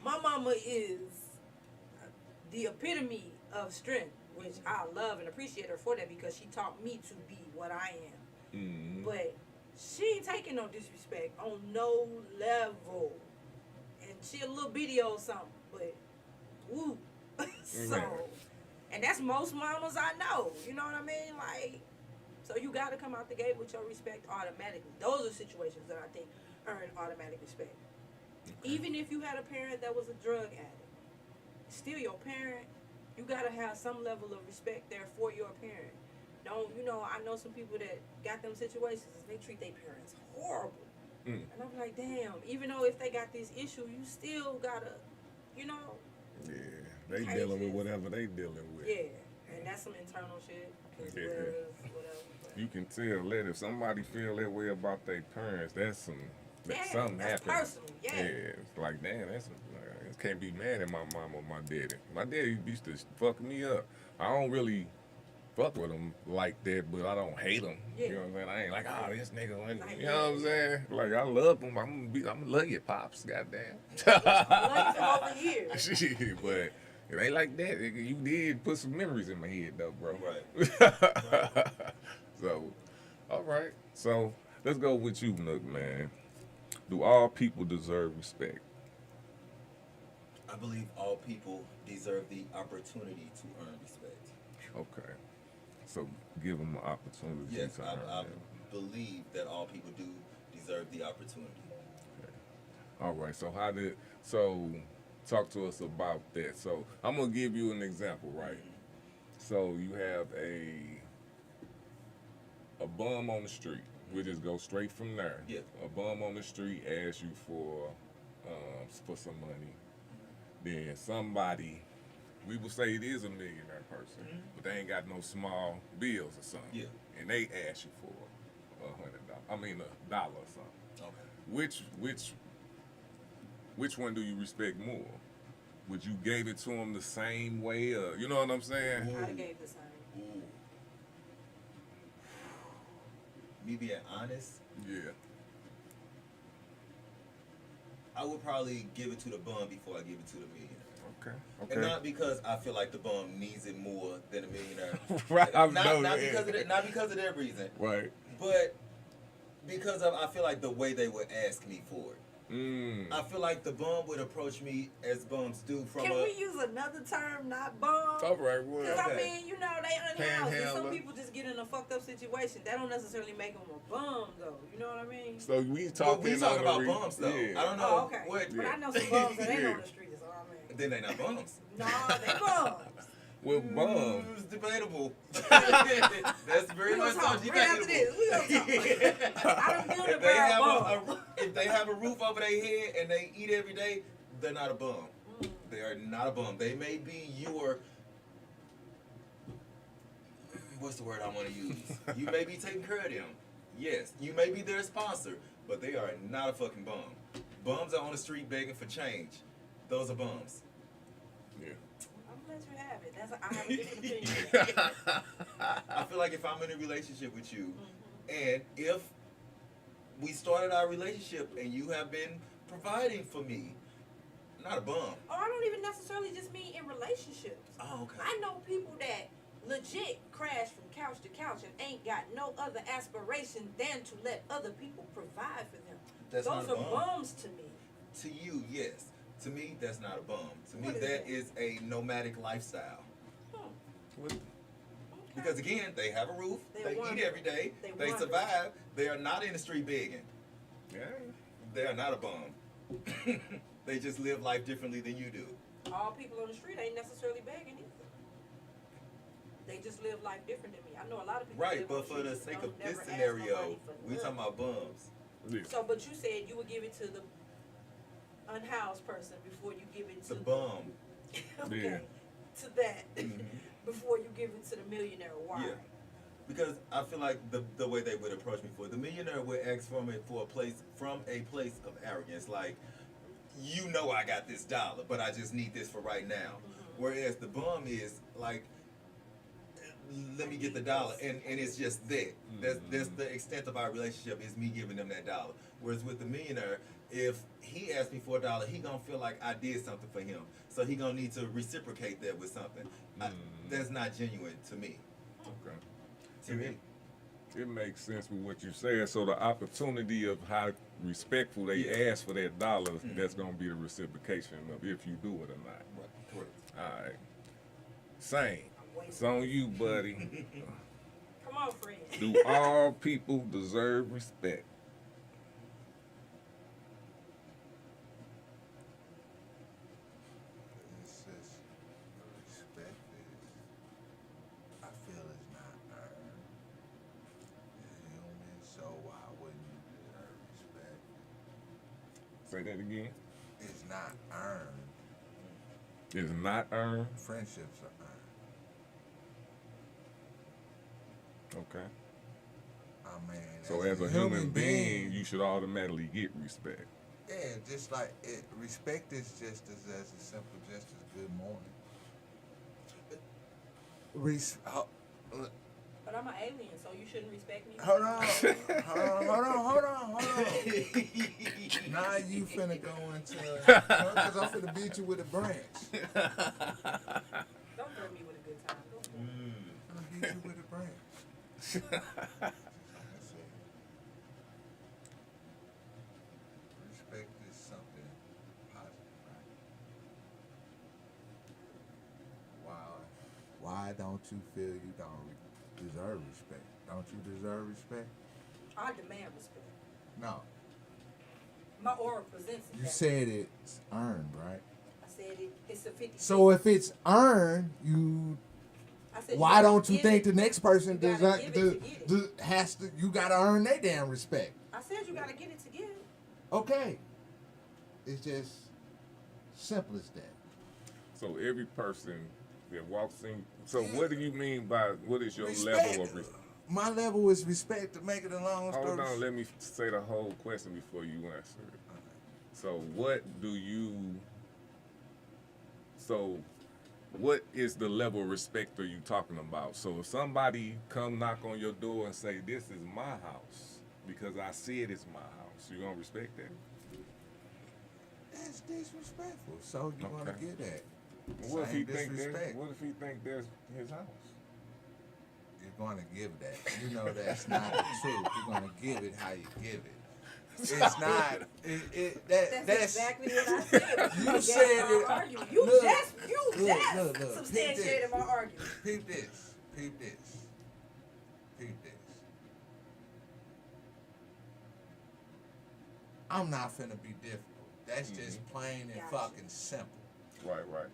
My mama is the epitome of strength, which I love and appreciate her for that, because she taught me to be what I am. But she ain't taking no disrespect on no level, and she a little bitty or something, but woo. So. And that's most mamas I know. You know what I mean? Like, so you got to come out the gate with your respect automatically. Those are situations that I think earn automatic respect. Even if you had a parent that was a drug addict, still your parent, you got to have some level of respect there for your parent. Don't, I know some people that got them situations and they treat their parents horrible. And I'm like, damn, even though if they got this issue, you still got to, Yeah. They dealing with whatever they dealing with. Yeah, and that's some internal shit. As well as whatever. You can tell that if somebody feel that way about their parents, that's something happened. Personal. Yeah, it's like, damn, I can't be mad at my mom or my daddy. My daddy used to fuck me up. I don't really fuck with him like that, but I don't hate him. You know what I'm saying? I ain't like, this nigga. You know what I'm saying? Like, I love him. I'm gonna love you, pops. Goddamn. I love you over here. Shit, but. It ain't like that. You did put some memories in my head, though, bro. Right. So, all right. So, let's go with you, Nook, man. Do all people deserve respect? I believe all people deserve the opportunity to earn respect. Okay. So, give them an opportunity yes, to earn I believe that all people do deserve the opportunity. Okay. All right. So, talk to us about that. So I'm gonna give you an example, right? So you have a bum on the street. We just go straight from there. Yeah. A bum on the street asks you for some money. Then somebody, we will say it is a millionaire person, but they ain't got no small bills or something. Yeah. And they ask you for $100. I mean $1 or something. Okay. Which one do you respect more? Would you gave it to him the same way, or you know what I'm saying? I gave the same. Ooh. Me being honest, Yeah. I would probably give it to the bum before I give it to the millionaire. Okay. And not because I feel like the bum needs it more than the millionaire. Right. Not because of that reason. Right. But because of, I feel like the way they would ask me for it. I feel like the bum would approach me as bums do from Can we use another term, not bum? All right, well. Because I mean, you know, they unhoused, and some Panhandler. people just get in a fucked up situation. That don't necessarily make them a bum, though. You know what I mean? So we Well, talking, we talking about bums, though. Yeah. I don't know. Oh, okay. What, But I know some bums that ain't on the street, is all I mean. Then they not bums. No, they bums. Well, bums. It's debatable. That's very We much gonna talk so right after this. We gonna talk. I done been If a they bad have bum. if they have a roof over their head and they eat every day, they're not a bum. They are not a bum. They may be your, what's the word I want to use? You may be taking care of them. Yes, you may be their sponsor, but they are not a fucking bum. Bums are on the street begging for change. Those are bums. Yeah. I'm gonna let you have it. I have a different opinion. I feel like if I'm in a relationship with you, and if we started our relationship and you have been providing for me, not a bum. Oh, I don't even necessarily just mean in relationships. Oh, okay. I know people that legit crash from couch to couch and ain't got no other aspiration than to let other people provide for them. That's Those not a are bum. bums to me. To you, yes. To me, that's not a bum. To me, What is that that? is a nomadic lifestyle. What? Because again, they have a roof, they wander. eat every day, They they wander. survive. They are not in the street begging. Yeah. They are not a bum. They just live life differently than you do. All people on the street ain't necessarily begging either. They just live life different than me. I know a lot of people. Right, live on but for the streets sake don't of never this ask scenario, nobody for we talking nothing. about bums. Yeah. So, but you said you would give it to the unhoused person before you give it to The bum. okay, Yeah. to that before you give it to the millionaire. Why? Yeah. Because I feel like the way they would approach me for it, the millionaire would ask from a place of arrogance, like, you know I got this dollar, but I just need this for right now. Whereas the bum is like, let me get the dollar, and it's just that. That's the extent of our relationship, is me giving them that dollar. Whereas with the millionaire, if he asked me for a dollar, he gonna feel like I did something for him, so he gonna need to reciprocate that with something. That's not genuine to me. Okay. To me. It makes sense with what you said. So the opportunity of how respectful they ask for that dollar, that's gonna be the reciprocation of if you do it or not. Right. Correct. All right. Same. It's on you, buddy. Come on, friend. Do all people deserve respect? It's just respect is, I feel it's not earned. You're human, so why wouldn't you deserve respect? Say that again. It's not earned. It's not earned. Friendships are earned. Okay. I mean, So as a human being, you should automatically get respect. yeah, just like it, respect is just as simple, just as good morning. But I'm an alien, so you shouldn't respect me. Hold on. Now you finna go into, because I'm finna beat you with a branch. Don't throw me with a good time. Go for it. I'll beat you with a branch. Let's see. Respect is something positive, right? Why don't you feel you don't deserve respect? Don't you deserve respect? I demand respect. No. My aura presents it. You that said it's earned, right? I said it's a 50. So if it's earned, you I said why gotta don't you give think it. the next person You does gotta not give it to get it. has to? You gotta earn their damn respect. I said you gotta get it to give it. Okay. It's just simple as that. So every person that walks in. So what do you mean by what is your Respect. level of respect? My level is respect. To make it a long story. Hold on, let me say the whole question before you answer it. So what is the level of respect are you talking about? So if somebody come knock on your door and say, this is my house, because I see it is my house, you gonna respect that? That's disrespectful. So you gonna get that. What if he think Disrespect. that's his house? You're gonna give that. You know that's not the truth. You're gonna give it how you give it. It's not. That's exactly what I said. You said it. Argument. You Look, just substantiated my argument. Peep this. I'm not finna be difficult. That's just plain and fucking simple. Right.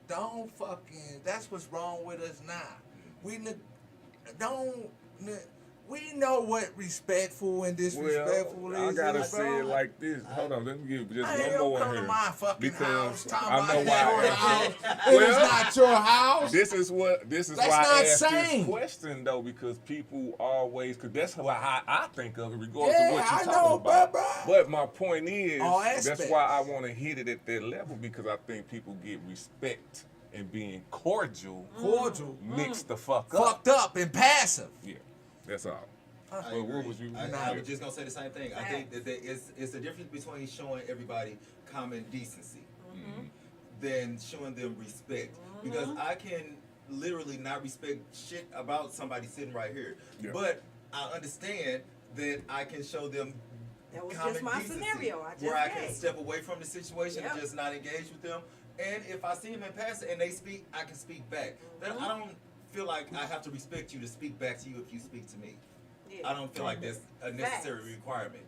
Don't fucking. That's what's wrong with us now. We know what respectful and disrespectful is. I gotta say it like this. Hold on, let me give just one more come here. to my fucking house, I know why. It's not your house. This is why I asked this question though, because people always, because that's how I think of it, regardless of what you're talking about. But my point is, that's why I want to hit it at that level, because I think people get respect and being cordial mixed the fuck up. Fucked up and passive. Yeah, that's all. Well, what was you? I was just gonna say the same thing. I think that it's the difference between showing everybody common decency than showing them respect. Because I can literally not respect shit about somebody sitting right here, but I understand that I can show them. That was common just my decency, scenario. where I can step away from the situation and just not engage with them. And if I see them in passing and they speak, I can speak back. I don't feel like I have to respect you to speak back to you if you speak to me. Yeah. I don't feel like that's a necessary requirement.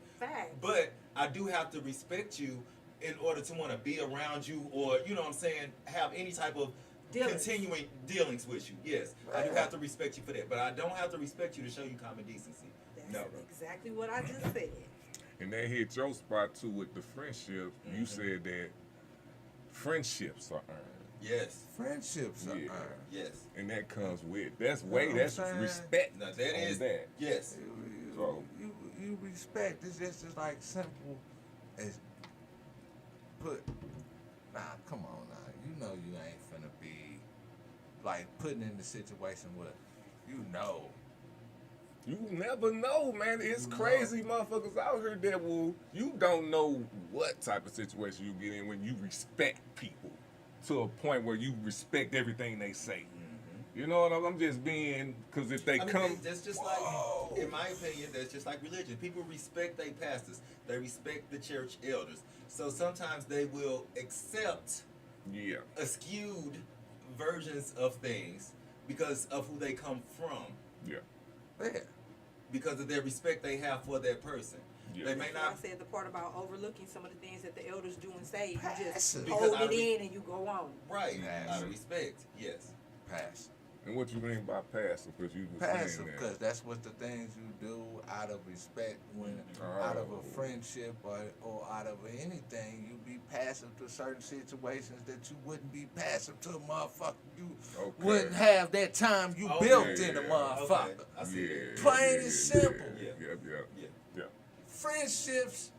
But I do have to respect you in order to want to be around you, or, you know what I'm saying, have any type of continuing dealings with you. Yes, I do have to respect you for that. But I don't have to respect you to show you common decency. That's exactly what I just said. And that hit your spot too with the friendship. You said that friendships are earned. Yes. Friendships are earned. Yes. And that comes with that's respect. Now that is that. Yes. You respect. It's just as like simple as come on now. You know you ain't finna be like putting in the situation where you know. You never know, man. It's crazy motherfuckers out here that you don't know what type of situation you get in when you respect people to a point where you respect everything they say. You know what I'm just being, because if they come. That's just like, in my opinion, that's just like religion. People respect their pastors. They respect the church elders. So sometimes they will accept skewed versions of things because of who they come from. Yeah. Because of their respect they have for that person. Yeah. They may not. I said the part about overlooking some of the things that the elders do and say. You just hold it in and you go on. Right. Out of respect. Yes. Pass. And what you mean by passive? Because you were passive, because that's what the things you do out of respect, when out of a friendship or out of anything, you be passive to certain situations that you wouldn't be passive to a motherfucker. You wouldn't have that time you built in a motherfucker. Okay. I see that. Plain and simple. Yeah. Friendships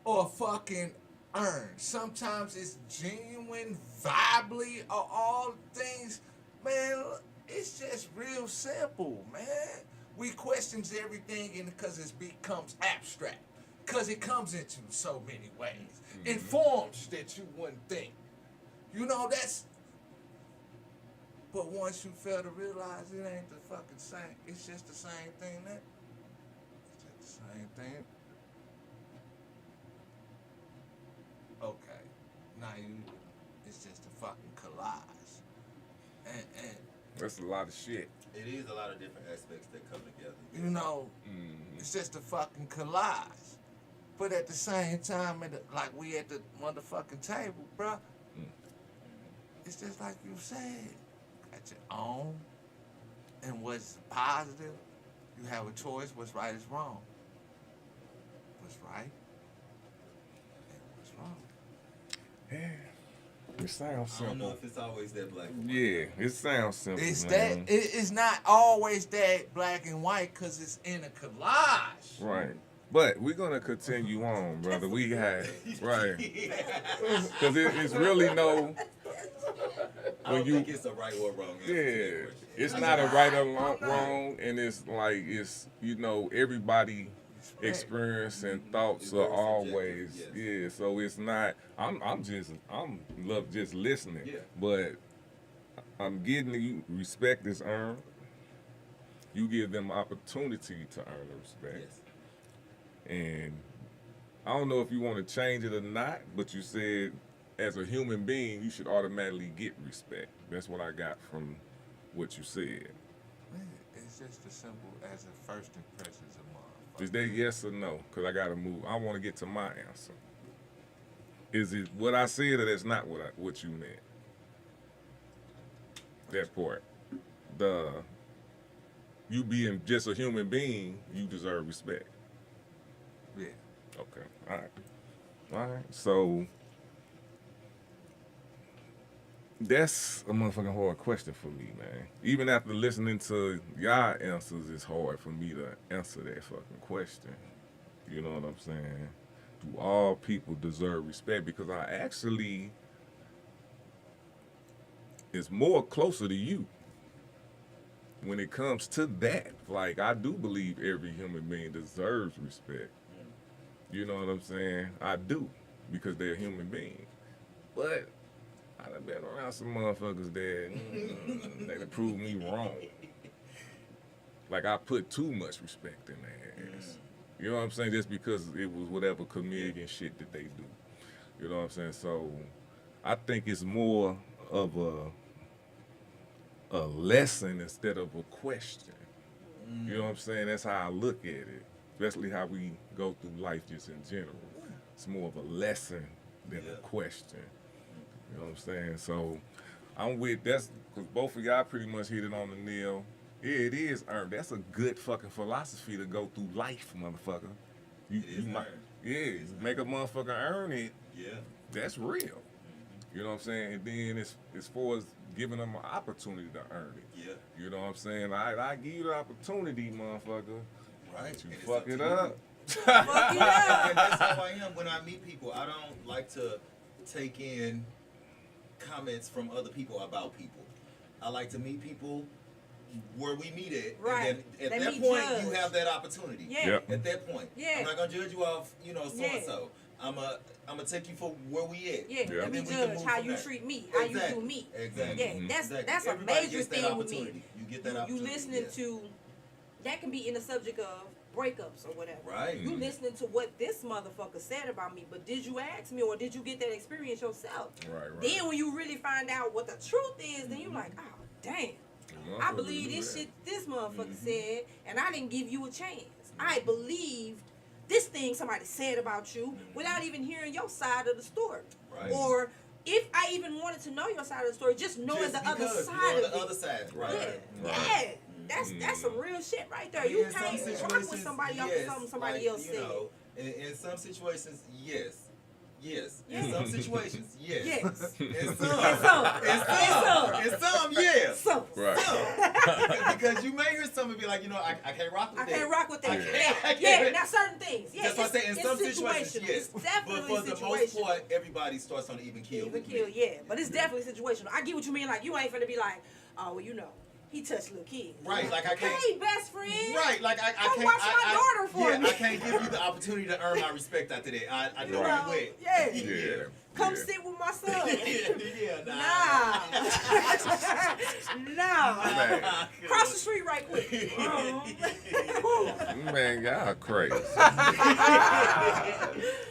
are fucking earned. Sometimes it's genuine, vibely, or all things. Man, it's just real simple, man. We questions everything because it becomes abstract. Because it comes into so many ways. In forms that you wouldn't think. You know, that's... But once you fail to realize it ain't the fucking same. It's just the same thing, man. It's just the same thing. Okay. Now it's just a fucking collage. And that's a lot of shit. It is a lot of different aspects that come together. You know, it's just a fucking collage. But at the same time, like we at the motherfucking table, bruh, it's just like you said. Got your own. And what's positive, you have a choice. What's right is wrong. What's right and what's wrong. Yeah. It sounds simple. I don't know if it's always that black and white. Yeah, it sounds simple. It's man. that. It's not always that black and white because it's in a collage. Right. But we're gonna continue on, brother. We had right because it's really no. I don't think it's a right or wrong answer. Yeah, it's not a right or wrong, and it's like it's everybody experience and thoughts are always yeah. So it's not. I'm love just listening, but I'm getting you respect is earned. You give them opportunity to earn the respect. Yes. And I don't know if you want to change it or not, but you said as a human being, you should automatically get respect. That's what I got from what you said. It's just as simple as a first impressions of motherfucker. Is that yes or no? Because I got to move. I want to get to my answer. Is it what I said or that's not what you meant? That part. You being just a human being, you deserve respect. Yeah. Okay. All right. So that's a motherfucking hard question for me, man. Even after listening to y'all answers, it's hard for me to answer that fucking question. You know what I'm saying? Do all people deserve respect? Because I actually is more closer to you when it comes to that. Like, I do believe every human being deserves respect. You know what I'm saying? I do, because they're a human being. But I done been around some motherfuckers that they prove me wrong. Like, I put too much respect in their ass. You know what I'm saying? Just because it was whatever comedian shit that they do. You know what I'm saying? So I think it's more of a lesson instead of a question. You know what I'm saying? That's how I look at it. Especially how we go through life just in general. It's more of a lesson than a question. You know what I'm saying? So I'm with that's because both of y'all pretty much hit it on the nail. Yeah, it is earned. That's a good fucking philosophy to go through life, motherfucker. You might, make a motherfucker earn it. Yeah. That's real. You know what I'm saying? And then as far as giving them an opportunity to earn it. Yeah. You know what I'm saying? I give you the opportunity, motherfucker. Right. You fuck it up. And that's how I am when I meet people. I don't like to take in comments from other people about people. I like to meet people where we meet at. Right. And then Let at that me point, judge. you have that opportunity. Yeah. Yep. At that point. Yeah. I'm not going to judge you off, so-and-so. I'm gonna take you for where we at. Yeah, let me judge how you treat me, how you do me. Exactly. Yeah, that's Everybody a major gets that thing with opportunity. me. You get that You opportunity. listening to, that can be in the subject of breakups or whatever. Right. You listening to what this motherfucker said about me, but did you ask me or did you get that experience yourself? Right. Then when you really find out what the truth is, then you like, oh, damn. I believe this shit this motherfucker said, and I didn't give you a chance. I believed this thing somebody said about you without even hearing your side of the story. Right. Or if I even wanted to know your side of the story, just knowing the other side of it. The other side, right? Yeah. That's some real shit right there. You can't rock with somebody off of something somebody else said. In some situations, yes. In some situations, yes. Yes. In some, yes. Some. Right. Because you may hear something and be like, I can't rock with that. I can't rock with that. I Yeah, can't. now certain things. Yeah, That's what I say. In some situations, yes. It's definitely but for the most part, everybody starts on the even keel. Yeah. But it's definitely situational. I get what you mean. Like, you ain't finna be like, oh, well, he touched little kids. Right, like I can't. Hey, best friend. Right, like I can't. Watch my daughter for me. I can't give you the opportunity to earn my respect after that. I know you went. Yeah. Come sit with my son. Nah. Cross the street right quick. Man, y'all crazy.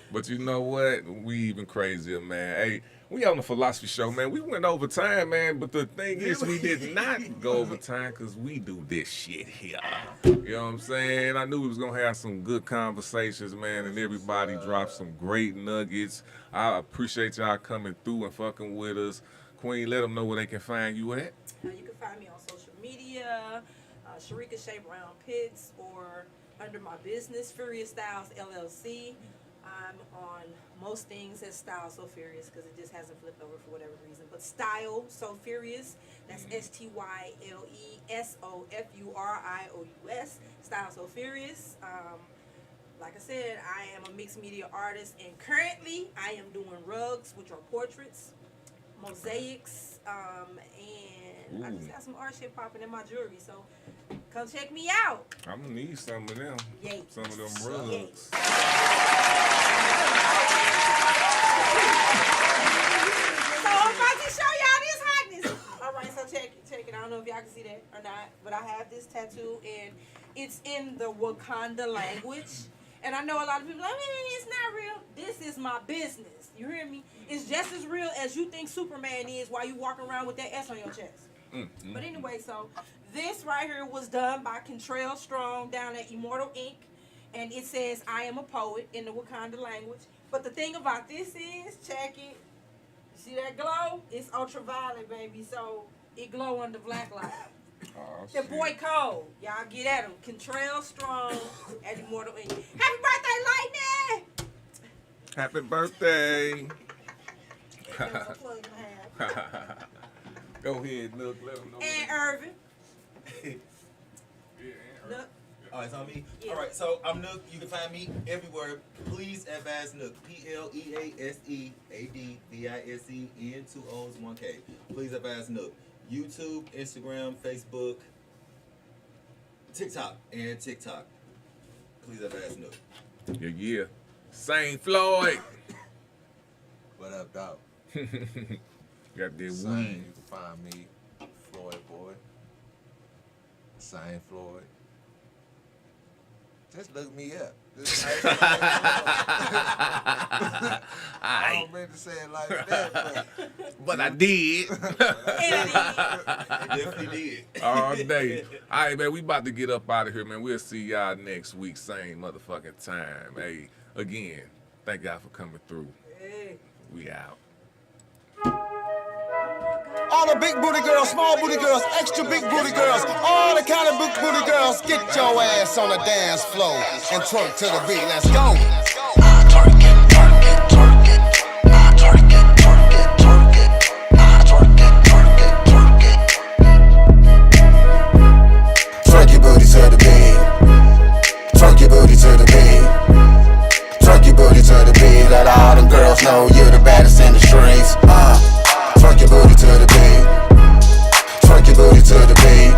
But you know what? We even crazier, man. Hey, we on the Philosophy Show, man. We went over time, man. But the thing is, we did not go over time because we do this shit here. You know what I'm saying? I knew we was going to have some good conversations, man, and everybody dropped some great nuggets. I appreciate y'all coming through and fucking with us. Queen, let them know where they can find you at. You can find me on social media, Sharika Shea Brown Pitts, or under my business, Furious Styles LLC. I'm on most things as Style So Furious because it just hasn't flipped over for whatever reason. But Style So Furious, that's STYLESOFURIOUS, Style So Furious. Like I said, I am a mixed media artist, and currently I am doing rugs, which are portraits, mosaics, and I just got some art shit popping in my jewelry. So come check me out. I'm gonna need some of them. Yay. Some of them rugs. So I'm about to show y'all this hotness. All right, so check it. I don't know if y'all can see that or not, but I have this tattoo, and it's in the Wakanda language. And I know a lot of people are like, it's not real. This is my business. You hear me? It's just as real as you think Superman is while you walk around with that S on your chest. But anyway, so this right here was done by Kentrell Strong down at Immortal Ink. And it says, I am a poet in the Wakanda language. But the thing about this is, check it. See that glow? It's ultraviolet, baby. So it glow under black light. Oh, the boy Cole. Y'all get at him. Kentrell Strong at Immortal Ink. Happy birthday, Lightning! Happy birthday. Go ahead, Nook. Let them know. And Irvin. Nook. Oh, it's on me? Yeah. All right, so I'm Nook. You can find me everywhere. Please advise Nook. PLEASEADVISEN 2 O's 1K. Please advise Nook. YouTube, Instagram, Facebook, TikTok, and TikTok. Please advise Nook. Yeah. Saint Floyd. What up, dog? Got that Same. weed. You can find me, Floyd Boy. Saint Floyd. Just look me up. I don't mean to say it like that, but I did. Definitely did. All day. All right, man, we about to get up out of here, man. We'll see y'all next week, same motherfucking time. Hey, again, thank y'all for coming through. We out. All the big booty girls, small booty girls, extra big booty girls, all the kind of big booty girls, get your ass on the dance floor and twerk to the beat. Let's go. Twerk your booty to the beat. Twerk your booty to the beat. Twerk your booty to the beat. Let all them girls know you're the baddest in the streets. Twerk your booty to the beat. Twerk your booty to the beat.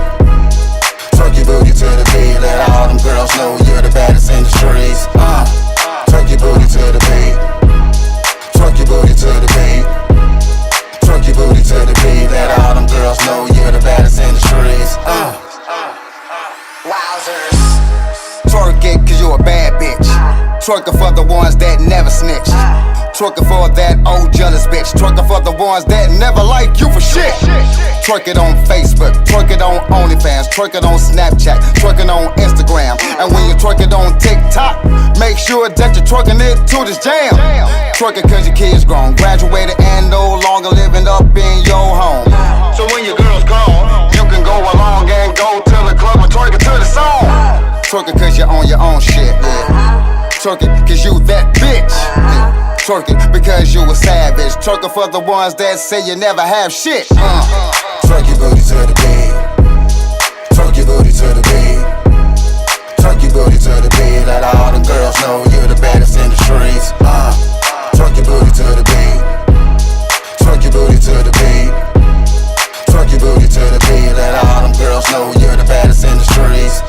Twerk your booty to the beat. Let all them girls know you're the baddest in the streets. Twerk your booty to the beat. Twerk your booty to the beat. Twerk your booty to the beat. Let all them girls know you're the baddest in the streets. Wowzers. Twerk it cause you a bad bitch. Twerk it for the ones that never snitch. Twerk it for that old jealous bitch. Twerk it for the ones that never like you for shit. Twerk it on Facebook, twerk it on OnlyFans, twerk it on Snapchat, twerk it on Instagram. And when you twerk it on TikTok, make sure that you're twerking it to this jam. Twerk it cause your kids grown, graduated and no longer living up in your home. So when your girl's gone, you can go along and go to the club and twerk it to the song. Twerk it cause you're on your own shit, yeah. Twerk it cause you that bitch, yeah. Twerk it because you a savage. Twerk it for the ones that say you never have shit. Twerk your booty to the beat. Twerk your booty to the beat. Twerk your booty to the beat. Let all them girls know you're the baddest in the streets. Twerk your booty to the beat. Twerk your booty to the beat. Twerk your booty to the beat. Let all them girls know you're the baddest in the streets.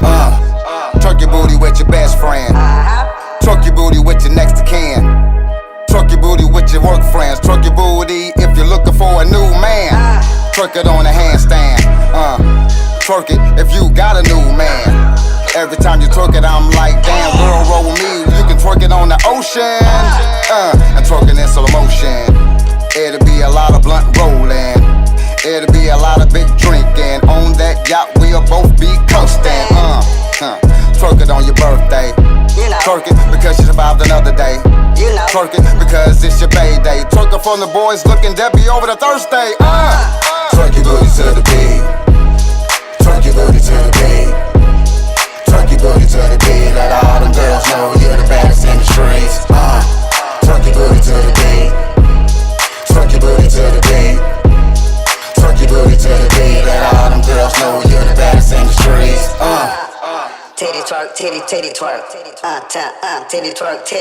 Twerk your booty with your best friend. Twerk your booty with your next of kin. Twerk your booty with your work friends. Twerk your booty if you're looking for a new man. Twerk it on a handstand. Twerk it if you got a new man. Every time you twerk it, I'm like, damn, girl, roll with me. You can twerk it on the ocean. And twerking in slow motion. It'll be a lot of blunt rolling. It'll be a lot of big drinking. On that yacht, we'll both be coasting. Twerk it on your birthday. Twerk it because you survived another day. Twerk it because it's your payday. Twerk it from the boys looking Debbie over the Thursday. Twerk your booty to the beat. Twerk your booty to the beat. Twerk your booty to the beat. Let all them girls know you're the baddest in the streets. titty twerk, titty twerk,